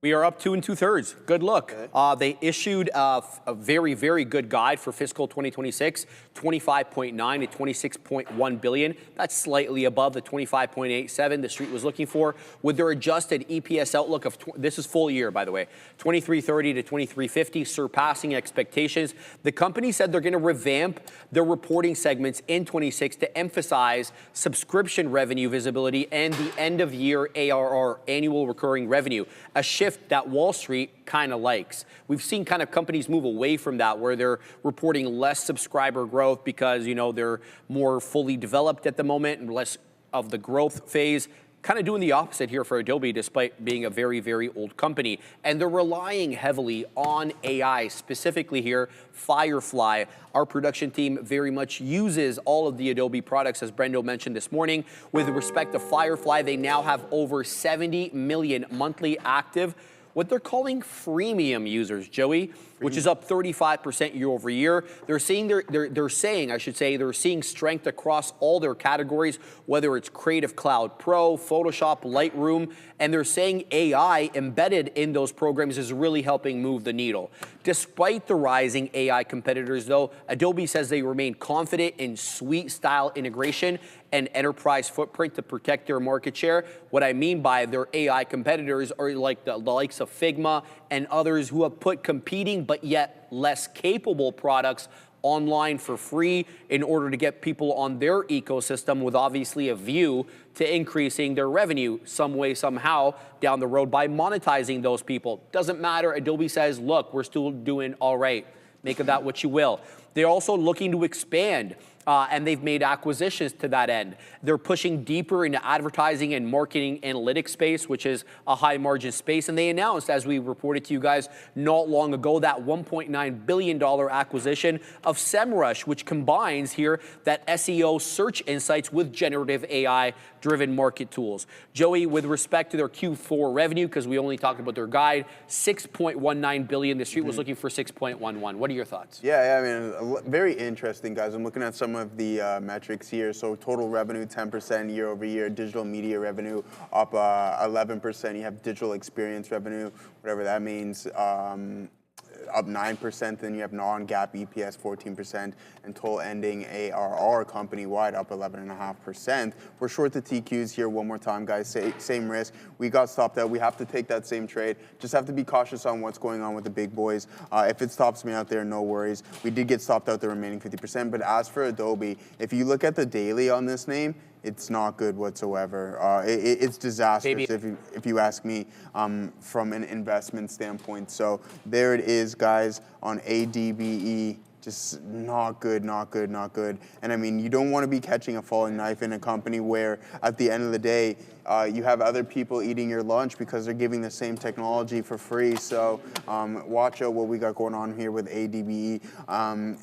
S4: We are up 2 2/3. Good look. They issued a very, very good guide for fiscal 2026, 25.9 to 26.1 billion. That's slightly above the 25.87 the street was looking for, with their adjusted EPS outlook of, this is full year, by the way, 23.30 to 23.50, surpassing expectations. The company said they're going to revamp their reporting segments in 26 to emphasize subscription revenue visibility and the end of year ARR, annual recurring revenue, a shift that Wall Street kind of likes. We've seen kind of companies move away from that, where they're reporting less subscriber growth because, you know, they're more fully developed at the moment and less of the growth phase. Kind of doing the opposite here for Adobe, despite being a very, very old company. And they're relying heavily on AI, specifically here, Firefly. Our production team very much uses all of the Adobe products, as Brendo mentioned this morning. With respect to Firefly, they now have over 70 million monthly active, what they're calling freemium users, Joey, which is up 35% year over year. They're saying they're seeing strength across all their categories, whether it's Creative Cloud Pro, Photoshop, Lightroom, and they're saying AI embedded in those programs is really helping move the needle. Despite the rising AI competitors, though, Adobe says they remain confident in suite-style integration and enterprise footprint to protect their market share. What I mean by their AI competitors are like the likes of Figma and others who have put competing but yet less capable products online for free in order to get people on their ecosystem, with obviously a view to increasing their revenue some way, somehow down the road by monetizing those people. Doesn't matter. Adobe says, look, we're still doing all right. Make of that what you will. They're also looking to expand, and they've made acquisitions to that end. They're pushing deeper into advertising and marketing analytics space, which is a high margin space. And they announced, as we reported to you guys not long ago, that $1.9 billion acquisition of SEMrush, which combines here that SEO search insights with generative AI driven market tools. Joey, with respect to their Q4 revenue, because we only talked about their guide, 6.19 billion. The street was looking for 6.11. What are your thoughts?
S3: Yeah, I mean, very interesting, guys. I'm looking at some of the metrics here. So total revenue, 10% year over year. Digital media revenue up 11%. You have digital experience revenue, whatever that means, up 9%. Then you have non-GAAP EPS 14%, and total ending ARR company-wide up 11.5%. We're short the TQs here one more time, guys. Same risk. We got stopped out. We have to take that same trade. Just have to be cautious on what's going on with the big boys. If it stops me out there, no worries. We did get stopped out the remaining 50%. But as for Adobe, if you look at the daily on this name, it's not good whatsoever. It's disastrous if you ask me from an investment standpoint. So there it is, guys, on ADBE. Just not good, not good, not good. And I mean, you don't want to be catching a falling knife in a company where at the end of the day, you have other people eating your lunch because they're giving the same technology for free. So watch out what we got going on here with ADBE.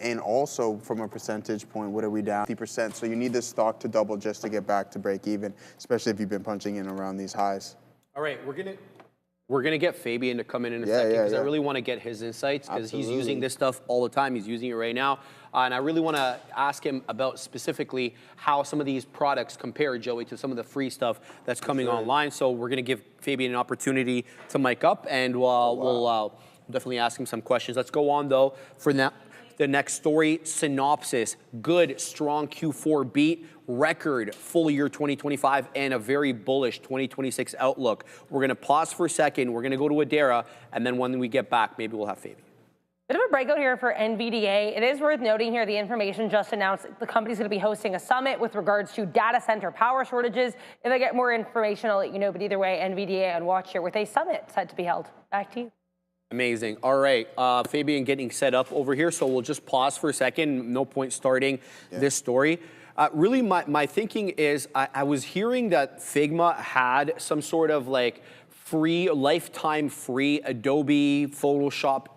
S3: And also from a percentage point, what are we down? 50%. So you need this stock to double just to get back to break even, especially if you've been punching in around these highs.
S4: All right, we're gonna get Fabian to come in a second because I really want to get his insights because he's using this stuff all the time. He's using it right now. And I really want to ask him about specifically how some of these products compare, Joey, to some of the free stuff that's coming online. So we're going to give Fabian an opportunity to mic up, and we'll definitely ask him some questions. Let's go on, though, for now. The next story, Synopsis, good, strong Q4 beat, record full year 2025, and a very bullish 2026 outlook. We're going to pause for a second. We're going to go to Adara, and then when we get back, maybe we'll have Fabian.
S6: Bit of a breakout here for NVDA. It is worth noting here the information just announced. The company's going to be hosting a summit with regards to data center power shortages. If I get more information, I'll let you know. But either way, NVDA on watch here with a summit set to be held. Back to you.
S4: Amazing. All right, Fabian getting set up over here. So we'll just pause for a second. No point starting this story. Really, my thinking is I was hearing that Figma had some sort of like free, lifetime free Adobe Photoshop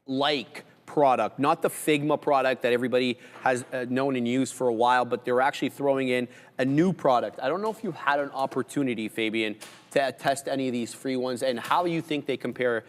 S4: like product, not the Figma product that everybody has known and used for a while, but they're actually throwing in a new product. I don't know if you had an opportunity, Fabian, to test any of these free ones and how you think they compare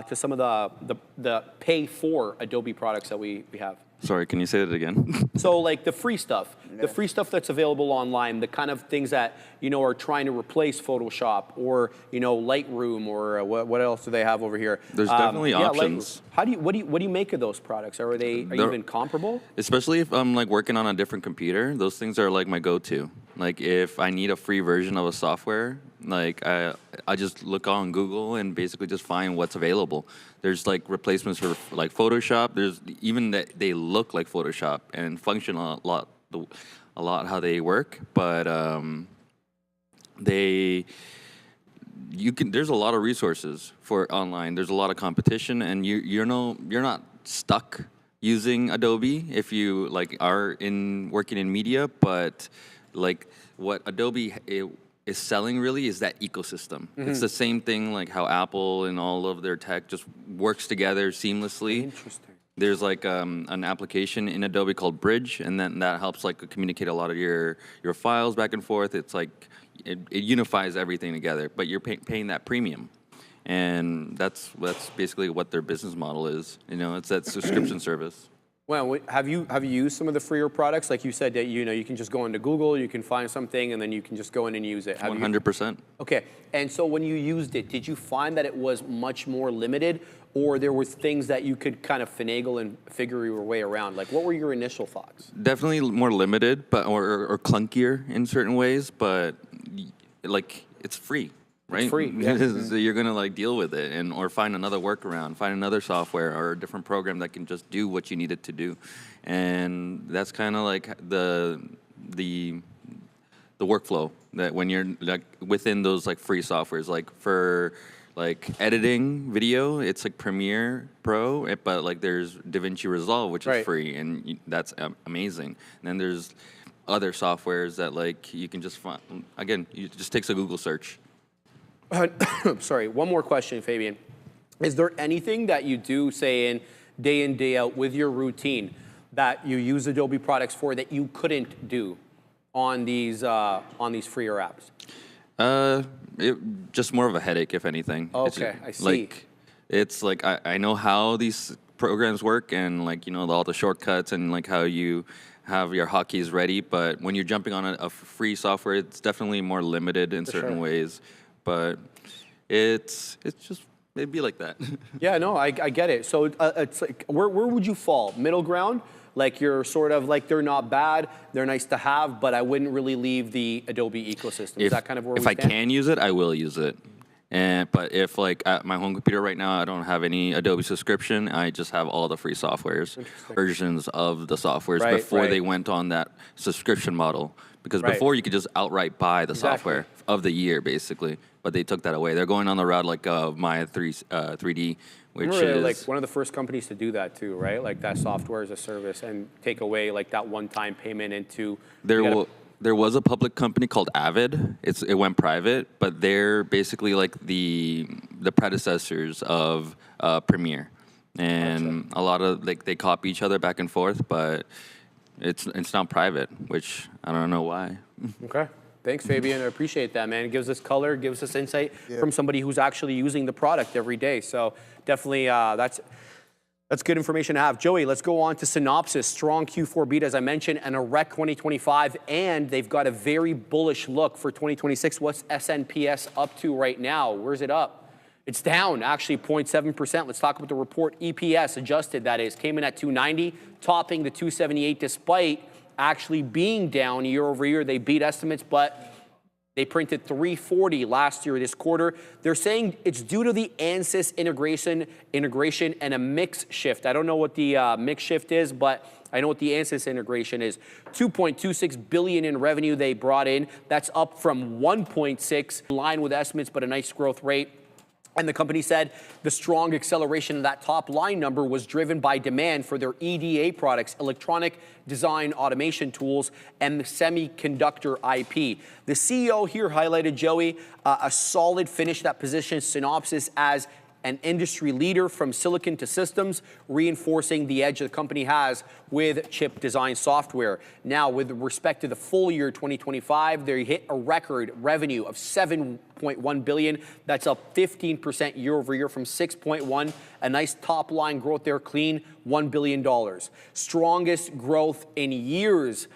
S4: to some of the pay for Adobe products that we have.
S9: Sorry, can you say that again?
S4: So like the free stuff that's available online, the kind of things that, you know, are trying to replace Photoshop or, you know, Lightroom or what else do they have over here?
S9: There's definitely options.
S4: What do you make of those products? Are they even comparable?
S9: Especially if I'm like working on a different computer, those things are like my go-to. Like if I need a free version of a software, like I just look on Google and basically just find what's available. There's like replacements for like Photoshop. There's even that they look like Photoshop and function a lot how they work. But there's a lot of resources for online. There's a lot of competition, and you're not stuck using Adobe if you like are working in media. But like what Adobe is selling really is that ecosystem. It's the same thing like how Apple and all of their tech just works together seamlessly.
S4: Interesting.
S9: There's like an application in Adobe called Bridge, and then that helps like communicate a lot of your files back and forth. It's like it unifies everything together, but you're paying that premium. And that's basically what their business model is. You know, it's that subscription service.
S4: Well, have you used some of the freer products? Like you said that you can just go into Google, you can find something, and then you can just go in and use it.
S9: 100%.
S4: Okay, and so when you used it, did you find that it was much more limited, or there was things that you could kind of finagle and figure your way around? Like, what were your initial thoughts?
S9: Definitely more limited, but or clunkier in certain ways, but like it's free. Right?
S4: It's free. Yeah.
S9: So you're gonna like deal with it or find another workaround, find another software or a different program that can just do what you need it to do. And that's kind of like the workflow that when you're like within those like free softwares, like for like editing video, it's like Premiere Pro, but like there's DaVinci Resolve, which is free, and that's amazing. And then there's other softwares that like you can just find, again, it just takes a Google search.
S4: Sorry, one more question, Fabian. Is there anything that you do, say, in day out with your routine that you use Adobe products for that you couldn't do on these freer apps?
S9: Just more of a headache, if anything.
S4: Okay, I see.
S9: Like, it's like I know how these programs work and like, you know, all the shortcuts and like how you have your hotkeys ready. But when you're jumping on a free software, it's definitely more limited in certain ways. But it'd be like that.
S4: Yeah, no, I get it. So it's like, where would you fall? Middle ground? Like you're sort of like, they're not bad, they're nice to have, but I wouldn't really leave the Adobe ecosystem. Is that kind of where we stand?
S9: If I can use it, I will use it. But if like at my home computer right now, I don't have any Adobe subscription, I just have all the free softwares, versions of the softwares before they went on that subscription model. Because before you could just outright buy the software of the year, basically. But they took that away. They're going on the route like Maya 3D, which is
S4: like one of the first companies to do that too, right? Like that software as a service and take away like that one-time payment into.
S9: There was a public company called Avid. It went private, but they're basically like the predecessors of Premiere, and a lot of like they copy each other back and forth, but it's not private, which I don't know why.
S4: Okay. Thanks, Fabian. I appreciate that, man. It gives us color, gives us insight from somebody who's actually using the product every day. So definitely that's good information to have. Joey, let's go on to Synopsis. Strong Q4 beat, as I mentioned, and a wreck 2025, and they've got a very bullish look for 2026. What's SNPS up to right now? Where's it up? It's down, actually, 0.7%. Let's talk about the report. EPS, adjusted, that is, came in at 290, topping the 278 despite actually being down year over year. They beat estimates, but they printed 340 last year this quarter. They're saying it's due to the ANSYS integration and a mix shift. I don't know what the mix shift is, but I know what the ANSYS integration is. $2.26 billion in revenue they brought in. That's up from 1.6, in line with estimates, but a nice growth rate. And the company said the strong acceleration of that top line number was driven by demand for their EDA products, electronic design automation tools, and the semiconductor IP. The CEO here highlighted, Joey, a solid finish that positions Synopsis as an industry leader from silicon to systems, reinforcing the edge the company has with chip design software. Now, with respect to the full year 2025, they hit a record revenue of $7.1 billion. That's up 15% year over year from 6.1. A nice top line growth there, clean $1 billion. Strongest growth in years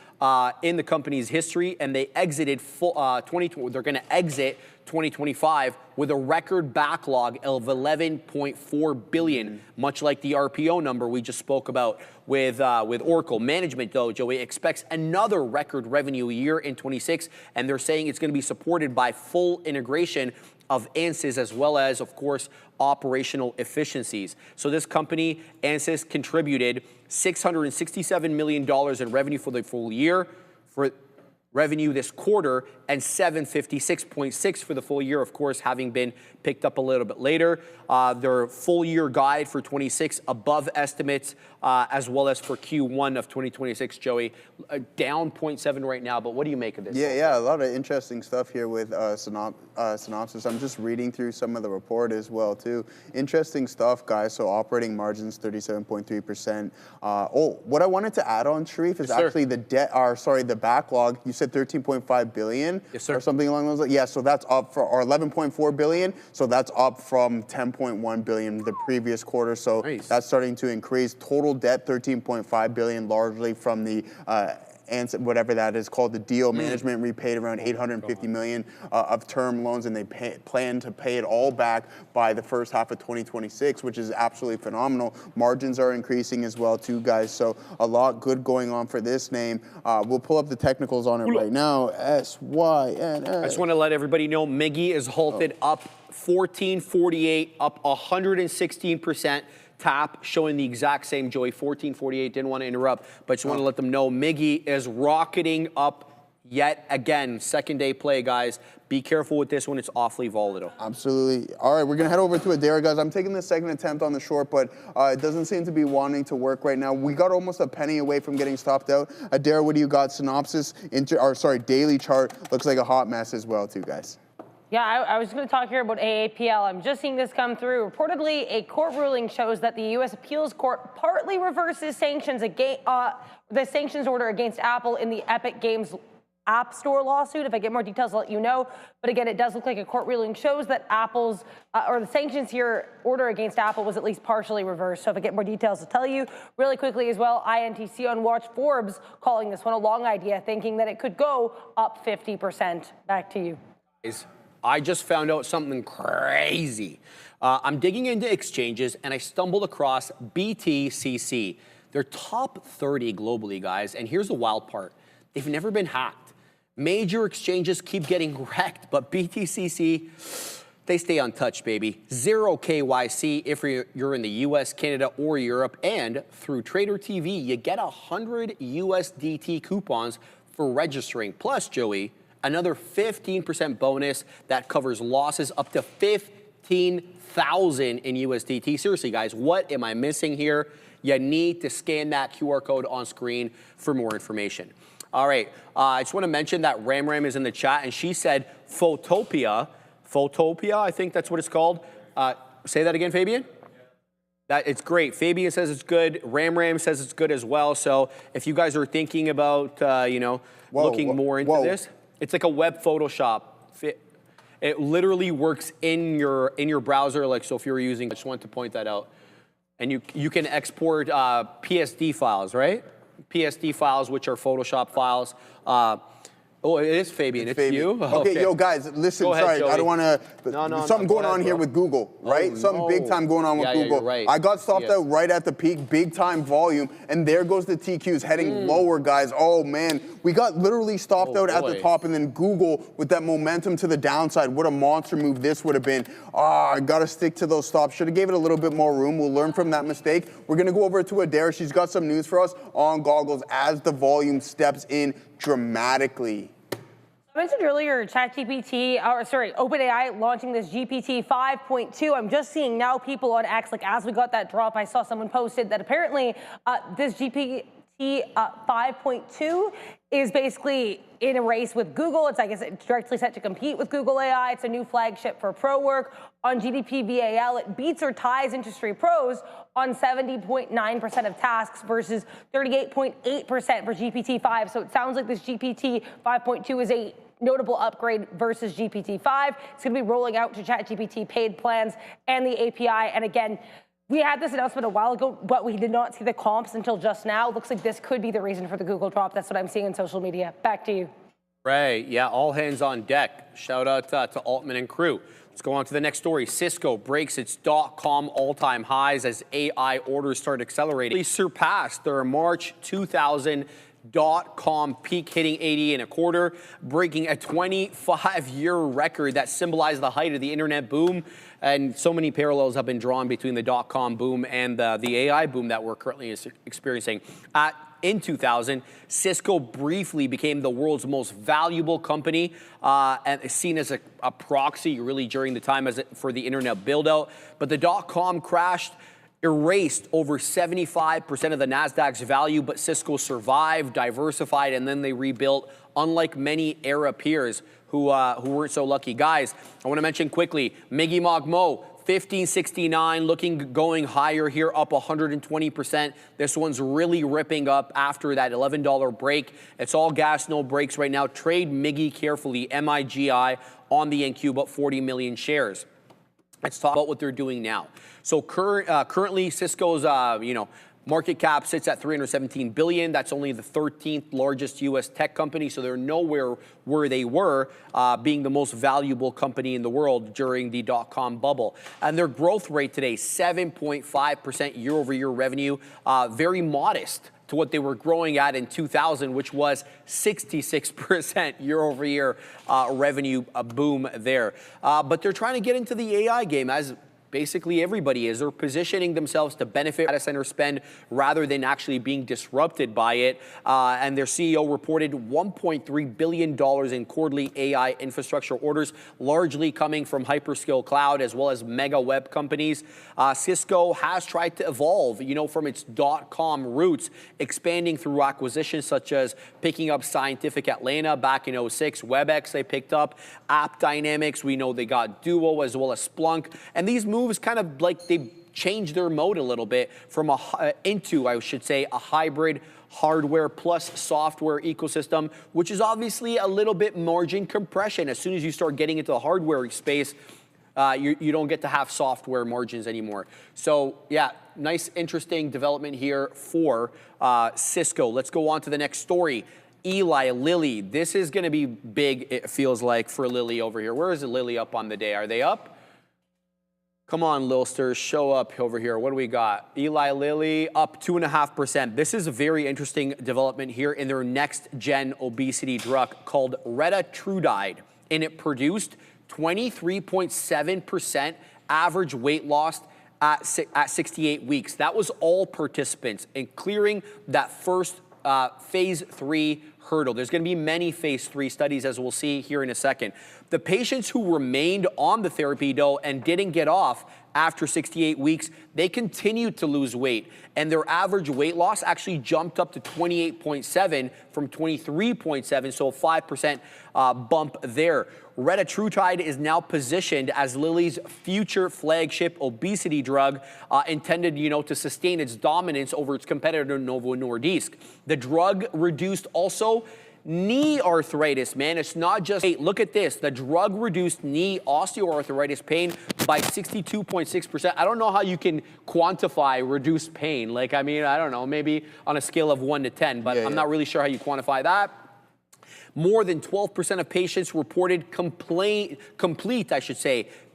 S4: in the company's history, and they exited they're going to exit 2025 with a record backlog of $11.4 billion, much like the RPO number we just spoke about with Oracle. Management, though, Joey, expects another record revenue year in 26, and they're saying it's going to be supported by full integration of ANSYS as well as, of course, operational efficiencies. So this company, ANSYS, contributed $667 million in revenue for the full year. For revenue this quarter, and 756.6 for the full year, of course, having been picked up a little bit later. Their full year guide for 26 above estimates, as well as for Q1 of 2026, Joey, down 0.7 right now, but what do you make of this?
S3: Yeah, a lot of interesting stuff here with Synopsis. I'm just reading through some of the report as well, too. Interesting stuff, guys. So operating margins, 37.3%. What I wanted to add on, Sharif, is actually the the backlog. You said 13.5 billion, or something along those lines. Yeah, so that's up or 11.4 billion. So that's up from 10.1 billion the previous quarter. So that's starting to increase. Total debt, 13.5 billion, largely from the and whatever that is called, the deal. Management repaid around 850 million of term loans, and they plan to pay it all back by the first half of 2026, which is absolutely phenomenal. Margins are increasing as well, too, guys. So a lot good going on for this name. We'll pull up the technicals on it right now. SYNS.
S4: I just want to let everybody know MIGI is halted up 1448, up 116%. Tap showing the exact same, Joey, 1448. Didn't want to interrupt, but just want to let them know MIGI is rocketing up yet again. Second day play, guys. Be careful with this one. It's awfully volatile.
S3: Absolutely. All right, we're going to head over to Adair, guys. I'm taking the second attempt on the short, but it doesn't seem to be wanting to work right now. We got almost a penny away from getting stopped out. Adair, what do you got? Synopsis, daily chart. Looks like a hot mess as well, too, guys.
S6: Yeah, I was going to talk here about AAPL. I'm just seeing this come through. Reportedly, a court ruling shows that the U.S. Appeals Court partly reverses sanctions the sanctions order against Apple in the Epic Games App Store lawsuit. If I get more details, I'll let you know. But again, it does look like a court ruling shows that Apple's, or the sanctions here order against Apple was at least partially reversed. So if I get more details, I'll tell you. Really quickly as well, INTC on watch. Forbes calling this one a long idea, thinking that it could go up 50%. Back to you.
S4: I just found out something crazy. I'm digging into exchanges, and I stumbled across BTCC. They're top 30 globally, guys, and here's the wild part. They've never been hacked. Major exchanges keep getting wrecked, but BTCC, they stay untouched, baby. Zero KYC if you're in the US, Canada, or Europe, and through Trader TV, you get 100 USDT coupons for registering. Plus, Joey, another 15% bonus that covers losses up to 15,000 in USDT. Seriously, guys, what am I missing here? You need to scan that QR code on screen for more information. All right, I just want to mention that Ram is in the chat, and she said Photopia, I think that's what it's called. Say that again, Fabian? That it's great. Fabian says it's good. Ram says it's good as well. So if you guys are thinking about, looking more into this, it's like a web Photoshop. It literally works in your browser. Like, so if you're using, I just wanted to point that out. And you can export PSD files, right? PSD files, which are Photoshop files. Oh, it is Fabian. It's you?
S3: Okay, yo, guys, listen,
S4: Go ahead,
S3: sorry,
S4: Joey.
S3: I don't want to, something going on here with Google, right?
S4: Oh,
S3: something
S4: no.
S3: big time going on with
S4: Yeah,
S3: Google.
S4: you're right.
S3: I got stopped out right at the peak, big time volume, and there goes the TQs heading lower, guys. Oh, man. We got literally stopped out at the top, and then Google with that momentum to the downside. What a monster move this would have been. I got to stick to those stops. Should have gave it a little bit more room. We'll learn from that mistake. We're going to go over to Adair. She's got some news for us on goggles as the volume steps in dramatically.
S6: I mentioned earlier OpenAI launching this GPT 5.2. I'm just seeing now people on X, like as we got that drop, I saw someone posted that apparently this GPT 5.2 is basically in a race with Google. It's, I guess, it's directly set to compete with Google AI. It's a new flagship for pro work. On GDP VAL, it beats or ties industry pros on 70.9% of tasks versus 38.8% for GPT-5. So it sounds like this GPT 5.2 is a notable upgrade versus GPT-5. It's going to be rolling out to ChatGPT paid plans and the API. And again, we had this announcement a while ago, but we did not see the comps until just now. Looks like this could be the reason for the Google drop. That's what I'm seeing in social media. Back to you.
S4: Right, yeah, all hands on deck. Shout out to Altman and crew. Let's go on to the next story. Cisco breaks its .com all-time highs as AI orders start accelerating. They surpassed their March 2000 .com peak, hitting 80 and a quarter, breaking a 25-year record that symbolized the height of the internet boom. And so many parallels have been drawn between the .com boom and the AI boom that we're currently experiencing. In 2000, Cisco briefly became the world's most valuable company and seen as a proxy really during the time for the internet build-out. But the .com crashed, erased over 75% of the Nasdaq's value, but Cisco survived, diversified, and then they rebuilt, unlike many era peers who weren't so lucky. Guys, I want to mention quickly, MIGI Mo, 1569, going higher here, up 120%. This one's really ripping up after that $11 break. It's all gas, no brakes right now. Trade MIGI carefully, MIGI on the NQ, about 40 million shares. Let's talk about what they're doing now. So currently, Cisco's market cap sits at $317 billion. That's only the 13th largest U.S. tech company, so they're nowhere where they were, being the most valuable company in the world during the .com bubble. And their growth rate today, 7.5% year-over-year revenue, very modest to what they were growing at in 2000, which was 66% year-over-year revenue boom there. But they're trying to get into the AI game, as basically everybody is. They're positioning themselves to benefit data center spend rather than actually being disrupted by it. And their CEO reported $1.3 billion in quarterly AI infrastructure orders, largely coming from hyperscale cloud as well as mega web companies. Cisco has tried to evolve, from its .com roots, expanding through acquisitions such as picking up Scientific Atlanta back in 2006, WebEx they picked up, App Dynamics, we know they got Duo as well as Splunk, and these moves kind of like they changed their mode a little bit from into a hybrid hardware plus software ecosystem, which is obviously a little bit margin compression. As soon as you start getting into the hardware space, you don't get to have software margins anymore. So yeah, nice, interesting development here for Cisco. Let's go on to the next story. Eli Lilly. This is going to be big, it feels like, for Lilly over here. Where is Lilly up on the day? Are they up? Come on, Lilsters, show up over here. What do we got? Eli Lilly up 2.5%. This is a very interesting development here in their next-gen obesity drug called retatrutide, and it produced 23.7% average weight loss at 68 weeks. That was all participants, and clearing that first phase 3 hurdle. There's going to be many phase 3 studies, as we'll see here in a second. The patients who remained on the therapy, though, and didn't get off after 68 weeks, they continued to lose weight. And their average weight loss actually jumped up to 28.7 from 23.7, so a 5% bump there. Retatrutide is now positioned as Lilly's future flagship obesity drug, intended, to sustain its dominance over its competitor Novo Nordisk. The drug reduced also knee arthritis, man. It's not just, hey, look at this. The drug reduced knee osteoarthritis pain by 62.6%. I don't know how you can quantify reduced pain. I don't know, maybe on a scale of 1 to 10, but I'm not really sure how you quantify that. More than 12% of patients reported complete,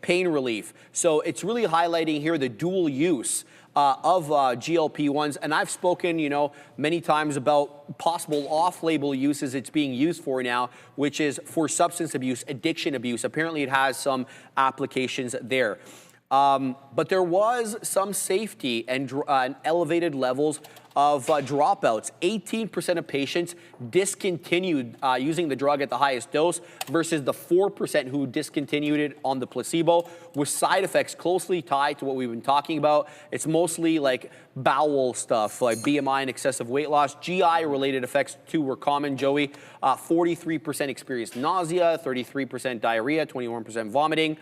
S4: pain relief. So it's really highlighting here the dual use of GLP-1s. And I've spoken, many times about possible off-label uses it's being used for now, which is for substance abuse, addiction abuse. Apparently it has some applications there. But there was some safety and elevated levels of dropouts. 18% of patients discontinued using the drug at the highest dose versus the 4% who discontinued it on the placebo, with side effects closely tied to what we've been talking about. It's mostly like bowel stuff, like BMI and excessive weight loss. GI-related effects, too, were common, Joey. 43% experienced nausea, 33% diarrhea, 21% vomiting.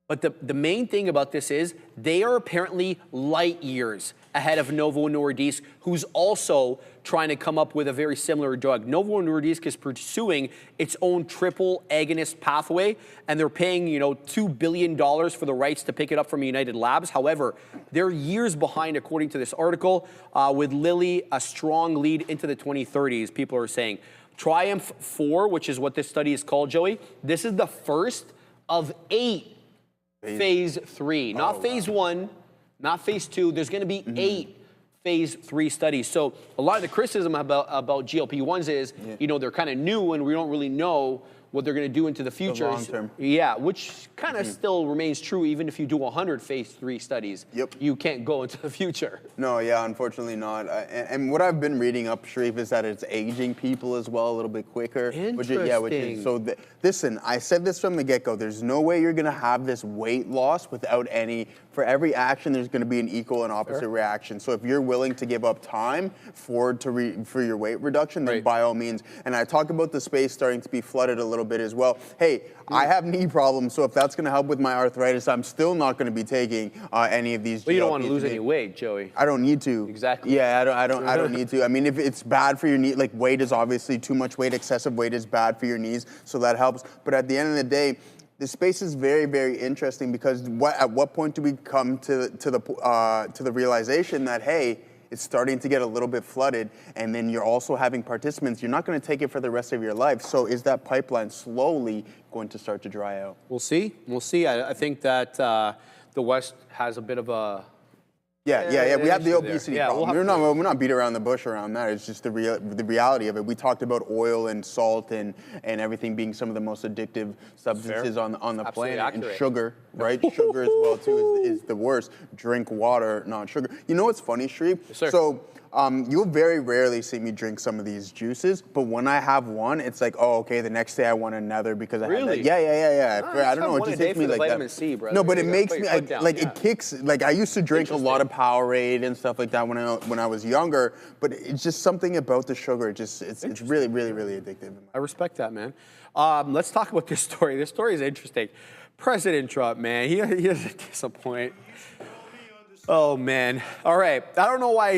S4: But the main thing about this is they are apparently light years ahead of Novo Nordisk, who's also trying to come up with a very similar drug. Novo Nordisk is pursuing its own triple agonist pathway, and they're paying, $2 billion for the rights to pick it up from United Labs. However, they're years behind, according to this article, with Lilly a strong lead into the 2030s, people are saying. Triumph 4, which is what this study is called, Joey, this is the first of 8 phase 3, not phase 1, not phase 2. There's going to be 8 phase 3 studies. So a lot of the criticism about GLP-1s is, they're kind of new and we don't really know what they're going to do into the future.
S3: The long term.
S4: Yeah, which kind of still remains true even if you do 100 phase 3 studies.
S3: Yep.
S4: You can't go into the future.
S3: No, yeah, unfortunately not. And what I've been reading up, Sharif, is that it's aging people as well a little bit quicker.
S4: Interesting.
S3: Listen, I said this from the get-go. There's no way you're going to have this weight loss without for every action, there's going to be an equal and opposite reaction. So if you're willing to give up time for your weight reduction, then by all means. And I talked about the space starting to be flooded a little bit as well. Hey, I have knee problems, so if that's going to help with my arthritis, I'm still not going to be taking any of these.
S4: But you don't want to lose any weight, Joey.
S3: I don't need to.
S4: Exactly.
S3: Yeah, I don't need to. I mean, if it's bad for your knee, like weight is obviously too much weight, excessive weight is bad for your knees, so that helps. But at the end of the day, the space is very, very interesting because at what point do we come to the realization that, hey, it's starting to get a little bit flooded, and then you're also having participants. You're not going to take it for the rest of your life. So is that pipeline slowly going to start to dry out?
S4: We'll see. We'll see. I think that the West has a bit of a
S3: Yeah. We have the obesity problem.
S4: We'll
S3: we're not beat around the bush around that. It's just the reality of it. We talked about oil and salt and everything being some of the most addictive substances on the planet.
S4: Accurate.
S3: And sugar, right? Sugar as well too is the worst. Drink water, not sugar. You know what's funny, Sharif?
S4: Yes, sir.
S3: So you'll very rarely see me drink some of these juices, but when I have one, it's like, oh, okay, the next day I want another because I had that. Yeah. I don't know. It just hits me like
S4: vitamin
S3: that.
S4: C, brother.
S3: No, but it makes me it kicks. Like I used to drink a lot of Powerade and stuff like that when I was younger, but it's just something about the sugar. It's really, really, really addictive.
S4: I respect that, man. Let's talk about this story. This story is interesting. President Trump, man, he doesn't disappoint. Oh, man. All right. I don't know why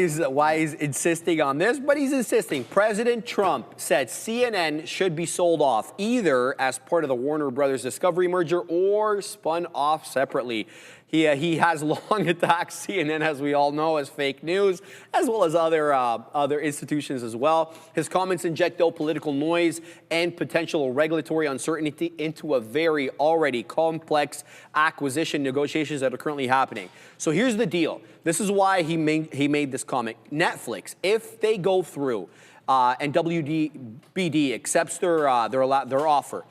S4: he's insisting on this, but he's insisting. President Trump said CNN should be sold off either as part of the Warner Brothers Discovery merger or spun off separately. He has long attacked CNN, as we all know, as fake news, as well as other institutions as well. His comments inject, though, political noise and potential regulatory uncertainty into a very already complex acquisition negotiations that are currently happening. So here's the deal. This is why he made this comment. Netflix, if they go through and WBD accepts their offer,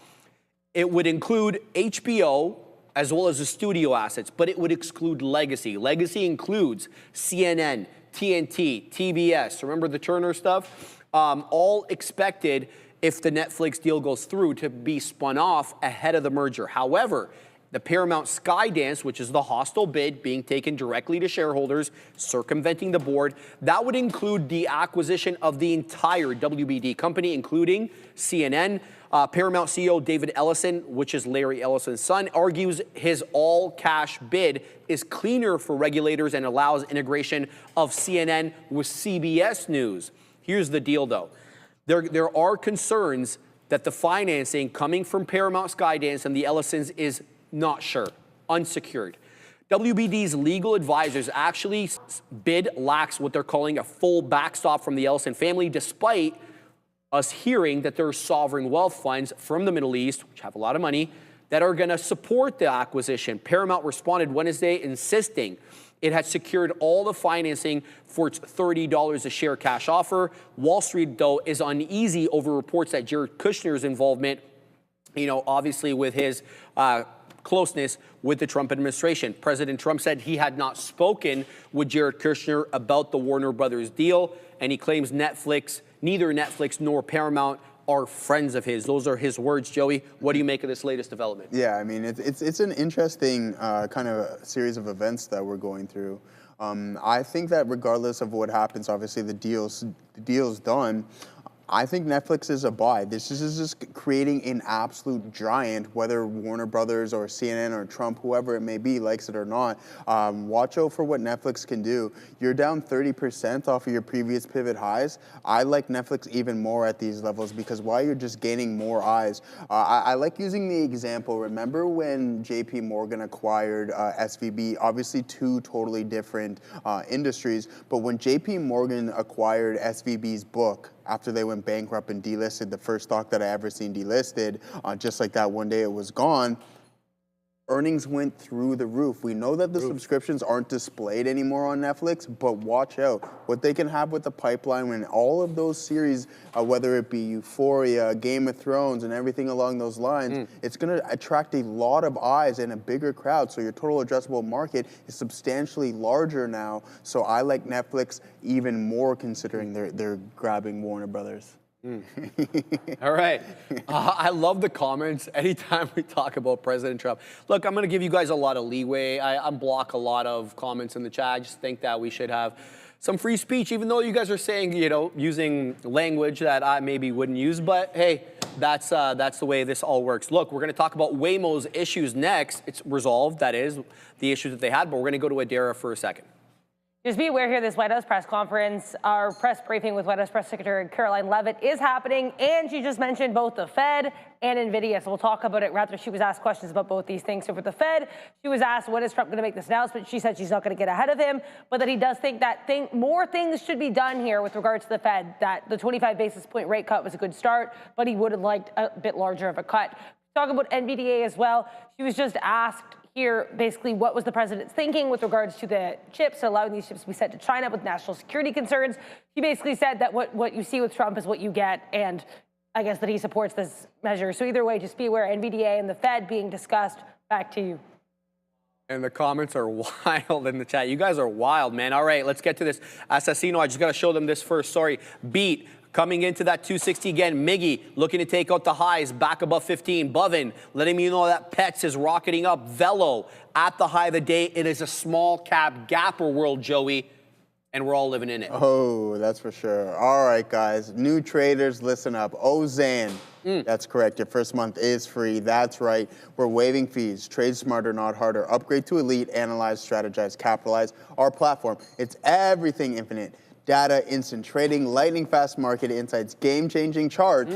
S4: it would include HBO, as well as the studio assets, but it would exclude legacy. Legacy includes CNN, TNT, TBS, remember the Turner stuff? all expected, if the Netflix deal goes through, to be spun off ahead of the merger. However, the Paramount Skydance, which is the hostile bid being taken directly to shareholders, circumventing the board, that would include the acquisition of the entire WBD company, including CNN. Paramount CEO David Ellison, which is Larry Ellison's son, argues his all-cash bid is cleaner for regulators and allows integration of CNN with CBS News. Here's the deal, though. There are concerns that the financing coming from Paramount Skydance and the Ellisons is not sure, unsecured. WBD's legal advisors actually bid lacks what they're calling a full backstop from the Ellison family, despite us hearing that there are sovereign wealth funds from the Middle East, which have a lot of money, that are going to support the acquisition. Paramount responded Wednesday insisting it had secured all the financing for its $30 a share cash offer. Wall Street, though, is uneasy over reports that Jared Kushner's involvement, obviously with his closeness with the Trump administration. President Trump said he had not spoken with Jared Kushner about the Warner Brothers deal, and he claims neither Netflix nor Paramount are friends of his. Those are his words, Joey. What do you make of this latest development?
S3: Yeah, I mean, it's an interesting kind of series of events that we're going through. I think that regardless of what happens, obviously the deal's done. I think Netflix is a buy. This is just creating an absolute giant, whether Warner Brothers or CNN or Trump, whoever it may be, likes it or not. Watch out for what Netflix can do. You're down 30% off of your previous pivot highs. I like Netflix even more at these levels because while you're just gaining more eyes, I like using the example. Remember when JP Morgan acquired SVB? Obviously two totally different industries, but when JP Morgan acquired SVB's book, after they went bankrupt and delisted, the first stock that I ever seen delisted, just like that one day it was gone, earnings went through the roof. We know that the subscriptions aren't displayed anymore on Netflix, but watch out. What they can have with the pipeline when all of those series, whether it be Euphoria, Game of Thrones, and everything along those lines, it's going to attract a lot of eyes and a bigger crowd. So your total addressable market is substantially larger now. So I like Netflix even more considering they're grabbing Warner Brothers.
S4: All right. I love the comments anytime we talk about President Trump. Look, I'm going to give you guys a lot of leeway. I unblock a lot of comments in the chat. I just think that we should have some free speech, even though you guys are saying, using language that I maybe wouldn't use. But hey, that's the way this all works. Look, we're going to talk about Waymo's issues next. It's resolved, that is, the issues that they had. But we're going to go to Adara for a second.
S6: Just be aware here, this White House press conference, our press briefing with White House Press Secretary Caroline Leavitt is happening, and she just mentioned both the Fed and Nvidia, so we'll talk about it. Rather, she was asked questions about both these things. So for the Fed, she was asked, when is Trump going to make this announcement? She said she's not going to get ahead of him, but that he does think that more things should be done here with regards to the Fed, that the 25 basis point rate cut was a good start, but he would have liked a bit larger of a cut. Talk about NVDA as well. She was just asked here, basically, what was the president's thinking with regards to the chips, allowing these chips to be sent to China with national security concerns. He basically said that what you see with Trump is what you get, and I guess that he supports this measure. So either way, just be aware, NVDA and the Fed being discussed. Back to you.
S4: And the comments are wild in the chat. You guys are wild, man. All right, let's get to this. Assassino, I just got to show them this first. Sorry. Beat. Coming into that 260 again, MIGI looking to take out the highs back above 15. Bovin letting me know that Pets is rocketing up. Velo at the high of the day. It is a small cap gapper world, Joey, and we're all living in it.
S3: Oh, that's for sure. All right, guys. New traders, listen up. Ozan. That's correct. Your first month is free. That's right. We're waiving fees. Trade smarter, not harder. Upgrade to Elite. Analyze, strategize, capitalize. Our platform. It's everything infinite. Data, instant trading, lightning fast market insights, game-changing charts.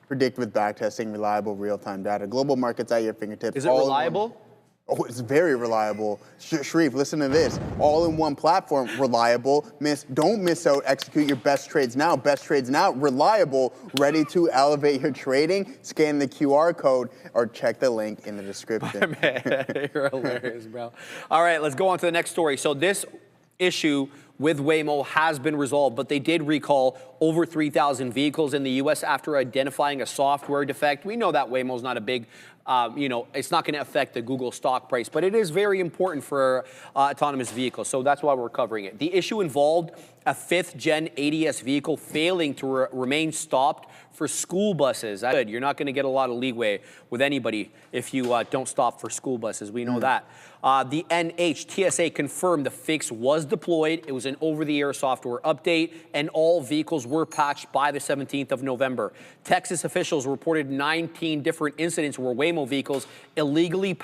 S3: Predict with backtesting, reliable real-time data. Global markets at your fingertips.
S4: Is it reliable?
S3: Oh, it's very reliable. Sharif, listen to this. All in one platform, reliable. Don't miss out. Execute your best trades now. Best trades now, reliable, ready to elevate your trading. Scan the QR code or check the link in the description.
S4: Man, you're hilarious, bro. All right, let's go on to the next story. So this issue with Waymo has been resolved, but they did recall over 3,000 vehicles in the U.S. after identifying a software defect. We know that Waymo's not a big, it's not going to affect the Google stock price, but it is very important for autonomous vehicles, so that's why we're covering it. The issue involved a 5th-gen ADS vehicle failing to remain stopped for school buses. That's good. You're not going to get a lot of leeway with anybody if you don't stop for school buses. We know that. The NHTSA confirmed the fix was deployed. It was an over-the-air software update, and all vehicles were patched by the 17th of November. Texas officials reported 19 different incidents where Waymo vehicles illegally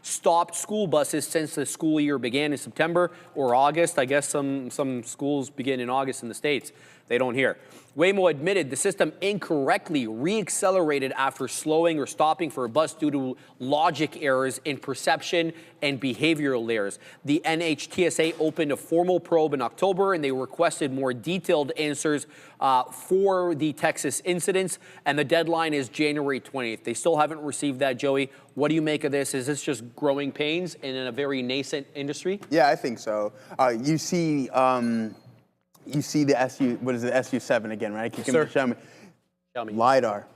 S4: stopped school buses since the school year began in September or August. I guess some schools begin in August in the States. They don't here. Waymo admitted the system incorrectly re-accelerated after slowing or stopping for a bus due to logic errors in perception and behavioral layers. The NHTSA opened a formal probe in October, and they requested more detailed answers for the Texas incidents, and the deadline is January 20th. They still haven't received that, Joey. What do you make of this? Is this just growing pains in a very nascent industry?
S3: Yeah, I think so. You see the SU7 again, right? Show me. LiDAR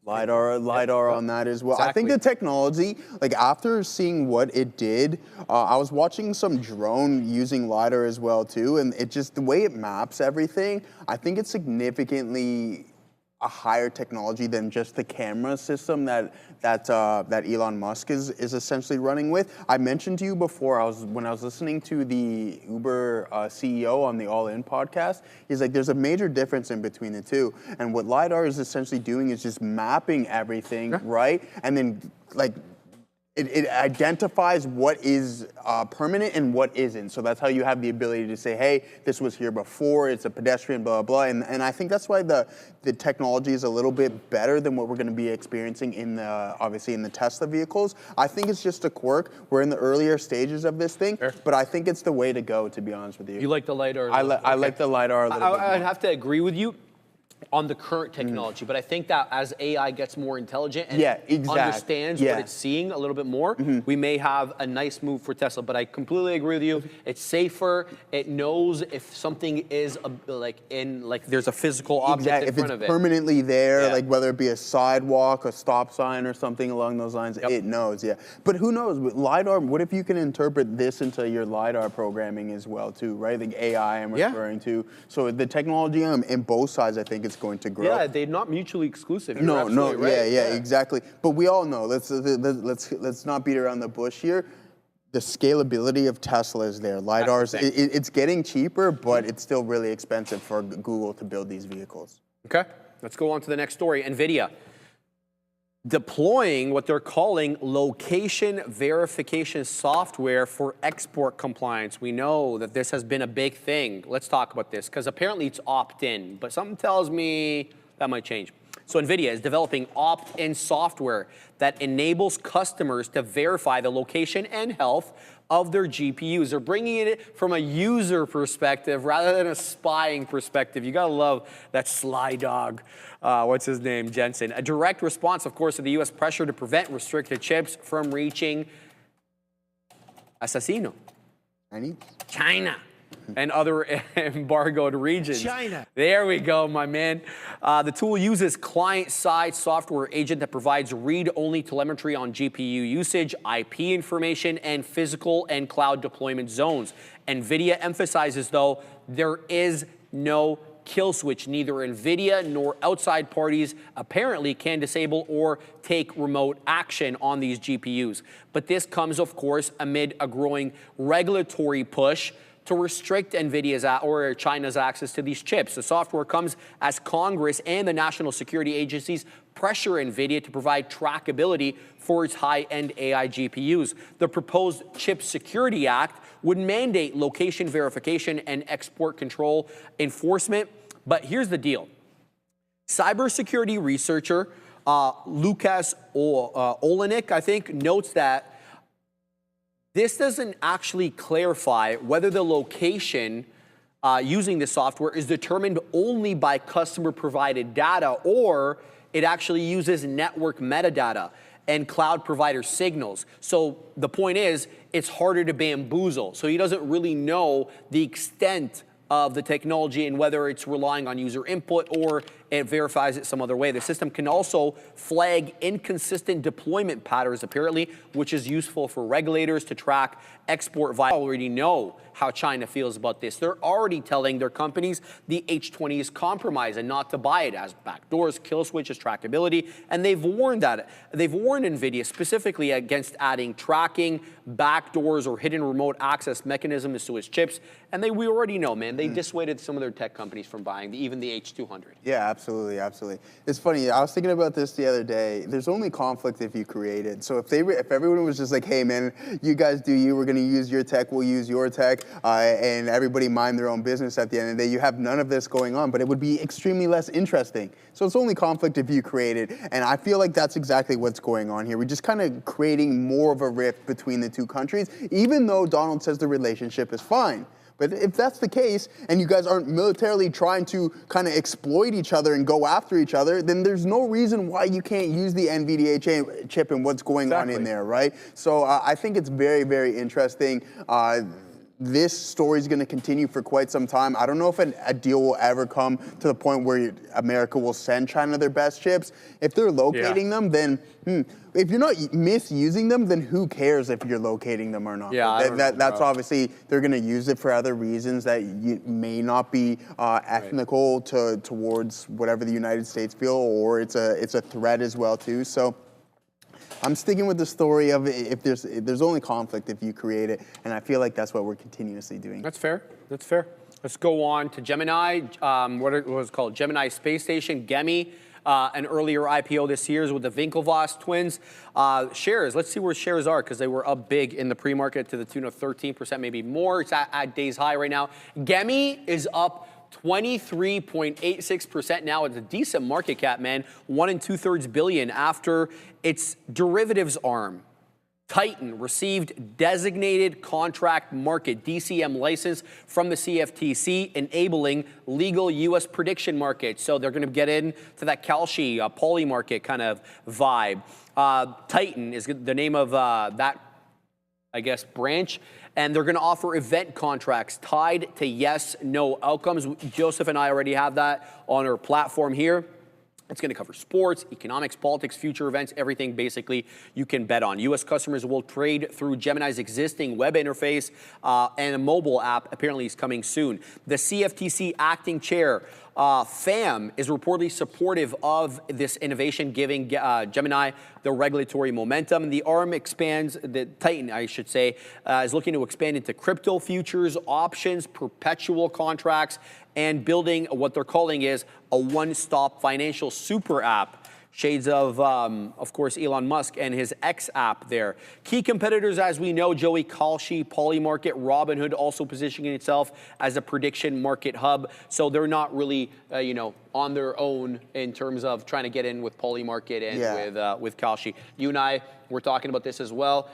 S3: on that as well. Exactly. I think the technology, like after seeing what it did, I was watching some drone using LiDAR as well too, and it just, the way it maps everything, I think it's significantly a higher technology than just the camera system that Elon Musk is essentially running with. I mentioned to you before, when I was listening to the Uber CEO on the All In podcast, he's like, there's a major difference in between the two. And what LiDAR is essentially doing is just mapping everything, right? And then like, it identifies what is permanent and what isn't. So that's how you have the ability to say, hey, this was here before, it's a pedestrian, blah, blah, blah. And I think that's why the technology is a little bit better than what we're going to be experiencing in obviously in the Tesla vehicles. I think it's just a quirk. We're in the earlier stages of this thing, but I think it's the way to go, to be honest with you.
S4: You like the LiDAR?
S3: I like the LiDAR a little bit more.
S4: I'd have to agree with you on the current technology, but I think that as AI gets more intelligent and understands what it's seeing a little bit more, we may have a nice move for Tesla. But I completely agree with you. It's safer. It knows if something is there's a physical object in front of it.
S3: If it's permanently there, like whether it be a sidewalk, a stop sign, or something along those lines, it knows. But who knows? With LiDAR, what if you can interpret this into your LiDAR programming as well too, right? The AI I'm referring to. So the technology in both sides, I think, is going to grow.
S4: Yeah, they're not mutually exclusive.
S3: No, exactly. But we all know. Let's not beat around the bush here. The scalability of Tesla is there. LiDARs, it's getting cheaper, but it's still really expensive for Google to build these vehicles.
S4: Okay, let's go on to the next story. NVIDIA deploying what they're calling location verification software for export compliance. We know that this has been a big thing. Let's talk about this, because apparently it's opt-in, but something tells me that might change. So NVIDIA is developing opt-in software that enables customers to verify the location and health of their GPUs. They're bringing it from a user perspective rather than a spying perspective. You gotta love that sly dog. What's his name? Jensen. A direct response, of course, to the U.S. pressure to prevent restricted chips from reaching Assassino, China, and other embargoed regions.
S1: China.
S4: There we go, my man. The tool uses client-side software agent that provides read-only telemetry on GPU usage, IP information, and physical and cloud deployment zones. NVIDIA emphasizes, though, there is no kill switch. Neither NVIDIA nor outside parties apparently can disable or take remote action on these GPUs. But this comes, of course, amid a growing regulatory push to restrict NVIDIA's or China's access to these chips. The software comes as Congress and the national security agencies pressure NVIDIA to provide trackability for its high-end AI GPUs. The proposed Chip Security Act would mandate location verification and export control enforcement. But here's the deal. Cybersecurity researcher Lukas Olenek, I think, notes that this doesn't actually clarify whether the location using the software is determined only by customer-provided data or it actually uses network metadata. and cloud provider signals. So the point is, it's harder to bamboozle. So he doesn't really know the extent of the technology and whether it's relying on user input or it verifies it some other way. The system can also flag inconsistent deployment patterns, apparently, which is useful for regulators to track export volume. We already know how China feels about this. They're already telling their companies the H20 is compromised and not to buy it, as backdoors, kill switches, trackability, and they've warned that. They've warned Nvidia specifically against adding tracking, backdoors, or hidden remote access mechanisms to its chips, and we already know, man, they dissuaded some of their tech companies from buying even the H200.
S3: Yeah, absolutely, absolutely. It's funny, I was thinking about this the other day. There's only conflict if you create it. So if everyone was just like, hey man, you guys do you, we're gonna use your tech, we'll use your tech, and everybody mind their own business at the end of the day, you have none of this going on, but it would be extremely less interesting. So it's only conflict if you create it, and I feel like that's exactly what's going on here. We're just kind of creating more of a rift between the two countries, even though Donald says the relationship is fine. But if that's the case, and you guys aren't militarily trying to kind of exploit each other and go after each other, then there's no reason why you can't use the NVDA chip and what's going on in there, right? So I think it's very, very interesting. This story is going to continue for quite some time. I don't know if a deal will ever come to the point where America will send China their best chips. If they're locating them, then if you're not misusing them, then who cares if you're locating them or not?
S4: Yeah,
S3: that's obviously, they're going to use it for other reasons that may not be ethical towards whatever the United States feel, or it's a threat as well too. So I'm sticking with the story of if there's only conflict if you create it, and I feel like that's what we're continuously doing.
S4: That's fair. That's fair. Let's go on to Gemini. What it was called, Gemini Space Station, Gemi. An earlier IPO this year with the Winklevoss twins. Shares, let's see where shares are, because they were up big in the pre-market to the tune of 13%, maybe more. It's at day's high right now. Gemi is up 23.86% now. It's a decent market cap, man. 1 2/3 billion after its derivatives arm, Titan, received designated contract market DCM license from the CFTC, enabling legal U.S. prediction markets. So they're going to get into that Kalshi poly market kind of vibe. Titan is the name of that, I guess, branch. And they're going to offer event contracts tied to yes/no outcomes. Joseph and I already have that on our platform here. It's going to cover sports, economics, politics, future events, everything basically you can bet on. U.S. customers will trade through Gemini's existing web interface, and a mobile app apparently is coming soon. The CFTC acting chair, Pham, is reportedly supportive of this innovation, giving Gemini the regulatory momentum. The ARM expands, the Titan, I should say, is looking to expand into crypto futures, options, perpetual contracts, and building what they're calling is a one-stop financial super app. Shades of course, Elon Musk and his X app there. Key competitors, as we know, Joey, Kalshi, Polymarket, Robinhood also positioning itself as a prediction market hub. So they're not really, on their own in terms of trying to get in with Polymarket and with Kalshi. You and I were talking about this as well.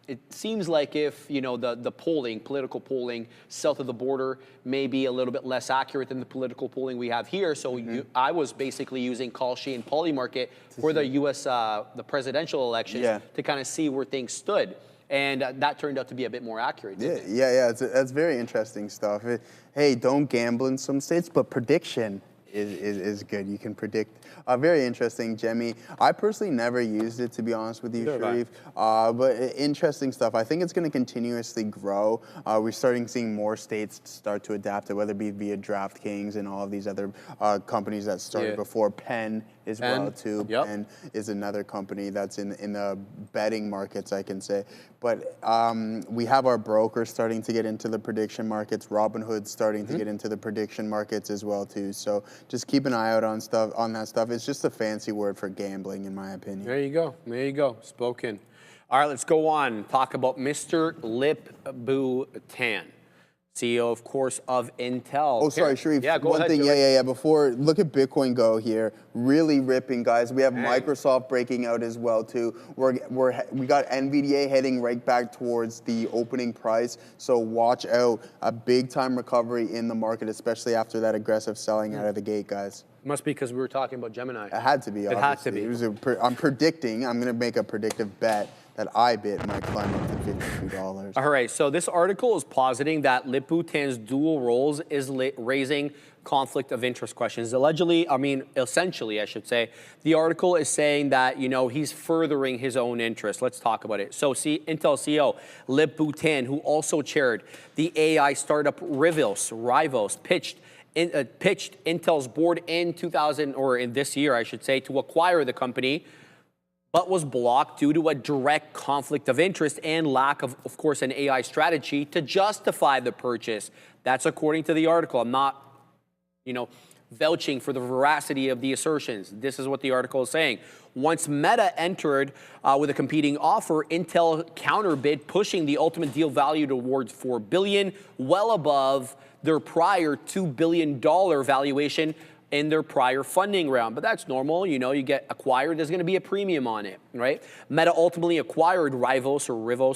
S4: It seems like if, the polling, political polling south of the border may be a little bit less accurate than the political polling we have here. So I was basically using Kalshi and Polymarket for the U.S. The presidential elections to kind of see where things stood. And that turned out to be a bit more accurate.
S3: Yeah. That's very interesting stuff. Hey, don't gamble in some states, but prediction is good. You can predict. Very interesting, Gemi. I personally never used it, to be honest with you, Sharif. But interesting stuff. I think it's going to continuously grow. We're starting seeing more states start to adapt it, whether it be via DraftKings and all of these other companies that started before. Penn as well, too. Penn is another company that's in the betting markets, I can say. But we have our brokers starting to get into the prediction markets. Robinhood starting to get into the prediction markets as well, too. So just keep an eye out on that stuff. It's just a fancy word for gambling, in my opinion.
S4: There you go. There you go. Spoken. All right, let's go on. Talk about Mr. Lip Boo Tan. CEO, of course, of Intel.
S3: Oh, sorry, Sharif.
S4: Yeah, go
S3: One
S4: ahead.
S3: thing, yeah. Before, look at Bitcoin go here. Really ripping, guys. We have Microsoft breaking out as well, too. We got NVDA heading right back towards the opening price. So watch out. A big-time recovery in the market, especially after that aggressive selling out of the gate, guys.
S4: Must be because we were talking about Gemini.
S3: It had to be, obviously.
S4: It had to be.
S3: I'm predicting, I'm going to make a predictive bet that IBIT might climb up to $52.
S4: All right, so this article is positing that Lip-Bhutan's dual roles is raising conflict of interest questions. Essentially, I should say, the article is saying that, he's furthering his own interest. Let's talk about it. So, Intel CEO Lip-Bhutan, who also chaired the AI startup Rivos, pitched Intel's board in this year, I should say, to acquire the company, but was blocked due to a direct conflict of interest and lack of course, an AI strategy to justify the purchase. That's according to the article. I'm not, vouching for the veracity of the assertions. This is what the article is saying. Once Meta entered with a competing offer, Intel counterbid, pushing the ultimate deal value towards $4 billion, well above their prior $2 billion valuation in their prior funding round. But that's normal. You get acquired, there's going to be a premium on it, right? Meta ultimately acquired Rivos,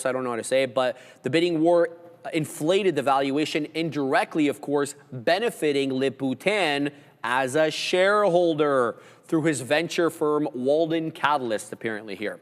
S4: I don't know how to say it, but the bidding war inflated the valuation indirectly, of course, benefiting Lip-Bhutan as a shareholder through his venture firm Walden Catalyst, apparently here.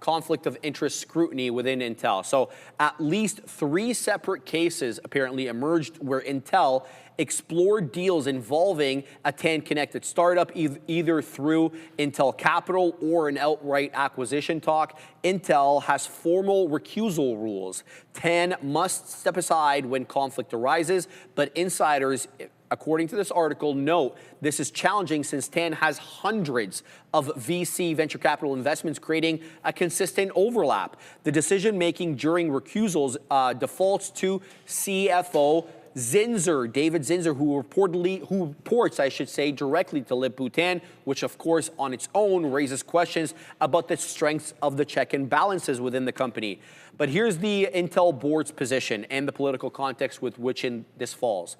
S4: Conflict of interest scrutiny within Intel. So at least 3 separate cases apparently emerged where Intel explored deals involving a TAN-connected startup, either through Intel Capital or an outright acquisition talk. Intel has formal recusal rules. TAN must step aside when conflict arises, but insiders, according to this article, note this is challenging since TAN has hundreds of VC venture capital investments, creating a consistent overlap. The decision-making during recusals defaults to CFO David Zinsser, who reports, I should say, directly to Lip-Bhutan, which of course on its own raises questions about the strengths of the check and balances within the company. But here's the Intel board's position and the political context with which this falls.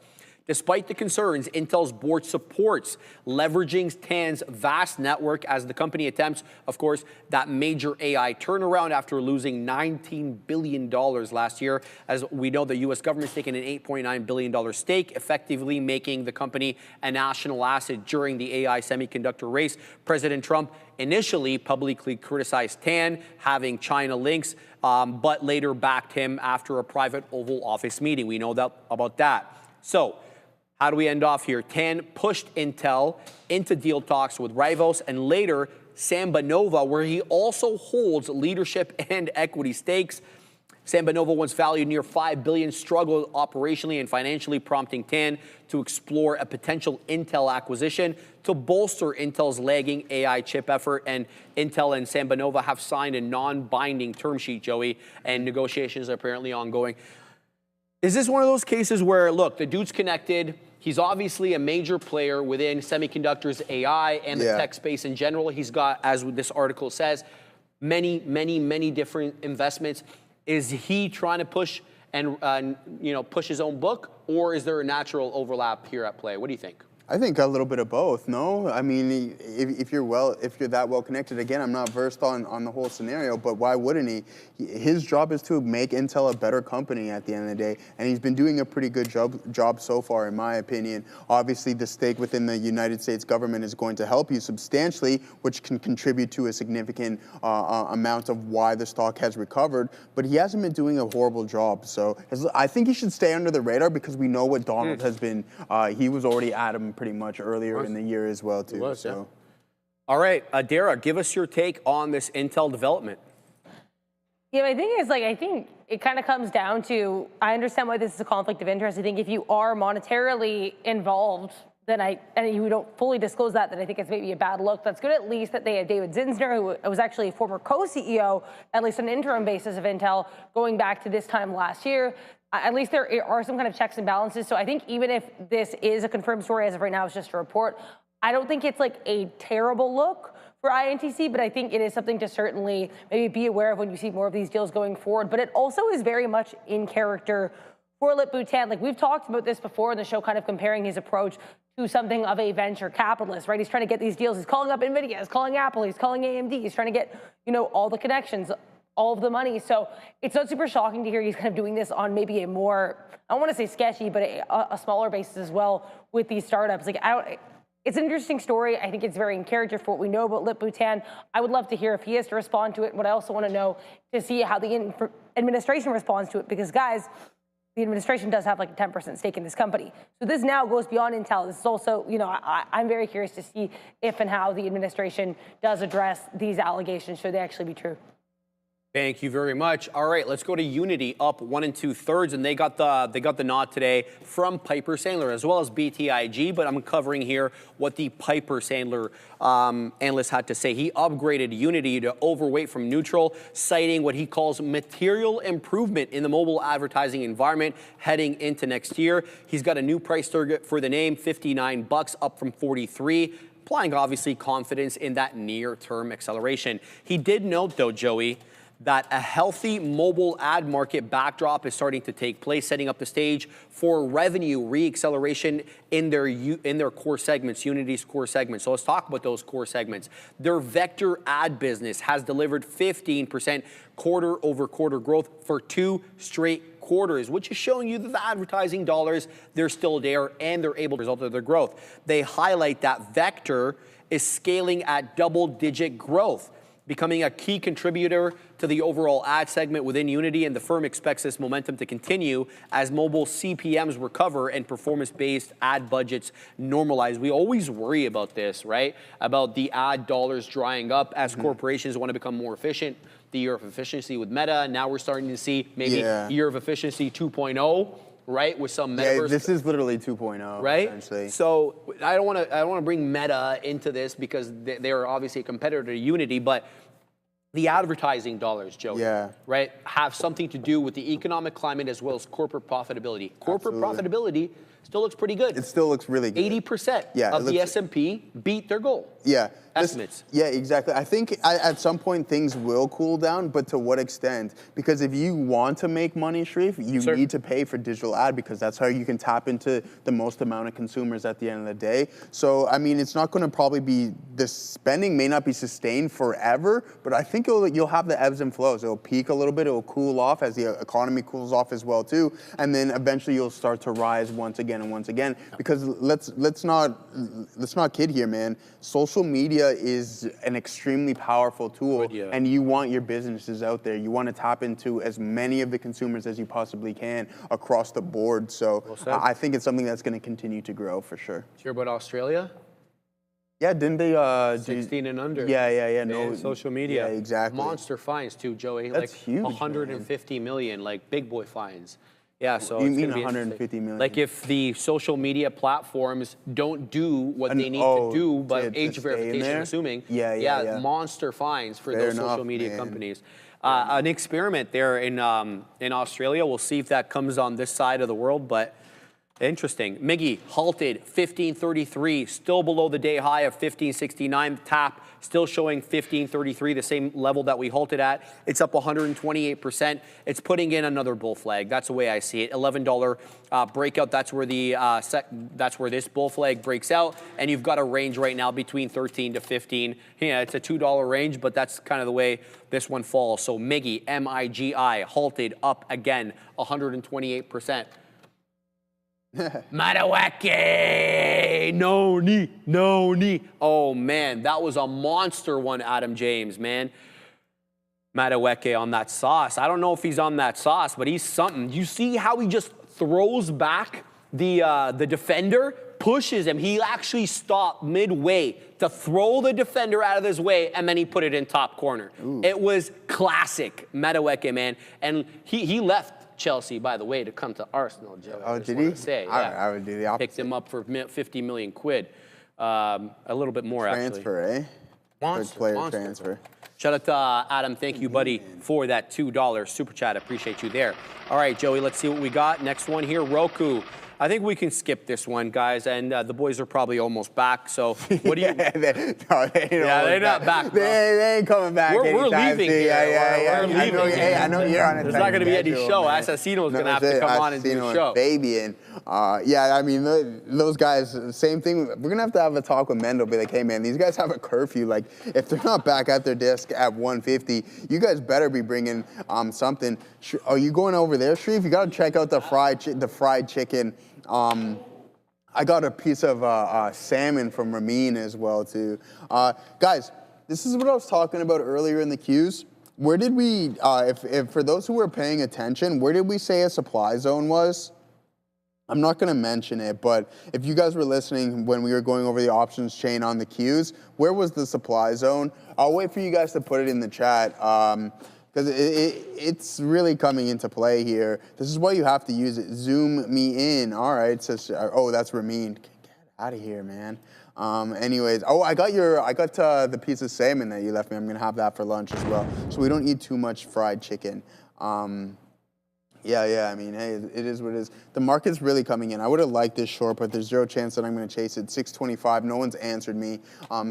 S4: Despite the concerns, Intel's board supports leveraging TAN's vast network as the company attempts, of course, that major AI turnaround after losing $19 billion last year. As we know, the U.S. government's taken an $8.9 billion stake, effectively making the company a national asset during the AI semiconductor race. President Trump initially publicly criticized TAN having China links, but later backed him after a private Oval Office meeting. We know about that. So, how do we end off here? TAN pushed Intel into deal talks with Rivos and later Sambanova, where he also holds leadership and equity stakes. Sambanova, once valued near $5 billion, struggled operationally and financially, prompting TAN to explore a potential Intel acquisition to bolster Intel's lagging AI chip effort. And Intel and Sambanova have signed a non-binding term sheet, Joey, and negotiations are apparently ongoing. Is this one of those cases where, look, the dude's connected, he's obviously a major player within semiconductors, AI, and the tech space in general. He's got, as this article says, many different investments. Is he trying to push and push his own book, or is there a natural overlap here at play? What do you think?
S3: I think a little bit of both, no? I mean, if you're that well connected, again, I'm not versed on the whole scenario, but why wouldn't he? His job is to make Intel a better company at the end of the day, and he's been doing a pretty good job so far, in my opinion. Obviously, the stake within the United States government is going to help you substantially, which can contribute to a significant amount of why the stock has recovered, but he hasn't been doing a horrible job. So I think he should stay under the radar because we know what Donald has been. He was already at him pretty much earlier in the year as well, too.
S4: All right, Dara, give us your take on this Intel development.
S6: Yeah, my thing is, I think it kind of comes down to, I understand why this is a conflict of interest. I think if you are monetarily involved, then and you don't fully disclose that, then I think it's maybe a bad look. That's good at least that they have David Zinsner, who was actually a former co-CEO, at least on an interim basis of Intel, going back to this time last year. At least there are some kind of checks and balances. So I think even if this is a confirmed story, as of right now, it's just a report, I don't think it's a terrible look for INTC, but I think it is something to certainly maybe be aware of when you see more of these deals going forward. But it also is very much in character for Lip-Bu-Tan. Like, we've talked about this before in the show, kind of comparing his approach to something of a venture capitalist, right? He's trying to get these deals. He's calling up Nvidia, he's calling Apple, he's calling AMD, he's trying to get, you know, all the connections, all of the money. So it's not super shocking to hear he's kind of doing this on maybe a more, I don't want to say sketchy, but a smaller basis as well with these startups. Like, it's an interesting story. I think it's very in character for what we know about Lip-Bu-Tan. I would love to hear if he has to respond to it. What I also want to know to see how the administration responds to it, because guys, the administration does have like a 10% stake in this company. So this now goes beyond Intel. This is also, you know, I'm very curious to see if and how the administration does address these allegations, should they actually be true.
S4: Thank you very much. All right, let's go to Unity, up 1 2/3, and they got the nod today from Piper Sandler as well as BTIG. But I'm covering here what the Piper Sandler analyst had to say. He upgraded Unity to overweight from neutral, citing what he calls material improvement in the mobile advertising environment heading into next year. He's got a new price target for the name, $59, up from $43. Implying obviously confidence in that near-term acceleration. He did note, though, Joey, that a healthy mobile ad market backdrop is starting to take place, setting up the stage for revenue re-acceleration in their core segments, Unity's core segments. So let's talk about those core segments. Their vector ad business has delivered 15% quarter-over-quarter growth for 2 straight quarters, which is showing you that the advertising dollars, they're still there and they're able to result of their growth. They highlight that vector is scaling at double-digit growth, becoming a key contributor to the overall ad segment within Unity, and the firm expects this momentum to continue as mobile CPMs recover and performance-based ad budgets normalize. We always worry about this, right? About the ad dollars drying up as corporations want to become more efficient. The year of efficiency with Meta, now we're starting to see maybe year of efficiency 2.0. Right, with some metaverse.
S3: Yeah, this is literally 2.0,
S4: right?
S3: Essentially.
S4: So I don't want to bring Meta into this because they're obviously a competitor to Unity, but the advertising dollars, Joey, right, have something to do with the economic climate as well as corporate profitability. Corporate profitability still looks pretty good.
S3: It still looks really good.
S4: 80% of the S&P beat their goal. Estimates.
S3: Yeah, exactly. I think at some point things will cool down, but to what extent? Because if you want to make money, Sharif, you need to pay for digital ad because that's how you can tap into the most amount of consumers at the end of the day. So, I mean, it's not going to probably be, the spending may not be sustained forever, but I think you'll have the ebbs and flows. It'll peak a little bit, it'll cool off as the economy cools off as well too, and then eventually you'll start to rise once again and once again. Because let's not kid here, man. Social media is an extremely powerful tool, and you want your businesses out there. You want to tap into as many of the consumers as you possibly can across the board. So I think it's something that's going to continue to grow for sure.
S4: Did you hear about Australia?
S3: Yeah, didn't they
S4: 16 and under.
S3: Yeah.
S4: No social media.
S3: Yeah, exactly.
S4: Monster fines too, Joey.
S3: That's
S4: like
S3: huge.
S4: 150 million, like big boy fines. Yeah, so
S3: you mean 150 million?
S4: Like if the social media platforms don't do what they need to do, but age verification, assuming, monster fines for those social media companies. An experiment there in Australia. We'll see if that comes on this side of the world, but interesting. MIGI halted 1533, still below the day high of 1569. TAP still showing 1533, the same level that we halted at. It's up 128%. It's putting in another bull flag. That's the way I see it. $11 breakout. That's where that's where this bull flag breaks out. And you've got a range right now between 13 to 15. Yeah, it's a $2 range, but that's kind of the way this one falls. So MIGI, MIGI, halted up again, 128%. Madawake, no knee. Oh man, that was a monster one, Adam James, man. Madawake on that sauce. I don't know if he's on that sauce, but he's something. You see how he just throws back the defender, pushes him. He actually stopped midway to throw the defender out of his way, and then he put it in top corner. Ooh. It was classic Madawake, man. And he left Chelsea, by the way, to come to Arsenal, Joe.
S3: Oh, did he?
S4: Say,
S3: I would do the opposite.
S4: Picked him up for 50 million quid. A little bit more,
S3: transfer,
S4: actually.
S3: Monster, player transfer.
S4: Shout out to Adam. Thank you, buddy, for that $2 super chat. Appreciate you there. All right, Joey, let's see what we got. Next one here, Roku. I think we can skip this one, guys, and the boys are probably almost back. So what do you?
S3: They're
S4: not back. Bro.
S3: They ain't coming back.
S4: We're leaving here.
S3: Yeah.
S4: We're leaving.
S3: I know you're on a
S4: There's not going to be any show.
S3: man.
S4: Assassino's going to have to come on and do the show.
S3: Fabian. Yeah, I mean, those guys, same thing. We're going to have a talk with Mendel, be like, hey, man, these guys have a curfew. Like, if they're not back at their desk at 1:50, you guys better be bringing something. Are you going over there, Shreve? You got to check out the fried chicken. I got a piece of salmon from Ramin as well, too. Guys, this is what I was talking about earlier in the Qs. Where did we, if for those who were paying attention, where did we say a supply zone was? I'm not going to mention it, but if you guys were listening when we were going over the options chain on the Qs, where was the supply zone? I'll wait for you guys to put it in the chat because it's really coming into play here. This is why you have to use it. Zoom me in. All right. Oh, that's Ramin. Get out of here, man. Anyways, I got the piece of salmon that you left me. I'm going to have that for lunch as well. So we don't eat too much fried chicken. Yeah, I mean, hey, it is what it is. The market's really coming in. I would have liked this short, but there's zero chance that I'm going to chase it. 625, no one's answered me.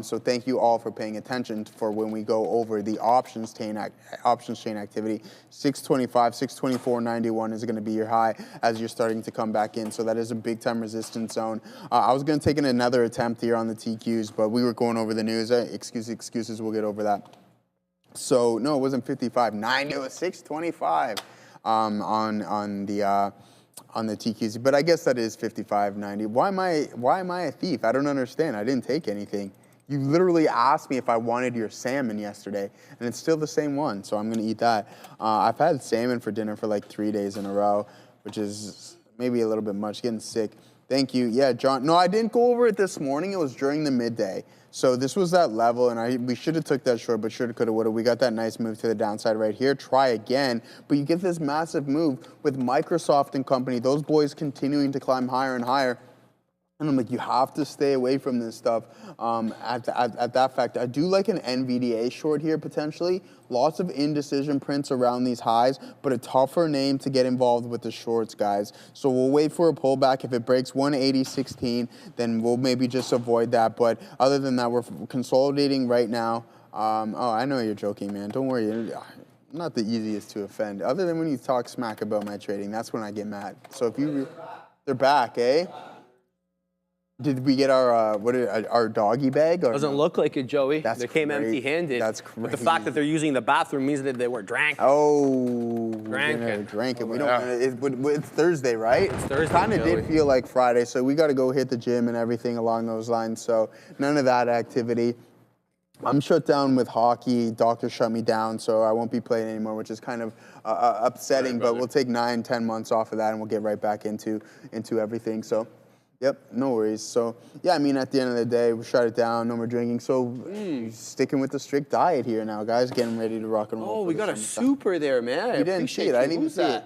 S3: So thank you all for paying attention for when we go over the options chain activity. 625, 624.91 is going to be your high as you're starting to come back in. So that is a big time resistance zone. I was going to take another attempt here on the TQs, but we were going over the news. Excuses, we'll get over that. So no, it wasn't 55.90, it was 625. On the TQs, but I guess that is 55.90. Why am I a thief? I don't understand. I didn't take anything. You literally asked me if I wanted your salmon yesterday, and it's still the same one, so I'm gonna eat that. I've had salmon for dinner for like 3 days in a row, which is maybe a little bit much. Getting sick. Thank you. Yeah, John. No, I didn't go over it this morning. It was during the midday. So this was that level, and we should have took that short, but shoulda, coulda, woulda. We got that nice move to the downside right here. Try again, but you get this massive move with Microsoft and company. Those boys continuing to climb higher and higher. And I'm like, you have to stay away from this stuff at that fact. I do like an NVDA short here, potentially. Lots of indecision prints around these highs, but a tougher name to get involved with the shorts, guys. So we'll wait for a pullback. If it breaks 180.16, then we'll maybe just avoid that. But other than that, we're consolidating right now. Oh, I know you're joking, man. Don't worry. I'm not the easiest to offend. Other than when you talk smack about my trading, that's when I get mad. So if they're back, eh? Did we get our doggy bag? Or
S4: doesn't look like it, Joey.
S3: They
S4: came empty-handed.
S3: That's crazy.
S4: But the fact that they're using the bathroom means that they were drank.
S3: Oh,
S4: drank.
S3: We don't. It's Thursday, right?
S4: It's Thursday.
S3: Kind of did feel like Friday, so we got to go hit the gym and everything along those lines. So none of that activity. I'm shut down with hockey. Doctor shut me down, so I won't be playing anymore, which is kind of upsetting. But we'll take 9-10 months off of that, and we'll get right back into everything. So. Yep, no worries. So, yeah, I mean, at the end of the day, we shut it down, no more drinking. So, sticking with the strict diet here now, guys, getting ready to rock and roll.
S4: Oh, we got a super there, man.
S3: You didn't see it. I didn't even see it.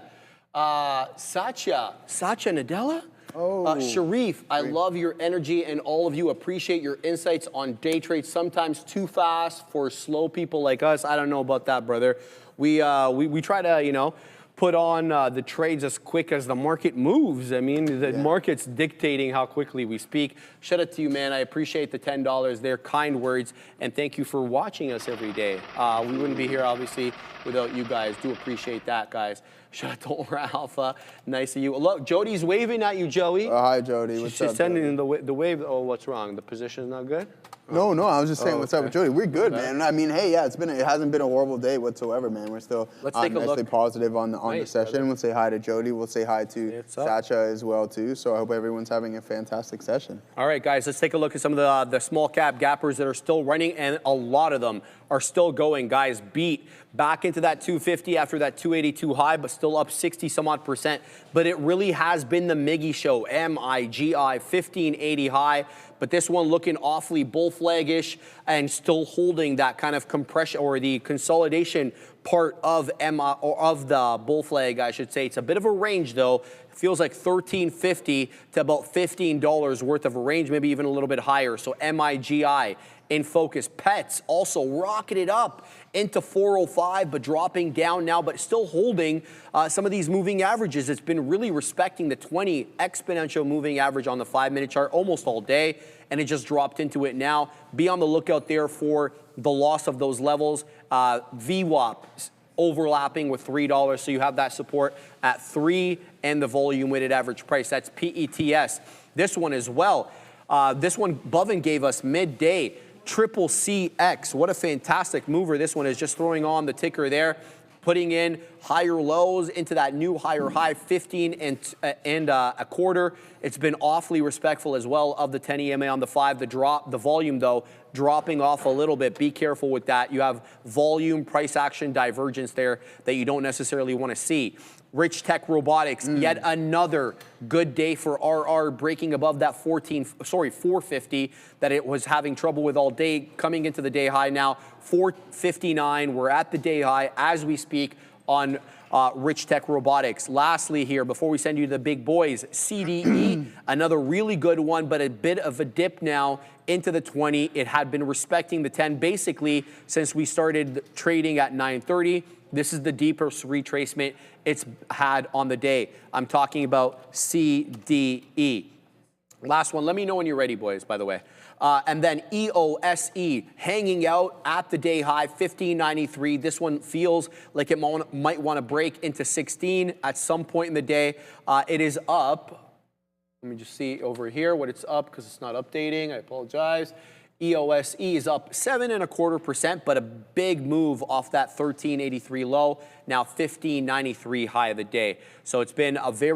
S4: Satya Nadella?
S3: Oh.
S4: Sharif, I love your energy, and all of you appreciate your insights on day trade. Sometimes too fast for slow people like us. I don't know about that, brother. We try to, put on the trades as quick as the market moves. I mean, the market's dictating how quickly we speak. Shout out to you, man. I appreciate the $10. They're kind words, and thank you for watching us every day. We wouldn't be here, obviously, without you guys. Do appreciate that, guys. Shout out to Aura Alpha. Nice of you. Look, Jody's waving at you, Joey.
S3: Oh, hi, Jody. What's up,
S4: She's sending in the wave. Oh, what's wrong? The position's not good?
S3: No, I was just saying, what's up with Jody? We're good, man. I mean, hey, yeah, it hasn't been a horrible day whatsoever, man. We're still nicely positive on the session. Brother. We'll say hi to Jody. We'll say hi to Satya as well, too. So I hope everyone's having a fantastic session. All
S4: right, guys, let's take a look at some of the small cap gappers that are still running, and a lot of them are still going. Guys, beat back into that 250 after that 282 high, but still up 60-some-odd%. But it really has been the MIGI show, MIGI, 1580 high. But this one looking awfully bull flag-ish and still holding that kind of compression or the consolidation part of the bull flag, I should say. It's a bit of a range, though. It feels like $13.50 to about $15 worth of a range, maybe even a little bit higher. So MIGI, in focus. Pets also rocketed up into 405, but dropping down now, but still holding some of these moving averages. It's been really respecting the 20 exponential moving average on the 5-minute chart almost all day, and it just dropped into it now. Be on the lookout there for the loss of those levels. VWAP overlapping with $3, so you have that support at 3 and the volume weighted average price. That's PETS. This one as well. This one, Bovin gave us midday. Triple CX. What a fantastic mover. This one is just throwing on the ticker there, putting in higher lows into that new higher high, 15 and a quarter. It's been awfully respectful as well of the 10 EMA on the 5. The volume though, dropping off a little bit. Be careful with that. You have volume, price action, divergence there that you don't necessarily want to see. Rich Tech Robotics, yet another good day for RR, breaking above that 450 that it was having trouble with all day, coming into the day high now, 459. We're at the day high as we speak on Rich Tech Robotics. Lastly here, before we send you to the big boys, CDE, another really good one, but a bit of a dip now into the 20. It had been respecting the 10 basically since we started trading at 9:30. This is the deepest retracement it's had on the day. I'm talking about CDE. Last one, let me know when you're ready, boys, by the way. And then EOSE hanging out at the day high, 1593. This one feels like it might want to break into 16 at some point in the day. It is up. Let me just see over here what it's up because it's not updating. I apologize. EOSE is up 7.25%, but a big move off that 1383 low. Now 1593 high of the day. So it's been a very